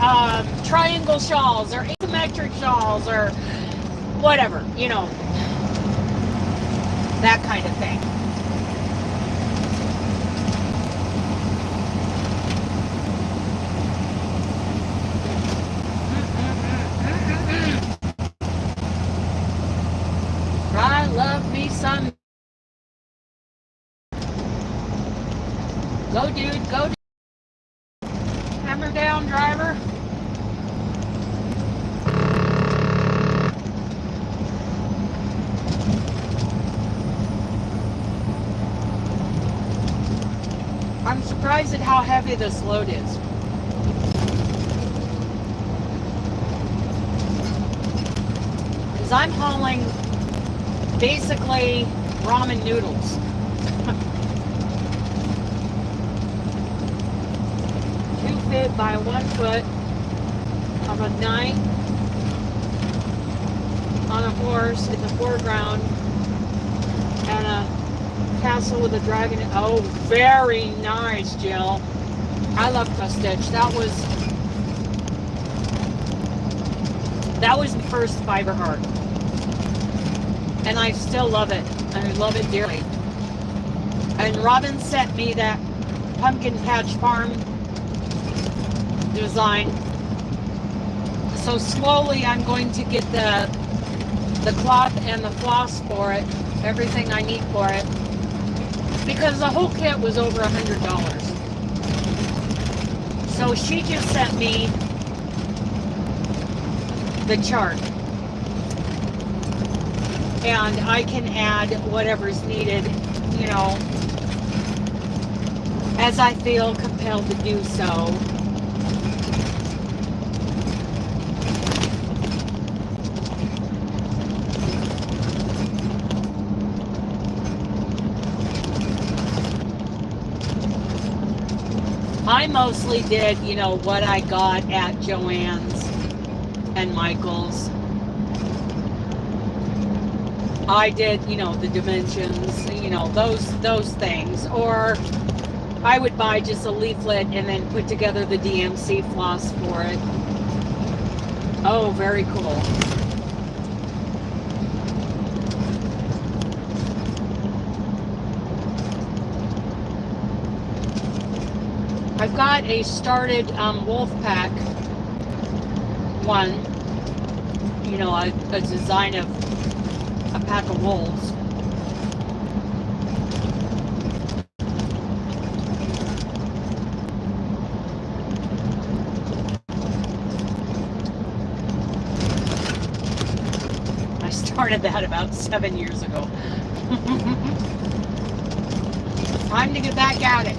[SPEAKER 1] triangle shawls, or asymmetric shawls, or whatever, that kind of thing. I love me some. Go, dude, go. Hammer down, driver. I'm surprised at how heavy this load is. Because I'm hauling basically ramen noodles. 2 foot by 1 foot of a knight on a horse in the foreground, and a castle with a dragon. Oh, very nice, Jill. I love cross stitch. That was the first fiber art, and I still love it. I love it dearly. And Robin sent me that pumpkin patch farm design, so slowly I'm going to get the cloth and the floss for it, everything I need for it, because the whole kit was over $100. So she just sent me the chart, and I can add whatever's needed, as I feel compelled to do so. I mostly did, what I got at Joann's and Michael's. I did, the dimensions, those things. Or I would buy just a leaflet and then put together the DMC floss for it. Oh, very cool. I've got a started wolf pack one, a design of a pack of wolves. I started that about 7 years ago. Time to get back at it.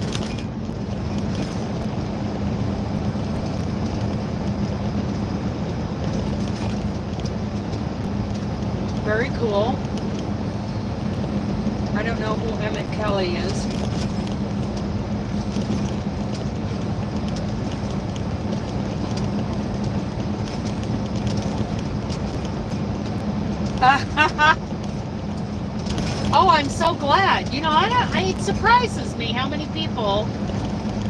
[SPEAKER 1] Very cool. I don't know who Emmett Kelly is. Oh, I'm so glad. You know, it surprises me how many people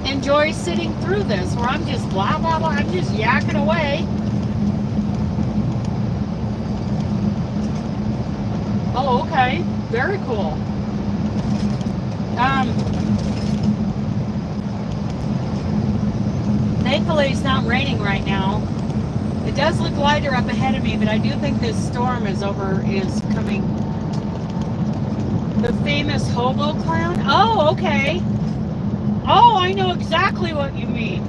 [SPEAKER 1] enjoy sitting through this, where I'm just blah, blah, blah. I'm just yakking away. Oh, okay. Very cool. Thankfully, it's not raining right now. It does look lighter up ahead of me, but I do think this storm is coming. The famous hobo clown? Oh, okay. Oh, I know exactly what you mean.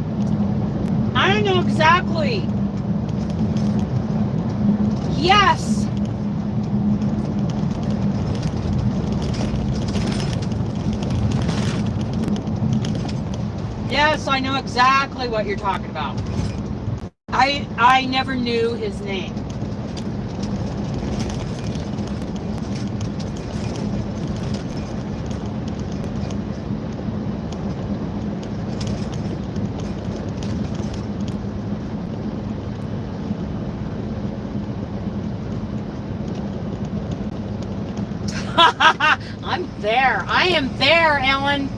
[SPEAKER 1] I know exactly. Yes. Yes, I know exactly what you're talking about. I never knew his name. I'm there. I am there, Ellen.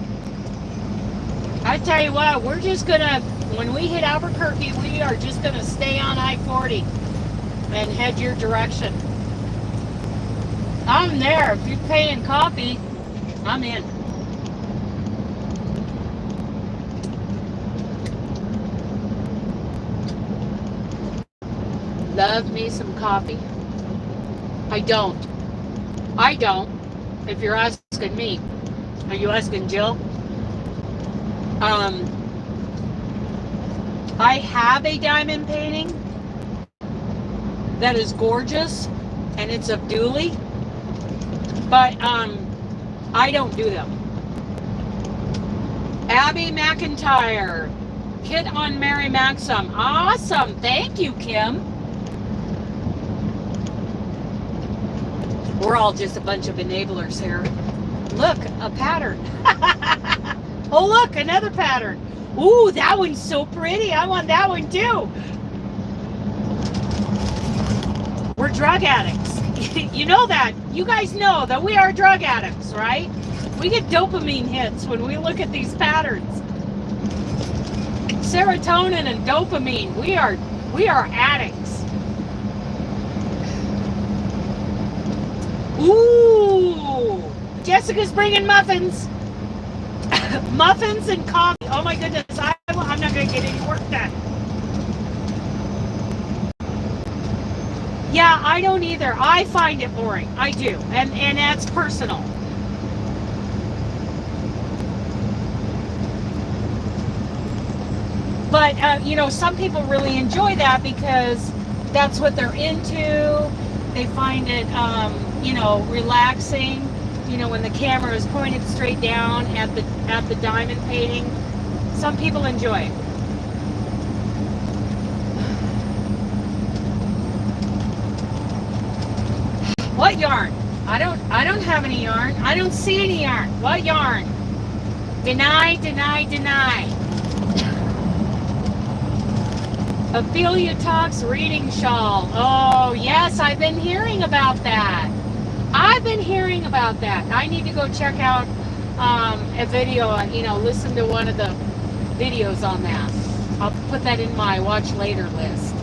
[SPEAKER 1] I tell you what, we're just gonna, when we hit Albuquerque, we are just gonna stay on I-40 and head your direction. I'm there. If you're paying coffee, I'm in. Love me some coffee. I don't. If you're asking me. Are you asking Jill? I have a diamond painting that is gorgeous, and it's of Dooley, but I don't do them. Abby McIntyre, Kit on Mary Maxim. Awesome. Thank you, Kim. We're all just a bunch of enablers here. Look, a pattern. Oh, look, another pattern. Ooh, that one's so pretty. I want that one too. We're drug addicts. You know that. You guys know that we are drug addicts, right? We get dopamine hits when we look at these patterns. Serotonin and dopamine. We are addicts. Ooh, Jessica's bringing muffins. Muffins and coffee. Oh my goodness, I'm not going to get any work done. Yeah, I don't either. I find it boring. I do. And that's personal. But, you know, some people really enjoy that because that's what they're into. They find it, you know, relaxing. You know, when the camera is pointed straight down at the diamond painting. Some people enjoy it. What yarn? I don't have any yarn. I don't see any yarn. What yarn? Deny, deny, deny. Ophelia Talks reading shawl. Oh, yes, I've been hearing about that. I need to go check out a video, you know, listen to one of the videos on that. I'll put that in my watch later list.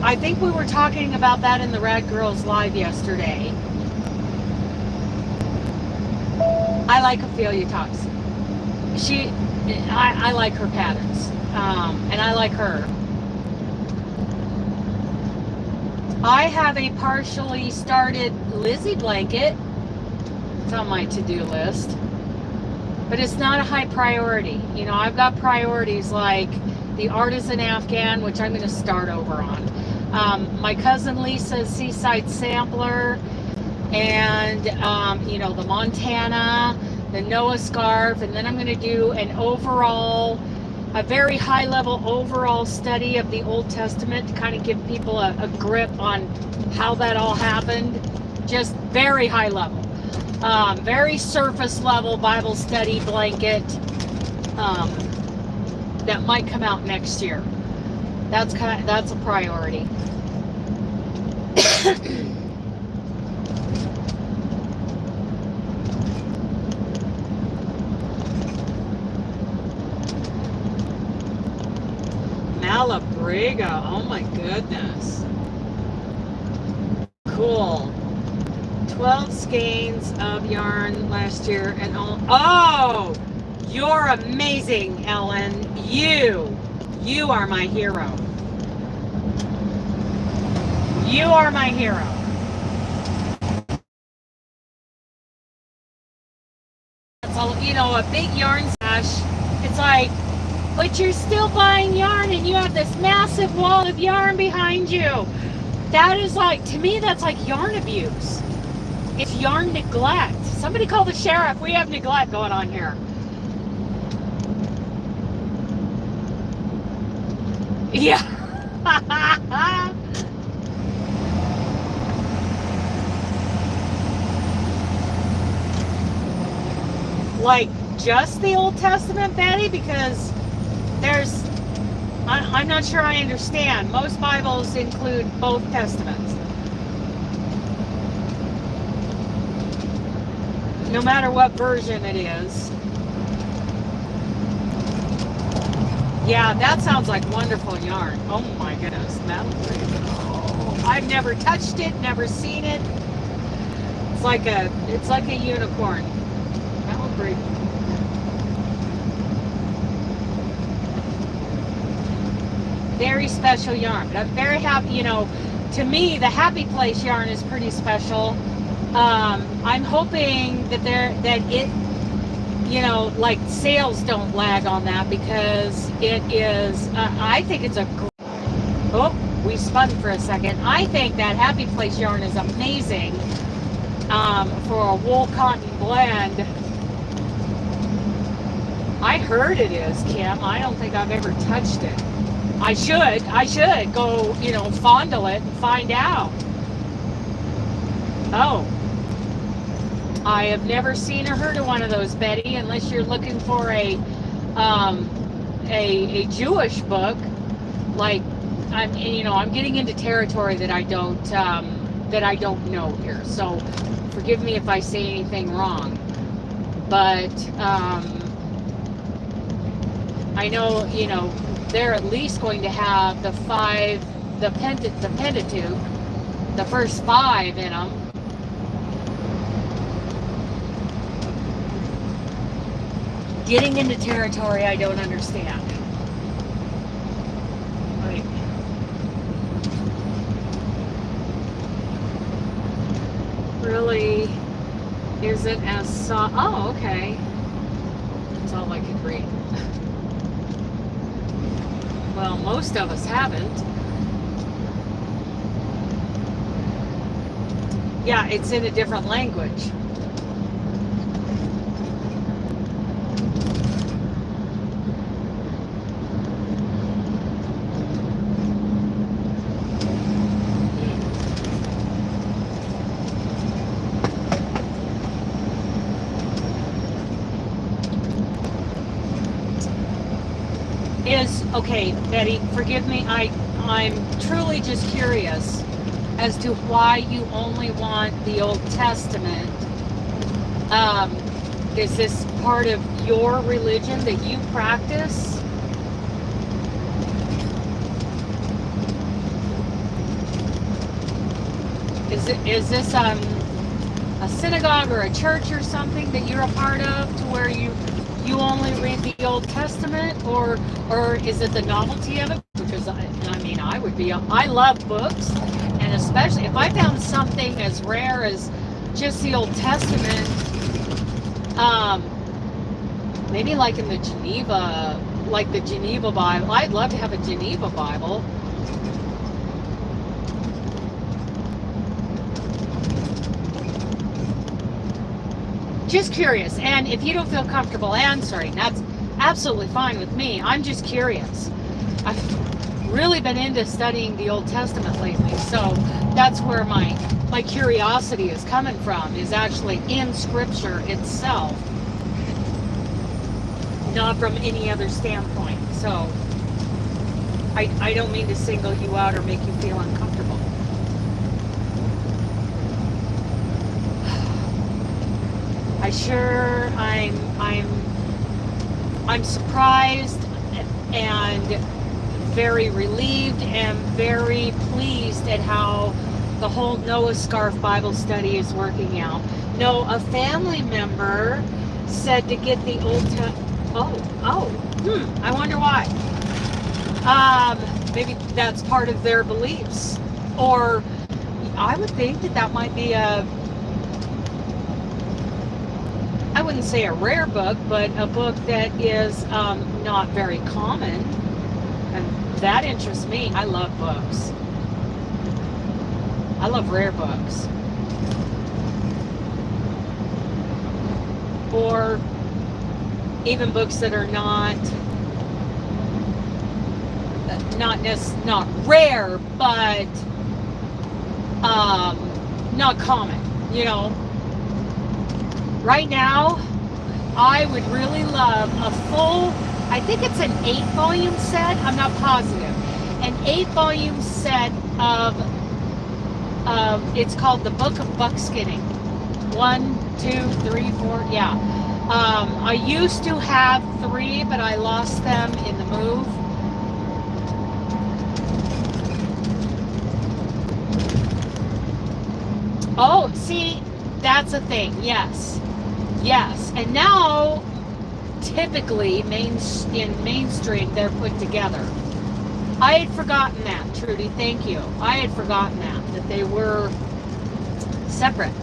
[SPEAKER 1] I think we were talking about that in the Rad Girls Live yesterday. I like Ophelia Talks. I like her patterns, and I like her. I have a partially started Lizzie blanket. It's on my to-do list, but it's not a high priority. You know, I've got priorities like the Artisan Afghan, which I'm going to start over on. My cousin Lisa's Seaside Sampler, and you know, the Montana, the Noah scarf, and then I'm going to do an overall a very high level overall study of the Old Testament to kind of give people a grip on how that all happened. Just very high level. Very surface level Bible study blanket that might come out next year. That's a priority. Malabriga, oh my goodness. Cool. 12 skeins of yarn last year and all. Oh, you're amazing, Ellen. You are my hero. You are my hero. It's all, you know, a big yarn stash. It's like, but you're still buying yarn and you have this massive wall of yarn behind you. That is like, to me, that's like yarn abuse. It's yarn neglect. Somebody call the sheriff. We have neglect going on here. Yeah. Like just the Old Testament, Betty? Because I'm not sure I understand. Most Bibles include both Testaments. No matter what version it is. Yeah, that sounds like wonderful yarn. Oh my goodness. Oh, I've never touched it, never seen it. It's like a unicorn. That would break. Very special yarn. But I'm very happy, you know, to me the Happy Place yarn is pretty special. I'm hoping that it, you know, like sales don't lag on that, because it is, I think it's a, oh, we spun for a second. I think that Happy Place yarn is amazing for a wool cotton blend. I heard it is, Kim. I don't think I've ever touched it. I should go, you know, fondle it and find out. Oh. I have never seen or heard of one of those, Betty, unless you're looking for a Jewish book. Like, I'm getting into territory that I don't know here. So, forgive me if I say anything wrong. But I know, you know, they're at least going to have the Pentateuch, the first 5 in them. Getting into territory I don't understand. Like, really isn't as soft. Oh, okay. That's all I could read. Well, most of us haven't. Yeah, it's in a different language. Okay, Betty, forgive me, I'm truly just curious as to why you only want the Old Testament. Is this part of your religion that you practice? Is this a synagogue or a church or something that you're a part of, to where you only read the Old Testament, or is it the novelty of it? Because I mean, I love books, and especially if I found something as rare as just the Old Testament, maybe like in the Geneva Bible. I'd love to have a Geneva Bible. Just curious, and if you don't feel comfortable answering, that's absolutely fine with me. I'm just curious. I've really been into studying the Old Testament lately, so that's where my curiosity is coming from, is actually in Scripture itself, not from any other standpoint. So I don't mean to single you out or make you feel uncomfortable. I'm surprised and very relieved and very pleased at how the whole Noah Scarf Bible study is working out. No, a family member said to get the Old Testament. I wonder why. Maybe that's part of their beliefs, or I would think that might be I wouldn't say a rare book, but a book that is not very common, and that interests me. I love books. I love rare books. Or even books that are not rare, but not common, you know. Right now, I would really love a full, I think it's an 8-volume set, I'm not positive, an 8-volume set of it's called The Book of Buckskinning. 1, 2, 3, 4, yeah. I used to have 3, but I lost them in the move. Oh, see, that's a thing, yes. Yes, and now, typically, in mainstream, they're put together. I had forgotten that, Trudy, thank you. I had forgotten that they were separate.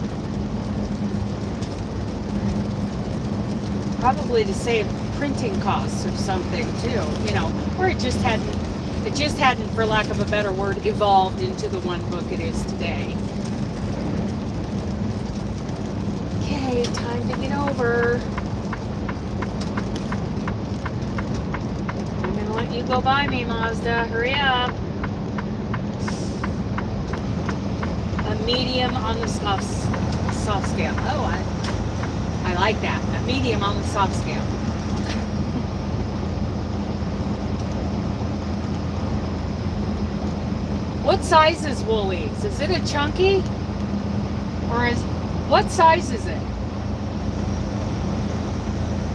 [SPEAKER 1] Probably to save printing costs or something, too, you know, or it just hadn't, for lack of a better word, evolved into the one book it is today. Okay, time to get over. I'm gonna let you go by me, Mazda. Hurry up. A medium on the soft scale. Oh, I like that. A medium on the soft scale. What size is Woolies? Is it a chunky? Or what size is it?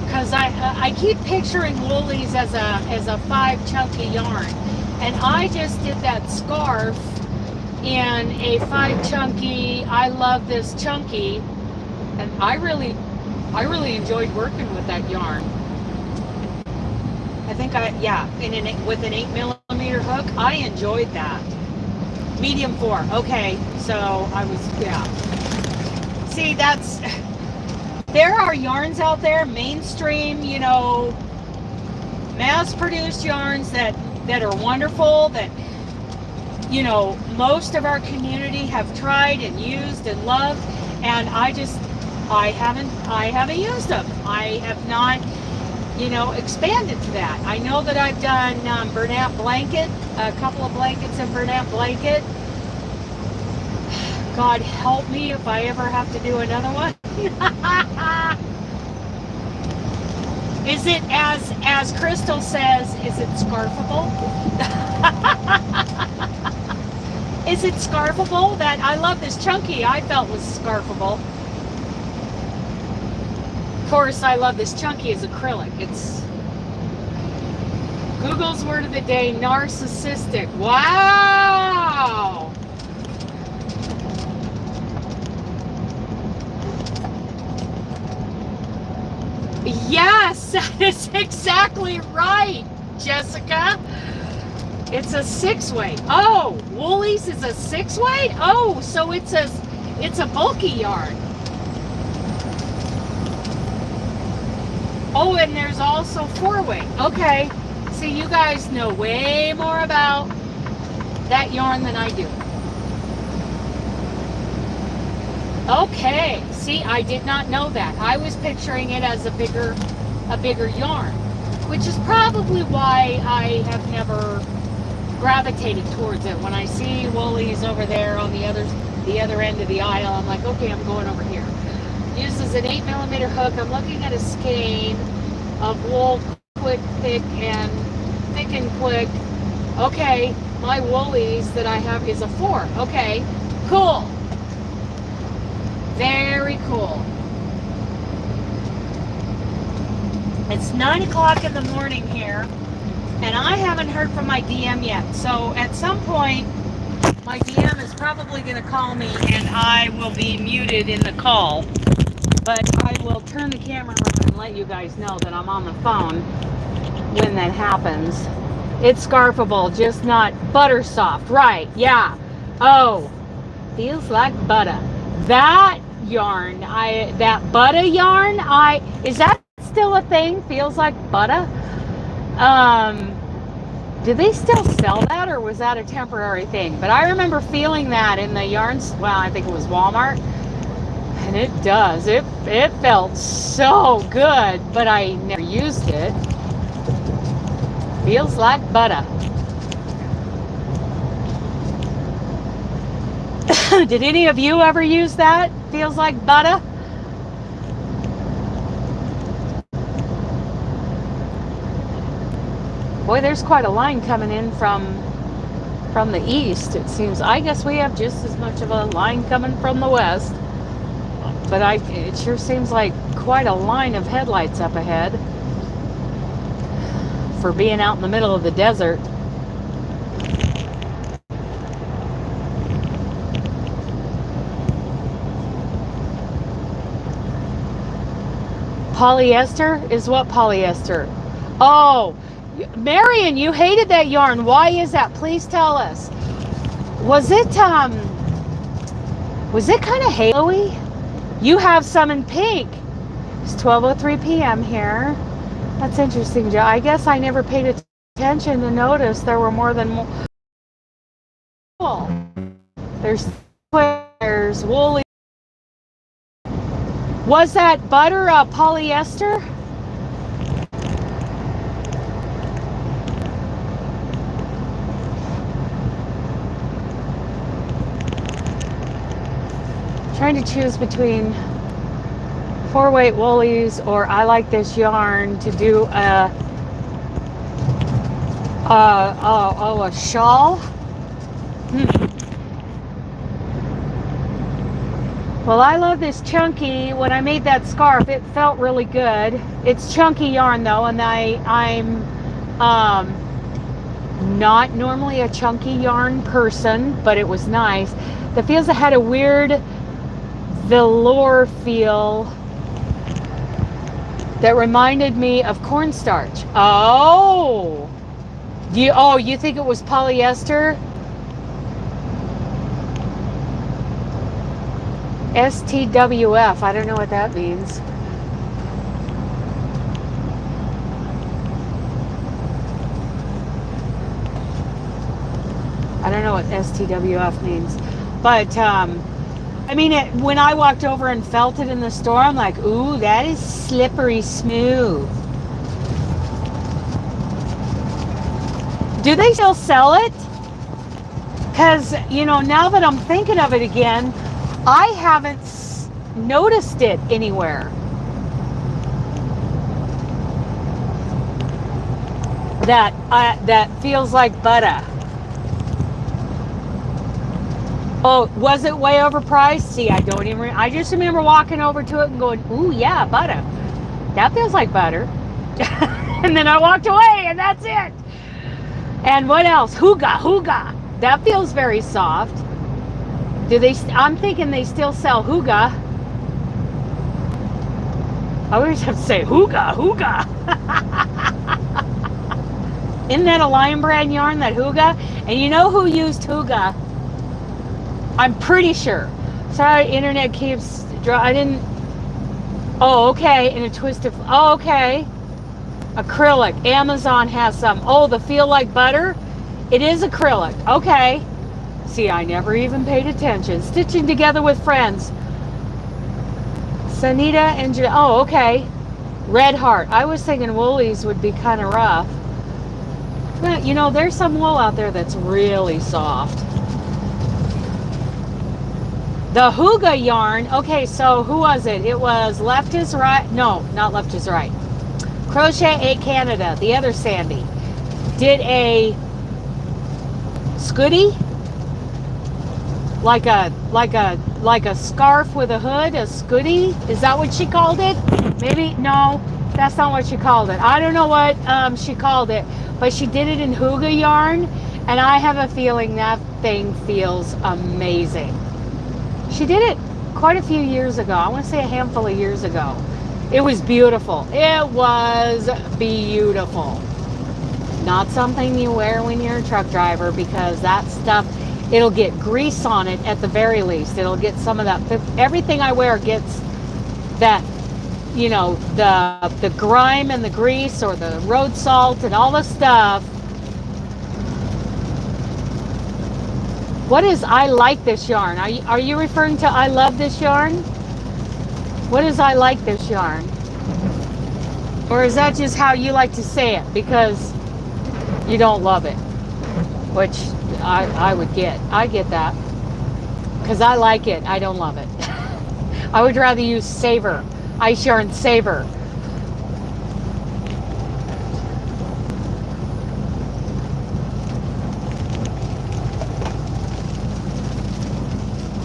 [SPEAKER 1] Because I keep picturing Woolies as a 5 chunky yarn, and I just did that scarf in a 5 chunky. I love this chunky, and I really enjoyed working with that yarn. I think with an 8mm hook, I enjoyed that. Medium 4. Okay, so I was See, there are yarns out there, mainstream, you know, mass-produced yarns that are wonderful, that, you know, most of our community have tried and used and loved, and I haven't used them. I have not, you know, expanded to that. I know that I've done Bernat blanket, a couple of blankets in Bernat blanket. God help me if I ever have to do another one. Is it, as Crystal says, is it scarfable? Is it scarfable? That I love this chunky, I felt was scarfable. Of course, I love this chunky as acrylic. It's Google's word of the day, narcissistic. Wow! Yes, that is exactly right, Jessica. It's a 6-weight. Oh, Woolies is a 6-weight? Oh, so it's a bulky yarn. Oh, and there's also 4-weight. Okay. See, you guys know way more about that yarn than I do. Okay. See, I did not know that. I was picturing it as a bigger yarn. which is probably why I have never gravitated towards it. When I see woolies over there on the other end of the aisle, I'm like, okay, I'm going over here. Uses an 8mm hook. I'm looking at a skein of wool, quick, thick, and quick. Okay, my woolies that I have is a 4. Okay, cool. Very cool. It's 9 o'clock in the morning here, and I haven't heard from my DM yet. So at some point, my DM is probably going to call me, and I will be muted in the call. But I will turn the camera on and let you guys know that I'm on the phone when that happens. It's scarfable, just not butter soft. Right, yeah. Oh, feels like butter. That yarn, that butter yarn, is that still a thing? Feels like butter? Do they still sell that, or was that a temporary thing? But I remember feeling that in the yarns, well, I think it was Walmart. And it does. It felt so good, but I never used it. Feels like butter. Did any of you ever use that? Feels like butter? Boy, there's quite a line coming in from the east, it seems. I guess we have just as much of a line coming from the west. But it sure seems like quite a line of headlights up ahead for being out in the middle of the desert. Polyester? Is what polyester? Oh, Marion, you hated that yarn. Why is that? Please tell us. Was it kind of halo-y? You have some in pink. It's 12:03 p.m. here. That's interesting, Joe. I guess I never paid attention to notice there were more than wool. There's woolly. Was that butter polyester? Trying to choose between 4-weight woolies, or I like this yarn to do a shawl. Well, I love this chunky. When I made that scarf, it felt really good. It's chunky yarn though, and I'm not normally a chunky yarn person, but it was nice. The feels had a weird velour feel that reminded me of cornstarch. Oh, you think it was polyester? STWF, I don't know what that means. I don't know what STWF means, but I mean, when I walked over and felt it in the store, I'm like, ooh, that is slippery smooth. Do they still sell it? Because, now that I'm thinking of it again, I haven't noticed it anywhere. That feels like butter. Oh, was it way overpriced? See, I just remember walking over to it and going, ooh, yeah, butter. That feels like butter. And then I walked away, and that's it. And what else? Hygge. That feels very soft. I'm thinking they still sell Hygge. I always have to say Hygge. Isn't that a Lion Brand yarn, that Hygge? And you know who used Hygge? I'm pretty sure. Sorry, internet keeps. I didn't. Oh, okay. In a twisted. Oh, okay. Acrylic. Amazon has some. Oh, the feel like butter. It is acrylic. Okay. See, I never even paid attention. Stitching together with friends. Sanita and oh, okay. Red Heart. I was thinking woolies would be kind of rough. But, you know, there's some wool out there that's really soft. The Huga yarn. Okay, so who was it? It was Left is Right. No, not Left is Right. Crochet 8 Canada, the other Sandy, did a Scoody, like a scarf with a hood, a Scoody. Is that what she called it? Maybe. No, that's not what she called it. I don't know what she called it, but she did it in Huga yarn, and I have a feeling that thing feels amazing. She did it quite a few years ago. I want to say a handful of years ago. It was beautiful. It was beautiful. Not something you wear when you're a truck driver, because that stuff, it'll get grease on it at the very least. It'll get some of that. Everything I wear gets that, you know, the grime and the grease, or the road salt and all the stuff. What is I like this yarn? Are you referring to I love this yarn? What is I like this yarn? Or is that just how you like to say it because you don't love it? Which I would get. I get that. Because I like it. I don't love it. I would rather use Savor. Ice Yarn Savor.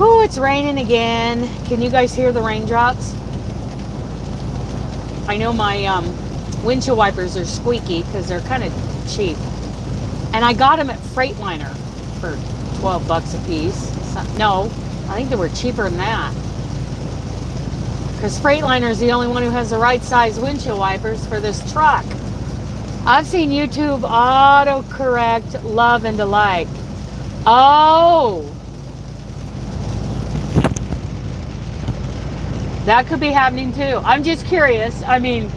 [SPEAKER 1] Oh, it's raining again. Can you guys hear the raindrops? I know my windshield wipers are squeaky because they're kind of cheap. And I got them at Freightliner for 12 bucks a piece. No, I think they were cheaper than that. Because Freightliner is the only one who has the right size windshield wipers for this truck. I've seen YouTube autocorrect love and delight. Oh! That could be happening too. I'm just curious. I mean,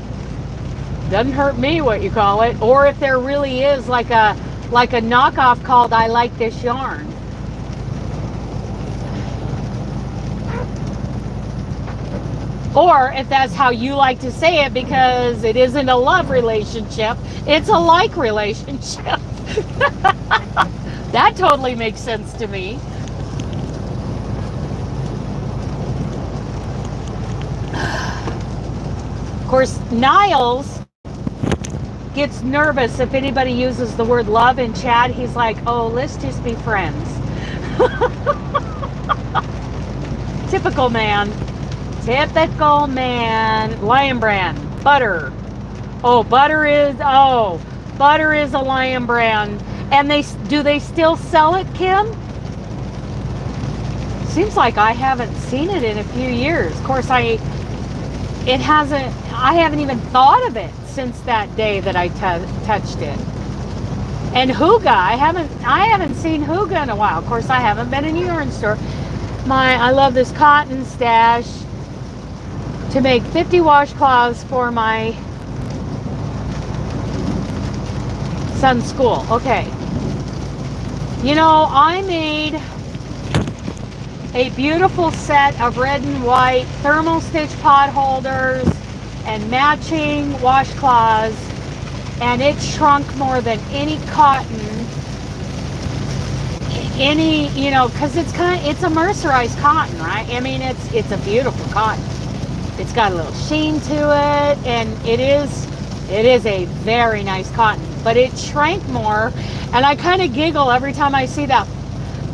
[SPEAKER 1] doesn't hurt me what you call it. Or if there really is like a knockoff called I Like This Yarn. Or if that's how you like to say it, because it isn't a love relationship, it's a like relationship. That totally makes sense to me. Of course, Niles gets nervous if anybody uses the word love in chat. He's like, oh, let's just be friends. Typical man. Typical man. Lion Brand. Butter. Oh, butter is a Lion Brand. And do they still sell it, Kim? Seems like I haven't seen it in a few years. Of course, I haven't even thought of it since that day that I touched it. And Huga, I haven't seen Huga in a while. Of course, I haven't been in a yarn store. I love this cotton stash to make 50 washcloths for my son's school. Okay. You know, I made a beautiful set of red and white thermal stitch pot holders and matching washcloths, and it shrunk more than any cotton, you know, because it's a mercerized cotton, right? I mean, it's a beautiful cotton. It's got a little sheen to it, and it is a very nice cotton, but it shrank more, and I kind of giggle every time I see that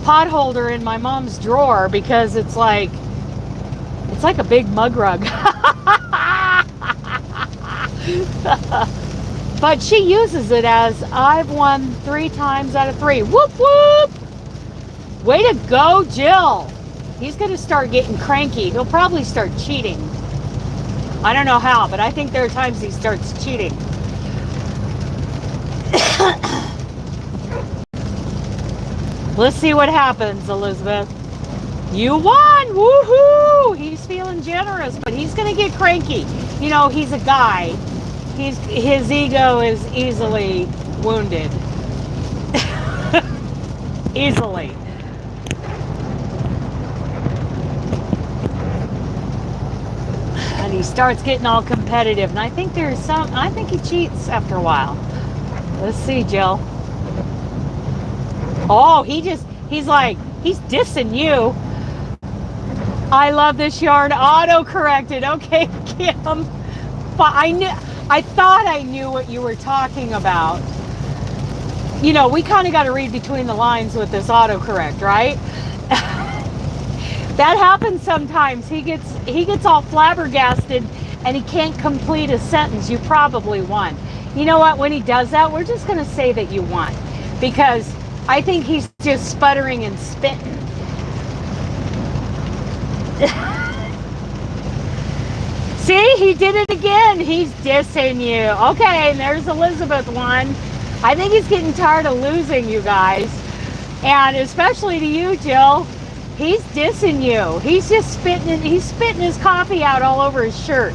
[SPEAKER 1] pot holder in my mom's drawer, because it's like a big mug rug. But she uses it as I've won 3 times out of 3. Whoop whoop! Way to go, Jill. He's gonna start getting cranky. He'll probably start cheating. I don't know how, but I think there are times he starts cheating. Let's see what happens, Elizabeth. You won! Woohoo! He's feeling generous, but he's gonna get cranky. You know, he's a guy. His ego is easily wounded. Easily. he starts getting all competitive. And I think I think he cheats after a while. Let's see, Jill. Oh, he's dissing you. I love this yarn. Auto-corrected. Okay, Kim. But I thought I knew what you were talking about. You know, we kind of got to read between the lines with this autocorrect, right? That happens sometimes. He gets all flabbergasted and he can't complete a sentence. You probably won. You know what? When he does that, we're just going to say that you won, because I think he's just sputtering and spitting. See, he did it again. He's dissing you. Okay, and there's Elizabeth one. I think he's getting tired of losing, you guys. And especially to you, Jill. He's dissing you. He's just spitting his coffee out all over his shirt.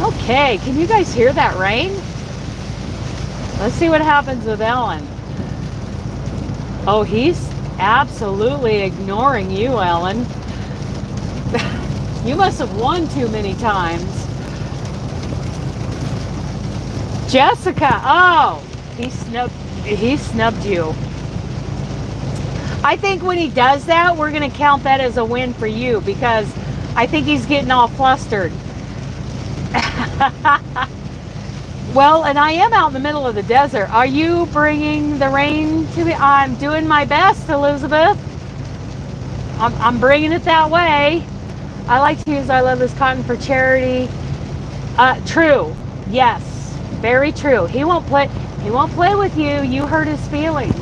[SPEAKER 1] Okay, can you guys hear that rain? Let's see what happens with Ellen. Oh, he's absolutely ignoring you, Ellen. You must have won too many times. Jessica, oh, he snubbed you. I think when he does that, we're going to count that as a win for you, because I think he's getting all flustered. Well, and I am out in the middle of the desert. Are you bringing the rain to me? I'm doing my best, Elizabeth. I'm bringing it that way. I like to use I love this cotton for charity. True. Yes. Very true. He won't play with you. You hurt his feelings.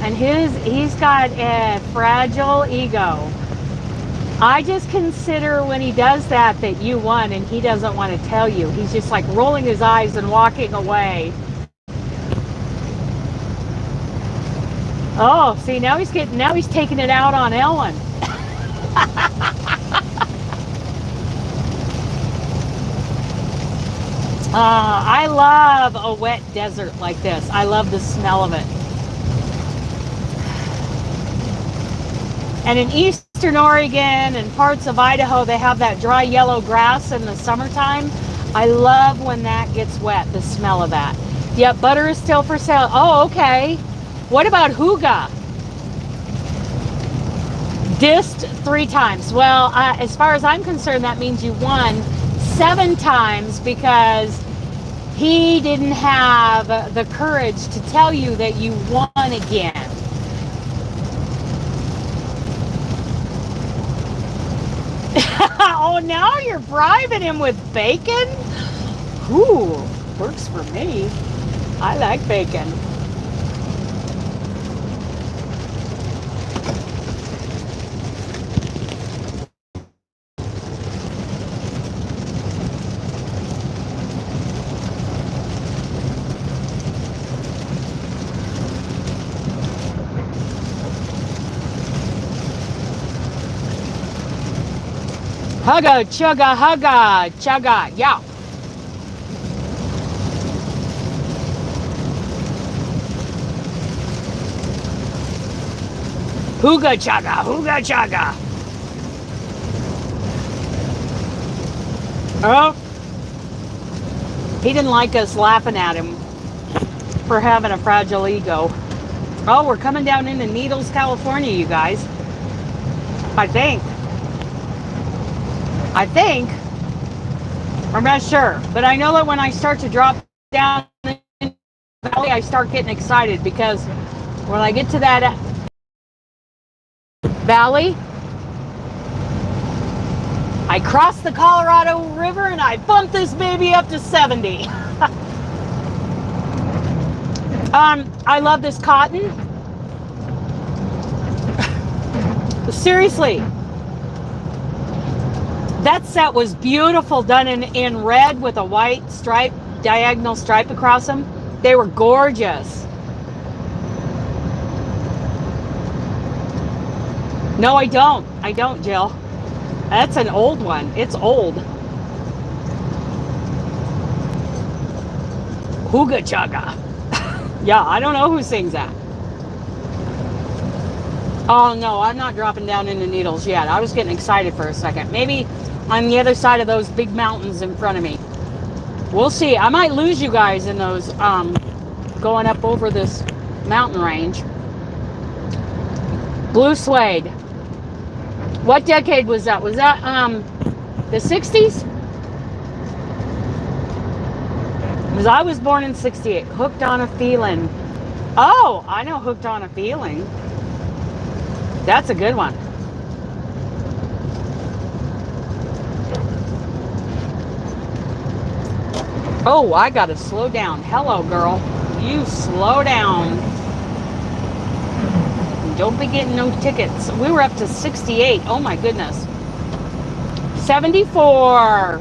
[SPEAKER 1] And he's got a fragile ego. I just consider when he does that you won, and he doesn't want to tell you. He's just like rolling his eyes and walking away. Oh, see, now he's taking it out on Ellen. I love a wet desert like this. I love the smell of it. And in eastern Oregon and parts of Idaho, they have that dry yellow grass in the summertime. I love when that gets wet, the smell of that. Yep, butter is still for sale. Oh, okay. What about Huga? Dissed 3 times. Well, as far as I'm concerned, that means you won 7 times, because he didn't have the courage to tell you that you won again. Oh, now you're bribing him with bacon? Ooh, works for me. I like bacon. Hugga, chugga, hugga, chugga, yeah. Hooga chugga, hooga chugga. Oh, he didn't like us laughing at him for having a fragile ego. Oh, we're coming down into Needles, California, you guys. I think. I'm not sure, but I know that when I start to drop down in the valley, I start getting excited, because when I get to that valley, I cross the Colorado River and I bump this baby up to 70. I love this cotton. Seriously. That set was beautiful, done in red with a white stripe, diagonal stripe across them. They were gorgeous. No, I don't. I don't, Jill. That's an old one. It's old. Hooga chugga. Yeah, I don't know who sings that. Oh no, I'm not dropping down into needles yet. I was getting excited for a second. Maybe on the other side of those big mountains in front of me. We'll see. I might lose you guys in those going up over this mountain range. Blue suede. What decade was that? Was that the 60s? Because I was born in 68. Hooked on a Feeling. Oh, I know Hooked on a Feeling. That's a good one. Oh, I gotta slow down. Hello, girl. You slow down. Don't be getting no tickets. We were up to 68. Oh my goodness. 74.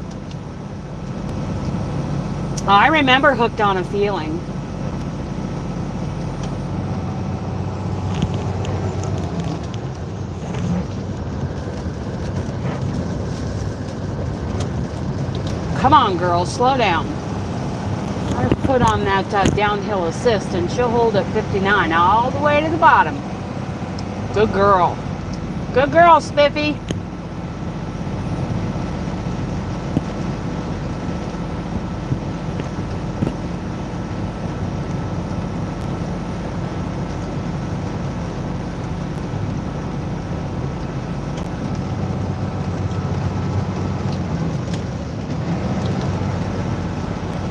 [SPEAKER 1] I remember Hooked on a Feeling. Come on, girl, slow down. I put on that downhill assist and she'll hold at 59 all the way to the bottom. Good girl. Good girl, Spiffy.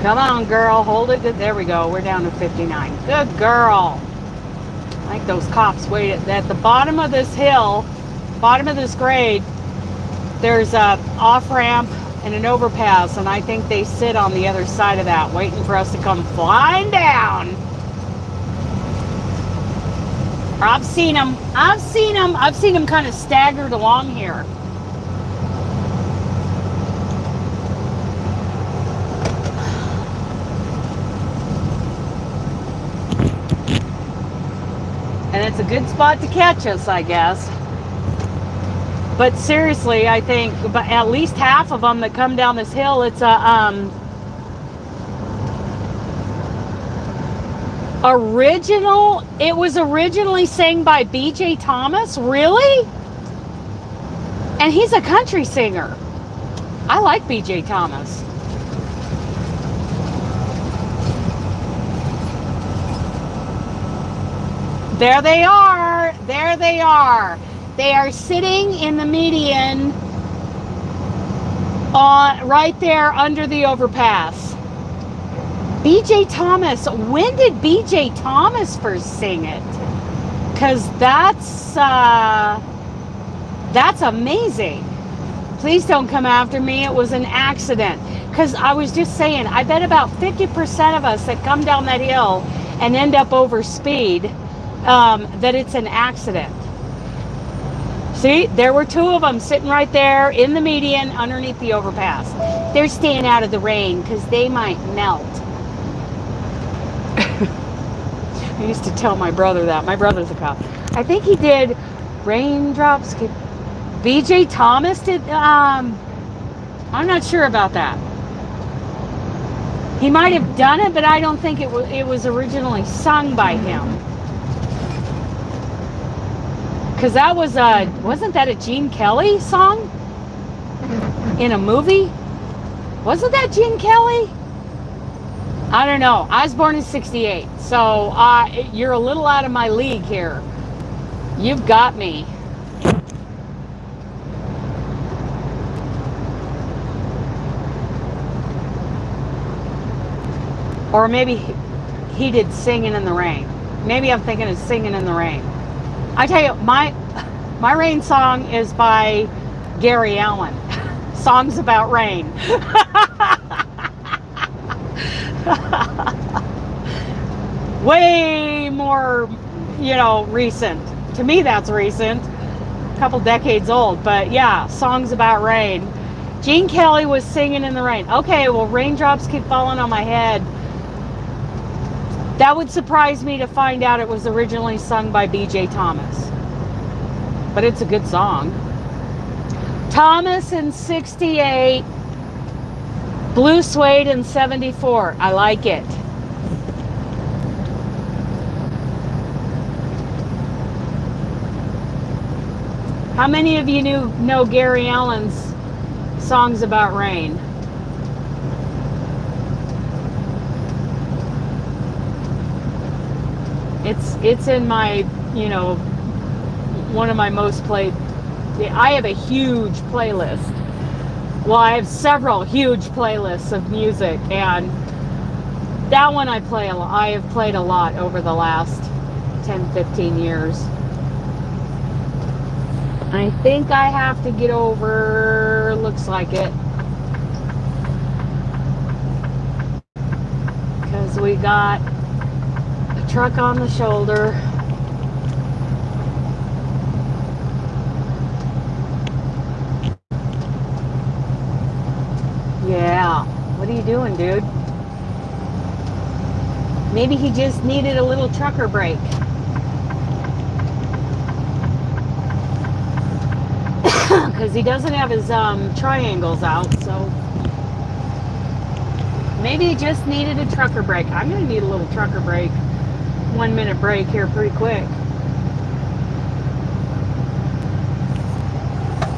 [SPEAKER 1] Come on, girl. Hold it. There we go. We're down to 59. Good girl. I think those cops waited at the bottom of this hill, bottom of this grade. There's a off-ramp and an overpass, and I think they sit on the other side of that, waiting for us to come flying down. I've seen them. I've seen them. I've seen them kind of staggered along here. And it's a good spot to catch us, I guess. But seriously, I think at least half of them that come down this hill, it's a original. It was originally sang by B.J. Thomas. Really? And he's a country singer. I like B.J. Thomas. There they are. There they are. They are sitting in the median right there under the overpass. B.J. Thomas. When did B.J. Thomas first sing it? Because that's amazing. Please don't come after me. It was an accident. Because I was just saying, I bet about 50% of us that come down that hill and end up over speed, that it's an accident. See, there were two of them sitting right there in the median underneath the overpass. They're staying out of the rain because they might melt. I used to tell my brother that. My brother's a cop. I think he did Raindrops. B.J. Thomas did. I'm not sure about that. He might have done it, but I don't think it was originally sung by him. Because that was wasn't that a Gene Kelly song? In a movie? Wasn't that Gene Kelly? I don't know. I was born in 68. So you're a little out of my league here. You've got me. Or maybe he did Singing in the Rain. Maybe I'm thinking of Singing in the Rain. I tell you, my rain song is by Gary Allan. Songs about rain. Way more, recent. To me, that's recent. A couple decades old. But yeah, songs about rain. Gene Kelly was Singing in the Rain. Okay, well, raindrops keep falling on my head. That would surprise me to find out it was originally sung by B.J. Thomas. But it's a good song. Thomas in 68. Blue Suede in 74. I like it. How many of you know Gary Allen's Songs About Rain? It's in my, you know, one of my most played. I have a huge playlist. Well, I have several huge playlists of music, and that one I play a lot. I have played a lot over the last 10-15 years. I think I have to get over, looks like it, because we got a truck on the shoulder. Yeah, what are you doing, dude? Maybe he just needed a little trucker break. Because he doesn't have his triangles out, so maybe he just needed a trucker break. I'm going to need a little trucker break. 1 minute break here pretty quick.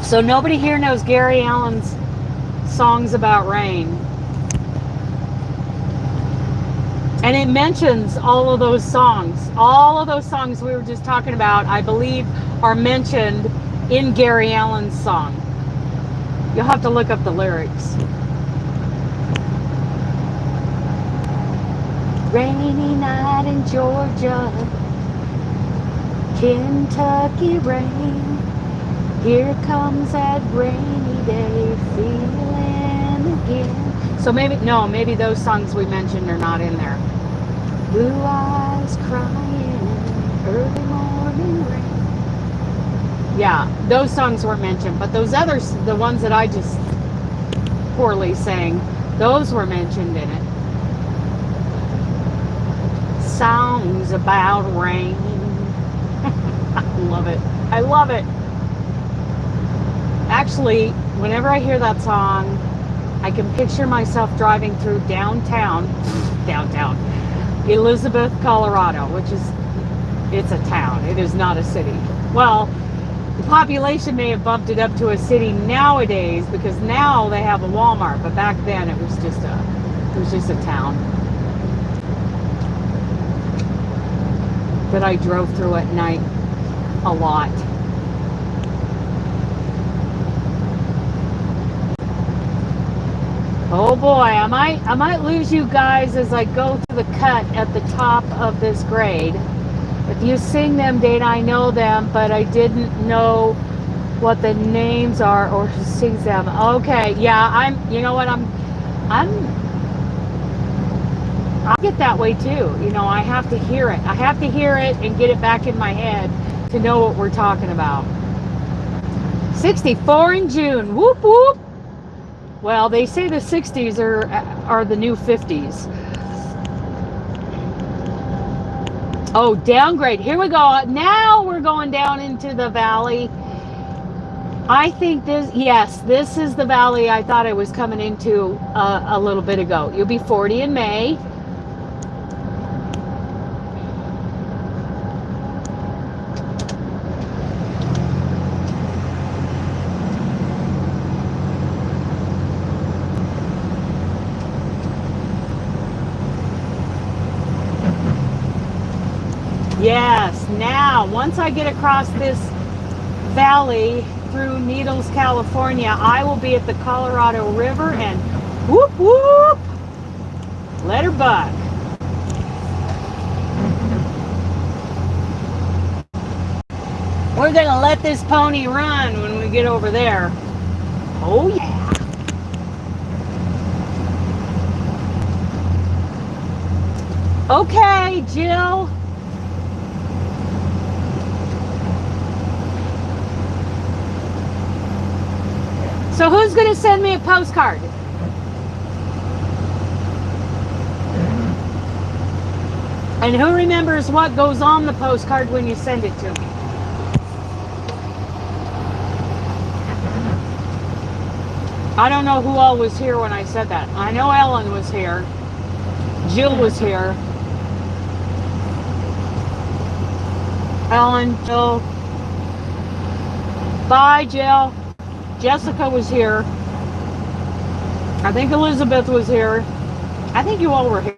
[SPEAKER 1] So nobody here knows Gary Allen's Songs About Rain. And it mentions all of those songs. All of those songs we were just talking about, I believe, are mentioned in Gary Allen's song. You'll have to look up the lyrics. Rainy night in Georgia, Kentucky rain. Here comes that rainy day feeling again. So maybe those songs we mentioned are not in there. Blue eyes crying, early morning rain. Yeah, those songs weren't mentioned, but those others, the ones that I just poorly sang, those were mentioned in it. Songs about rain. I love it. I love it. Actually, whenever I hear that song, I can picture myself driving through downtown, Elizabeth, Colorado, which is, it's a town. It is not a city. Well, the population may have bumped it up to a city nowadays because now they have a Walmart, but back then it was just a town that I drove through at night a lot. Oh boy, I might lose you guys as I go through the cut at the top of this grade. If you sing them, Dana, I know them, but I didn't know what the names are or who sings them. Okay, yeah, you know what, I get that way too. You know, I have to hear it. I have to hear it and get it back in my head to know what we're talking about. 64 in June, whoop whoop. Well, they say the 60s are the new 50s. Oh, downgrade. Here we go. Now we're going down into the valley. I think this is the valley I thought I was coming into a little bit ago. You'll be 40 in May. Yes, now, once I get across this valley through Needles, California, I will be at the Colorado River and whoop, whoop, let her buck. We're going to let this pony run when we get over there. Oh, yeah. Okay, Jill. So who's going to send me a postcard? And who remembers what goes on the postcard when you send it to me? I don't know who all was here when I said that. I know Ellen was here. Jill was here. Ellen, Jill. Bye, Jill. Jessica was here. I think Elizabeth was here. I think you all were here.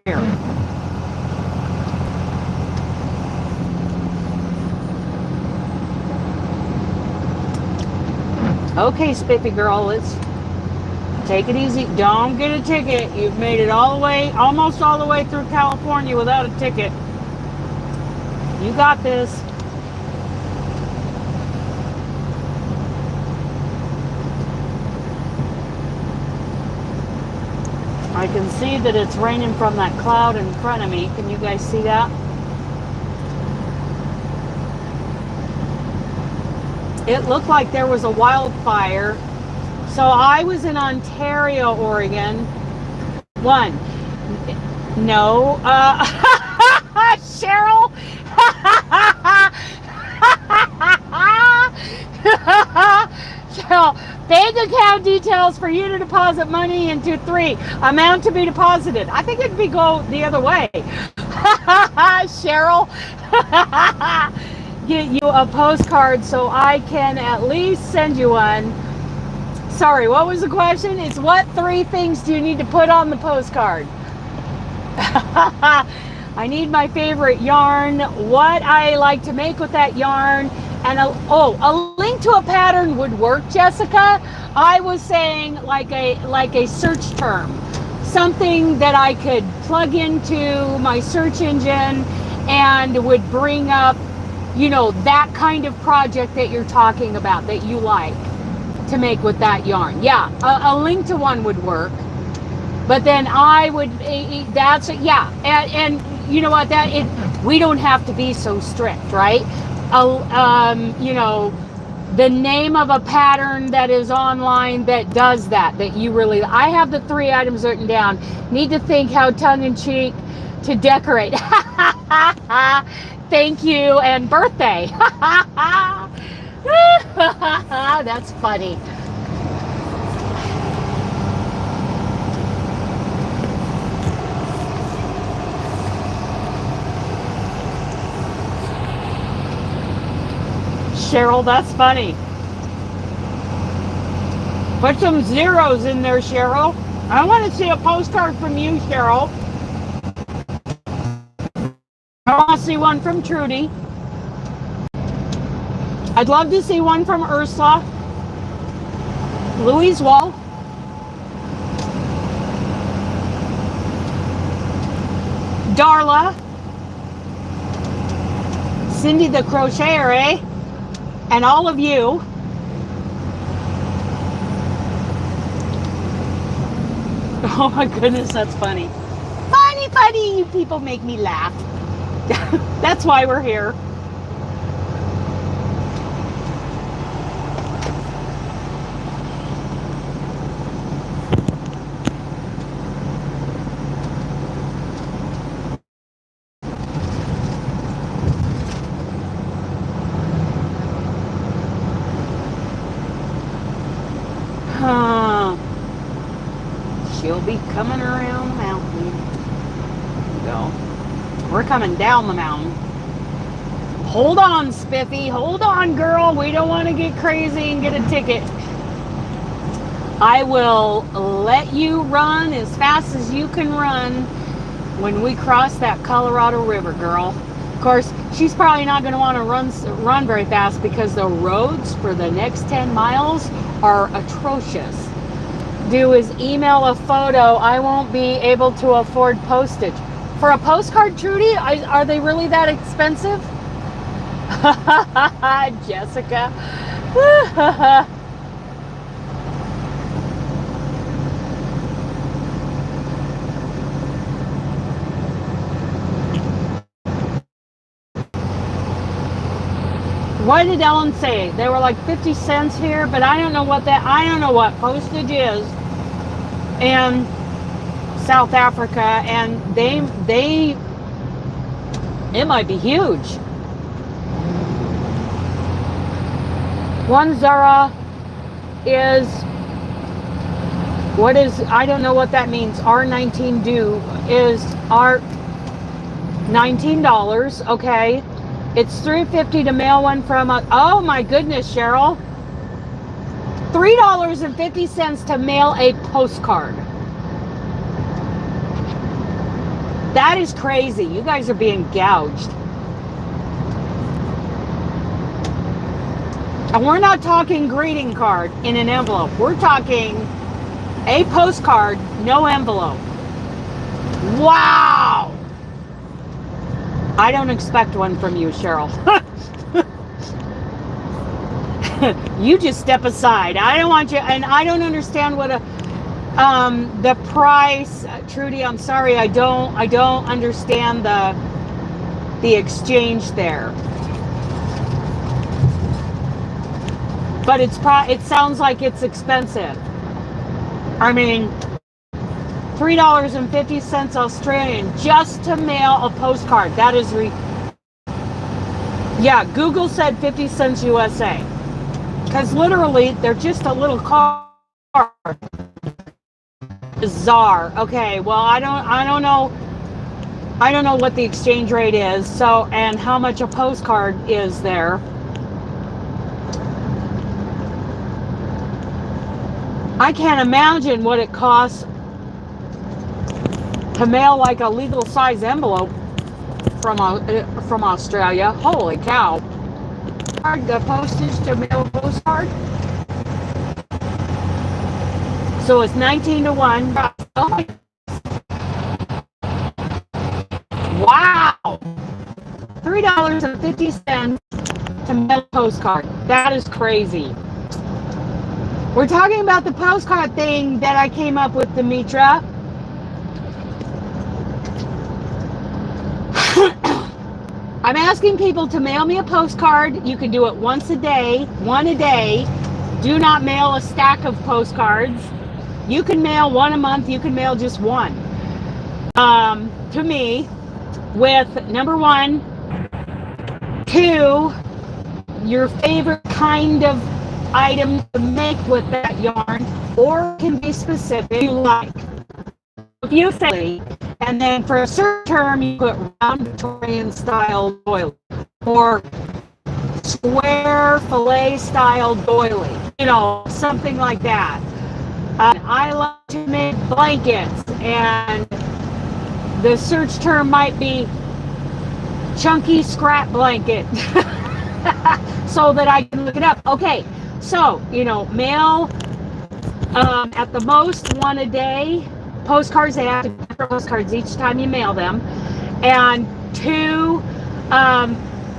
[SPEAKER 1] Okay, Spiffy girl, let's take it easy. Don't get a ticket. You've made it all the way, almost all the way through California without a ticket. You got this. I can see that it's raining from that cloud in front of me. Can you guys see that? It looked like there was a wildfire. So I was in Ontario, Oregon. One. No. Cheryl? Cheryl, bank account details for you to deposit money into 3. Amount to be deposited. I think it'd be go the other way. Cheryl. Get you a postcard so I can at least send you one. Sorry, what was the question? It's what 3 things do you need to put on the postcard? I need my favorite yarn, what I like to make with that yarn, and a link to a pattern would work, Jessica. I was saying like a search term, something that I could plug into my search engine and would bring up, you know, that kind of project that you're talking about that you like to make with that yarn. Yeah, a link to one would work. But then I would, that's, yeah, and you know what, we don't have to be so strict, right? You know, the name of a pattern that is online that does that you really, I have the 3 items written down. Need to think how tongue-in-cheek to decorate. Thank you, and birthday. That's funny. Cheryl, that's funny. Put some zeros in there, Cheryl. I want to see a postcard from you, Cheryl. I want to see one from Trudy. I'd love to see one from Ursula. Louise Wall. Darla. Cindy the Crocheter, eh? And all of you. Oh my goodness, that's funny. Funny, funny, you people make me laugh. That's why we're here. She'll be coming around the mountain. There you go. We're coming down the mountain. Hold on, Spiffy. Hold on, girl. We don't want to get crazy and get a ticket. I will let you run as fast as you can run when we cross that Colorado River, girl. Of course, she's probably not going to want to run very fast because the roads for the next 10 miles are atrocious. Do is email a photo. I won't be able to afford postage. For a postcard, Trudy, are they really that expensive? Jessica. What did Ellen say? They were like 50 cents here, but I don't know what postage is in South Africa, and it might be huge. One Zara is, I don't know what that means. R19 due is $19, okay. It's $3.50 to mail one from oh my goodness, Cheryl. $3.50 to mail a postcard. That is crazy. You guys are being gouged. And we're not talking greeting card in an envelope. We're talking a postcard, no envelope. Wow! I don't expect one from you, Cheryl. You just step aside. I don't want you, and I don't understand what the price, Trudy, I'm sorry, I don't understand the exchange there. But it sounds like it's expensive. I mean, $3.50 Australian just to mail a postcard. That is yeah, Google said 50 cents USA. Because literally, they're just a little card. Bizarre. Okay, well, I don't know what the exchange rate is, so, and how much a postcard is there. I can't imagine what it costs to mail like a legal size envelope from Australia. Holy cow. The postage to mail a postcard. So it's 19 to 1. Wow. $3.50 to mail a postcard. That is crazy. We're talking about the postcard thing that I came up with, Demetra. I'm asking people to mail me a postcard. You can do it once a day, one a day. Do not mail a stack of postcards. You can mail one a month. You can mail just one. To me, with number 1, 2, your favorite kind of item to make with that yarn, or can be specific you like. If you say, and then for a certain term you put round Victorian style doily or square fillet style doily, you know, something like that. I love to make blankets, and the search term might be chunky scrap blanket so that I can look it up. Okay, so, you know, mail at the most one a day. Postcards, they have to be postcards each time you mail them. And 2,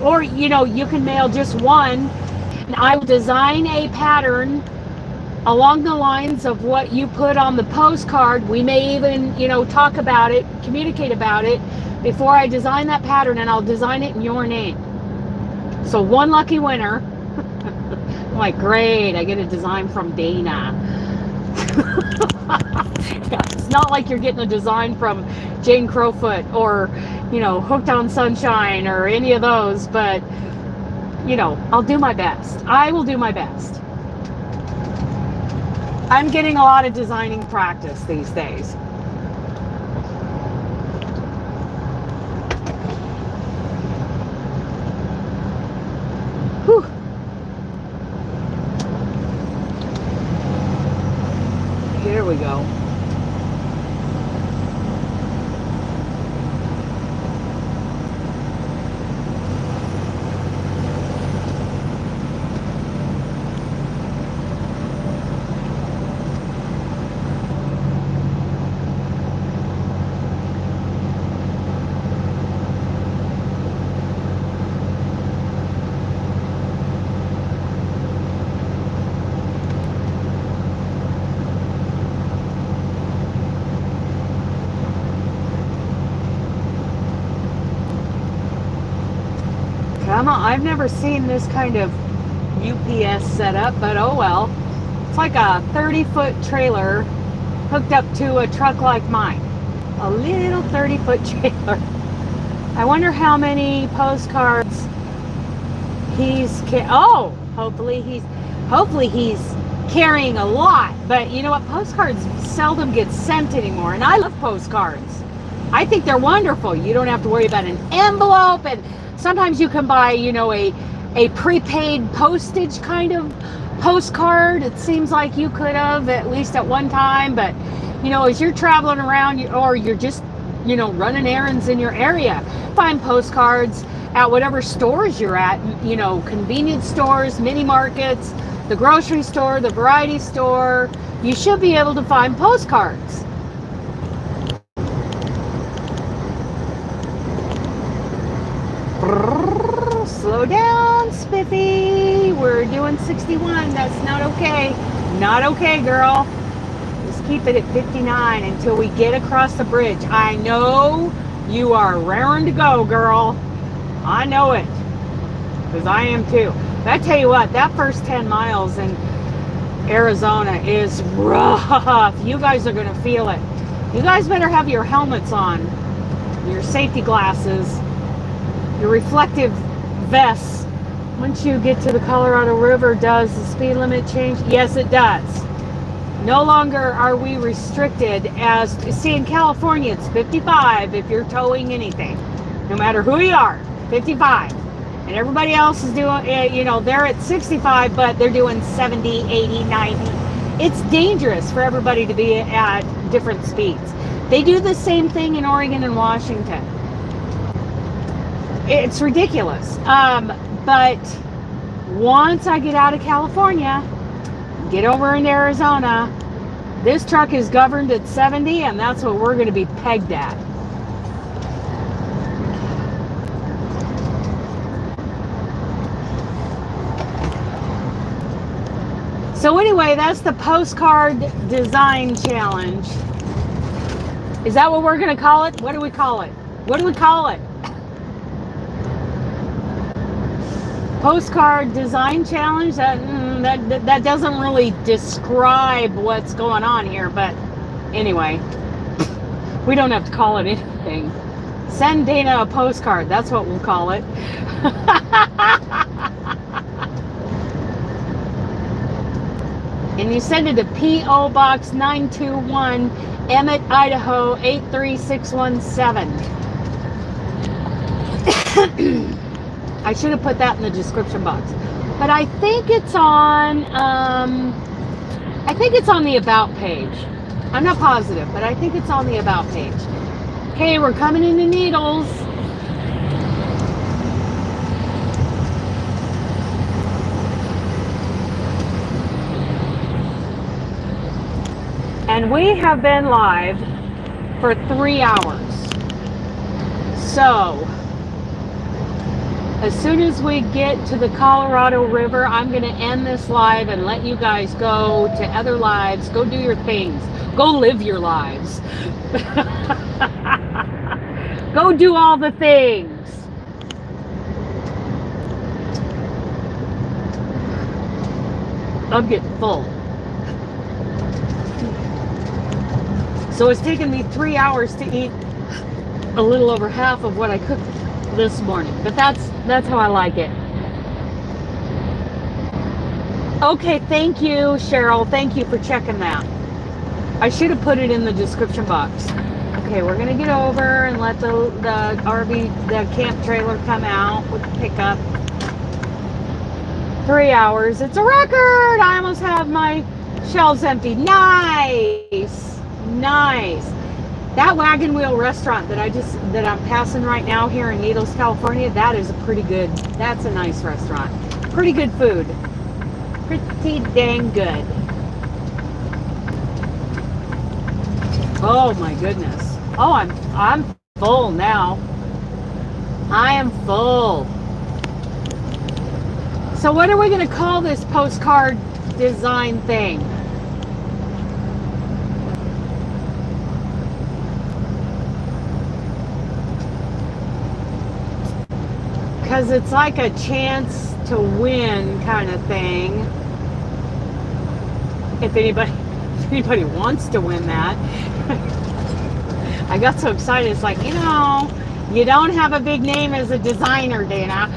[SPEAKER 1] or, you know, you can mail just one. And I will design a pattern along the lines of what you put on the postcard. We may even, you know, talk about it, communicate about it before I design that pattern, and I'll design it in your name. So one lucky winner. I'm like, great, I get a design from Dana. It's not like you're getting a design from Jane Crowfoot or, you know, Hooked on Sunshine or any of those, but, you know, I'll do my best. I will do my best. I'm getting a lot of designing practice these days. Whew. Here we go. I've never seen this kind of UPS setup, but oh well. It's like a 30-foot trailer hooked up to a truck like mine. A little 30-foot trailer. I wonder how many postcards hopefully he's carrying a lot. But you know what? Postcards seldom get sent anymore, and I love postcards. I think they're wonderful. You don't have to worry about an envelope, and sometimes you can buy, you know, a prepaid postage kind of postcard. It seems like you could have, at least at one time, but you know, as you're traveling around or you're just, you know, running errands in your area, find postcards at whatever stores you're at, you know, convenience stores, mini markets, the grocery store, the variety store. You should be able to find postcards. Slow down, Spiffy. We're doing 61. That's not okay. Not okay, girl. Just keep it at 59 until we get across the bridge. I know you are raring to go, girl. I know it. Because I am too. But I tell you what, that first 10 miles in Arizona is rough. You guys are going to feel it. You guys better have your helmets on, your safety glasses, your reflective vests. Once you get to the Colorado River, does the speed limit change? Yes, it does. No longer are we restricted as, see, in California, it's 55 if you're towing anything. No matter who you are, 55. And everybody else is doing, you know, they're at 65, but they're doing 70, 80, 90. It's dangerous for everybody to be at different speeds. They do the same thing in Oregon and Washington. It's ridiculous. But once I get out of California, get over into Arizona, this truck is governed at 70, and that's what we're going to be pegged at. So anyway, that's the postcard design challenge. Is that what we're going to call it? What do we call it? What do we call it? Postcard design challenge? That doesn't really describe what's going on here, but anyway, we don't have to call it anything. Send Dana a postcard. That's what we'll call it. And you send it to P.O. Box 921, Emmett, Idaho 83617. I should have put that in the description box. But I think it's on the About page. I'm not positive, but I think it's on the About page. Okay, we're coming into needles. And we have been live for 3 hours. So, as soon as we get to the Colorado River, I'm going to end this live and let you guys go to other lives. Go do your things. Go live your lives. Go do all the things. I'm getting full. So it's taken me 3 hours to eat a little over half of what I cooked this morning. But that's how I like it. Okay, thank you, Cheryl. Thank you for checking that. I should have put it in the description box. Okay, we're gonna get over and let the RV, the camp trailer come out with the pickup. 3 hours. It's a record. I almost have my shelves empty. Nice. Nice. That wagon wheel restaurant that I'm passing right now here in Needles, California, that is that's a nice restaurant. Pretty good food. Pretty dang good. Oh my goodness. Oh, I'm full now. I am full. So what are we going to call this postcard design thing? Because it's like a chance to win kind of thing. If anybody wants to win that. I got so excited. It's like, you know, you don't have a big name as a designer, Dana.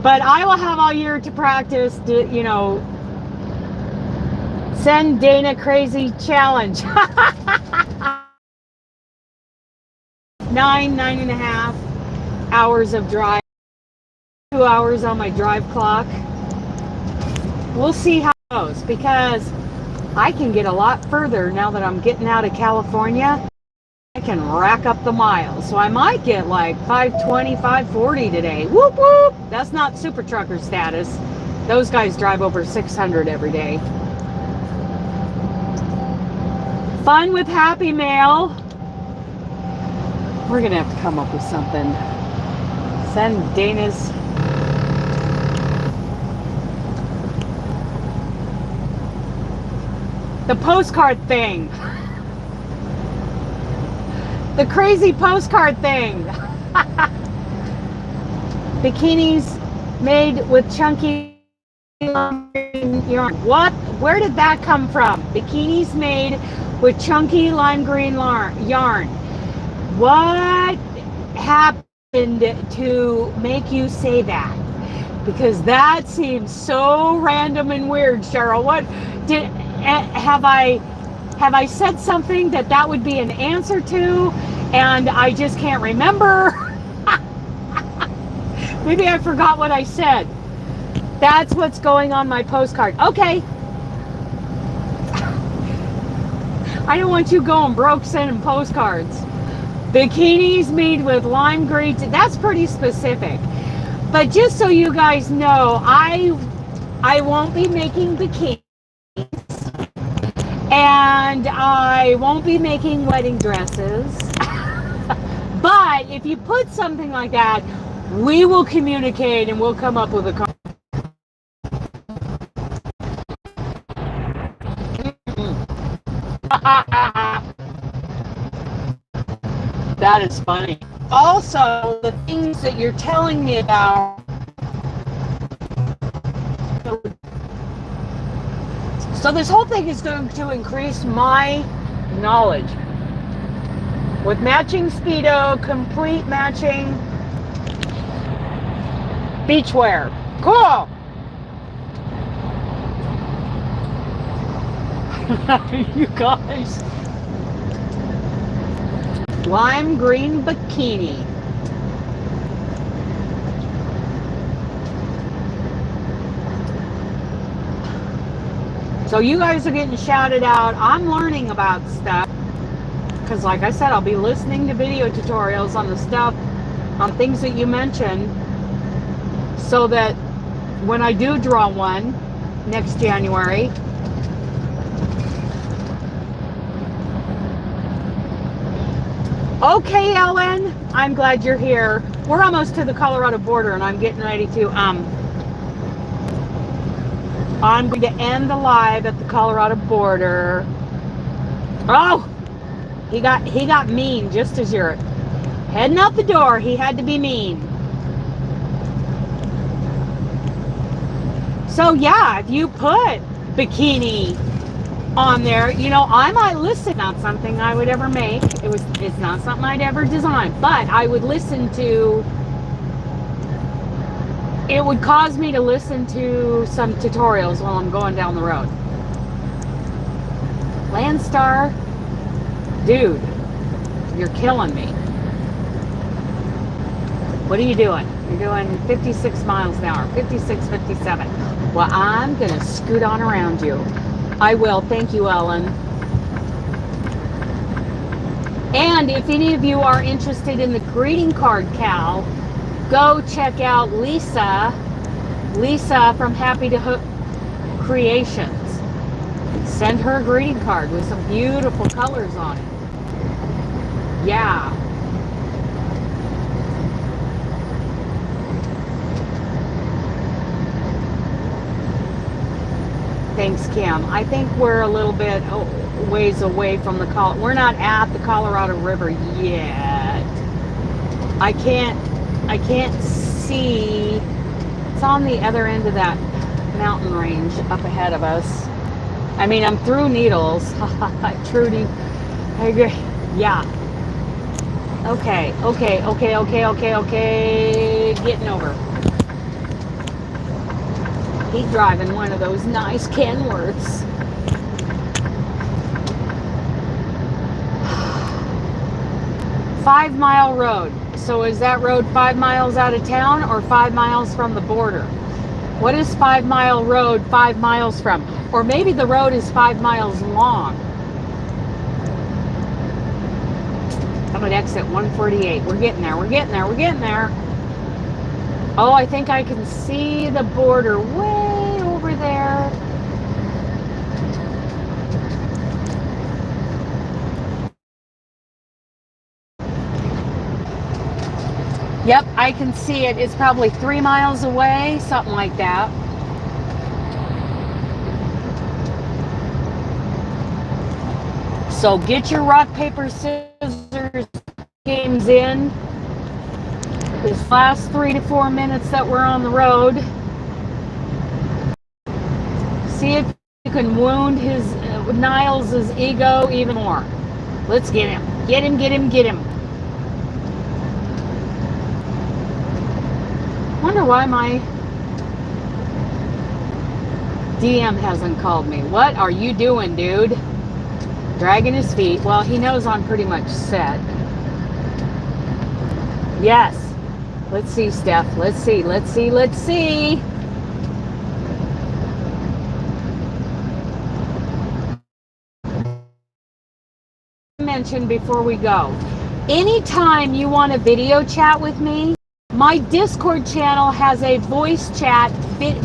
[SPEAKER 1] But I will have all year to practice, you know, send Dana crazy challenge. 9.5 hours of drive. 2 hours on my drive clock. We'll see how those because I can get a lot further now that I'm getting out of California. I can rack up the miles. So I might get like 520, 540 today. Whoop, whoop. That's not super trucker status. Those guys drive over 600 every day. Fun with Happy Mail. We're going to have to come up with something. Send Dana's. The postcard thing. The crazy postcard thing. Bikinis made with chunky yarn. What? Where did that come from? Bikinis made with chunky lime green yarn. What happened to make you say that? Because that seems so random and weird, Cheryl. What did have I said something that would be an answer to, and I just can't remember? Maybe I forgot what I said. That's what's going on my postcard. Okay. I don't want you going broke sending postcards. Bikinis made with lime green. That's pretty specific. But just so you guys know, I won't be making bikinis. And I won't be making wedding dresses. But if you put something like that, we will communicate and we'll come up with a That is funny. Also, the things that you're telling me about. So this whole thing is going to increase my knowledge. With matching Speedo, complete matching beachwear. Cool! You guys. Lime green bikini. So you guys are getting shouted out. I'm learning about stuff. Because like I said, I'll be listening to video tutorials on the stuff, on things that you mentioned. So that when I do draw one next January, okay, Ellen, I'm glad you're here. We're almost to the Colorado border and I'm getting ready to, I'm going to end the live at the Colorado border. Oh, he got mean just as you're heading out the door. He had to be mean. So yeah, if you put bikini on there, you know, I might listen. Not something I would ever make. It's not something I'd ever design, but I would listen to. It would cause me to listen to some tutorials while I'm going down the road. Landstar, dude, you're killing me. What are you doing? You're doing 56 miles an hour, 56, 57. Well, I'm gonna scoot on around you. I will. Thank you, Ellen. And if any of you are interested in the greeting card, Cal, go check out Lisa from Happy to Hook Creations. Send her a greeting card with some beautiful colors on it. Yeah. Thanks, Kim. I think we're a little bit ways away from the we're not at the Colorado River yet. I can't see. It's on the other end of that mountain range up ahead of us. I mean, I'm through Needles. Trudy. I agree. Yeah. Okay. Getting over. He's driving one of those nice Kenworths. Five-mile road. So is that road 5 miles out of town or 5 miles from the border? What is 5 Mile Road 5 miles from? Or maybe the road is 5 miles long. I'm at exit 148. We're getting there. We're getting there. We're getting there. Oh, I think I can see the border way over there. Yep, I can see it. It's probably 3 miles away, something like that. So get your rock, paper, scissors games in. This last 3 to 4 minutes that we're on the road. See if you can wound his Niles' ego even more. Let's get him. Get him, get him, get him. Wonder why my DM hasn't called me. What are you doing, dude? Dragging his feet. Well, he knows I'm pretty much set. Yes. Let's see, Steph. Let's see, let's see, let's see. Mention before we go. Anytime you want a video chat with me, my Discord channel has a voice chat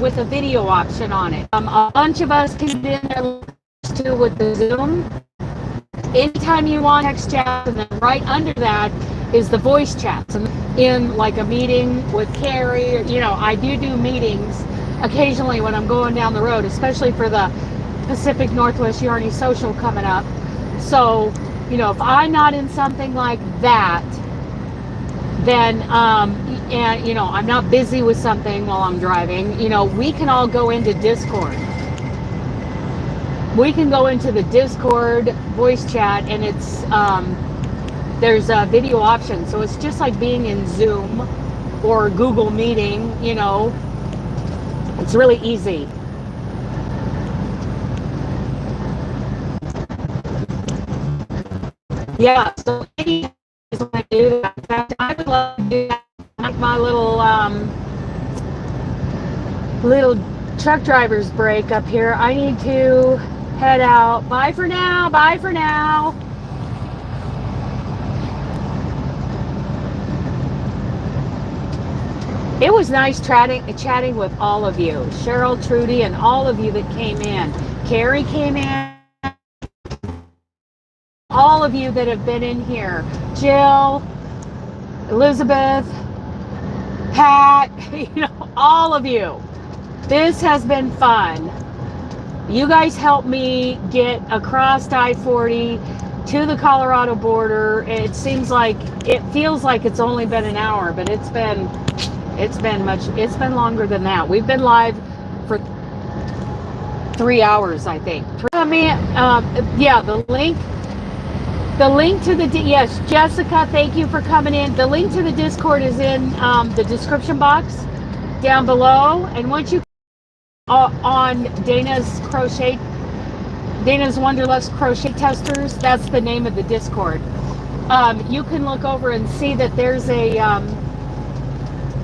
[SPEAKER 1] with a video option on it. A bunch of us can get in there too with the Zoom. Anytime you want text chat, and then right under that is the voice chats. And in like a meeting with Carrie, you know, I do meetings occasionally when I'm going down the road, especially for the Pacific Northwest Yarny Social coming up. So, you know, if I'm not in something like that, then, and, you know, I'm not busy with something while I'm driving, you know, we can all go into Discord. We can go into the Discord voice chat, and it's, there's a video option. So it's just like being in Zoom or Google Meeting, you know, it's really easy. Yeah, so when I do that, in fact, I would love to do that, like my little little truck driver's break up here. I need to head out. Bye for now. Bye for now. It was nice chatting with all of you. Cheryl, Trudy, and all of you that came in. Carrie came in. All of you that have been in here. Jill, Elizabeth, Pat, you know, all of you. This has been fun. You guys helped me get across I-40 to the Colorado border. It feels like it's only been an hour, but it's been longer than that. We've been live for 3 hours, I think. Yeah, the link to the, yes, Jessica, thank you for coming in. The link to the Discord is in the description box down below. And once you on Dana's Wanderlust Crochet Testers, that's the name of the Discord. You can look over and see that there's a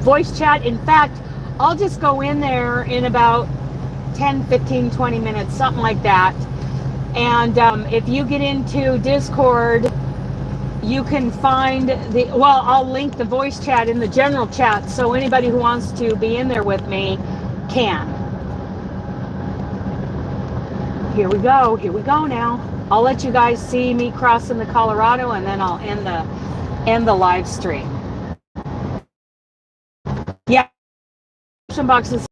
[SPEAKER 1] voice chat. In fact, I'll just go in there in about 10, 15, 20 minutes, something like that. And if you get into Discord, you can find I'll link the voice chat in the general chat, so anybody who wants to be in there with me can. Here we go now. I'll let you guys see me crossing the Colorado, and then I'll end the live stream. Yeah, boxes.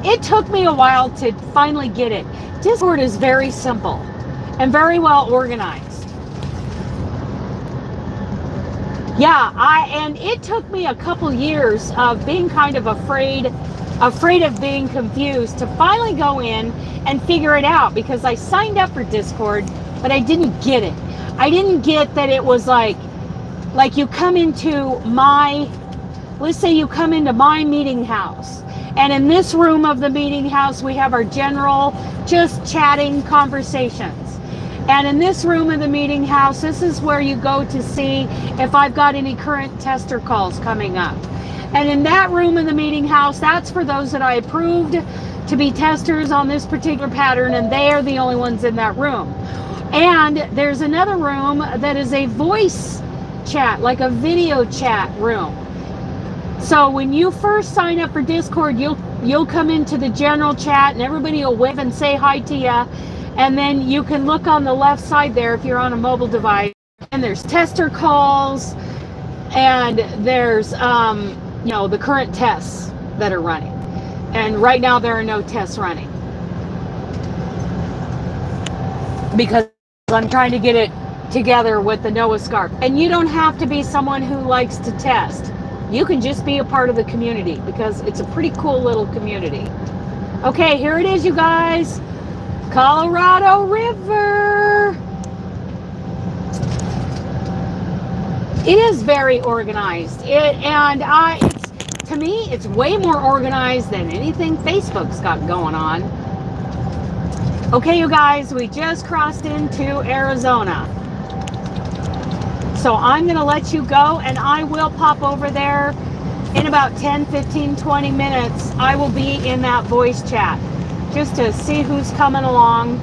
[SPEAKER 1] It took me a while to finally get it. Discord is very simple and very well organized. Yeah, and it took me a couple years of being kind of afraid of being confused to finally go in and figure it out, because I signed up for Discord, but I didn't get it. I didn't get that it was like you come into let's say you come into my meeting house. And in this room of the meeting house, we have our general, just chatting conversations. And in this room of the meeting house, this is where you go to see if I've got any current tester calls coming up. And in that room in the meeting house, that's for those that I approved to be testers on this particular pattern, and they are the only ones in that room. And there's another room that is a voice chat, like a video chat room. So when you first sign up for Discord, you'll come into the general chat and everybody will wave and say hi to you. And then you can look on the left side there if you're on a mobile device, and there's tester calls, and there's the current tests that are running. And right now there are no tests running because I'm trying to get it together with the Noah scarf. And you don't have to be someone who likes to test. You can just be a part of the community because it's a pretty cool little community. Okay, here it is, you guys. Colorado River. It is very organized. To me, it's way more organized than anything Facebook's got going on. Okay, you guys, we just crossed into Arizona. So I'm going to let you go, and I will pop over there in about 10, 15, 20 minutes. I will be in that voice chat just to see who's coming along,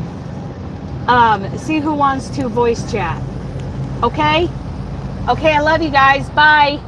[SPEAKER 1] see who wants to voice chat. Okay? Okay, I love you guys. Bye.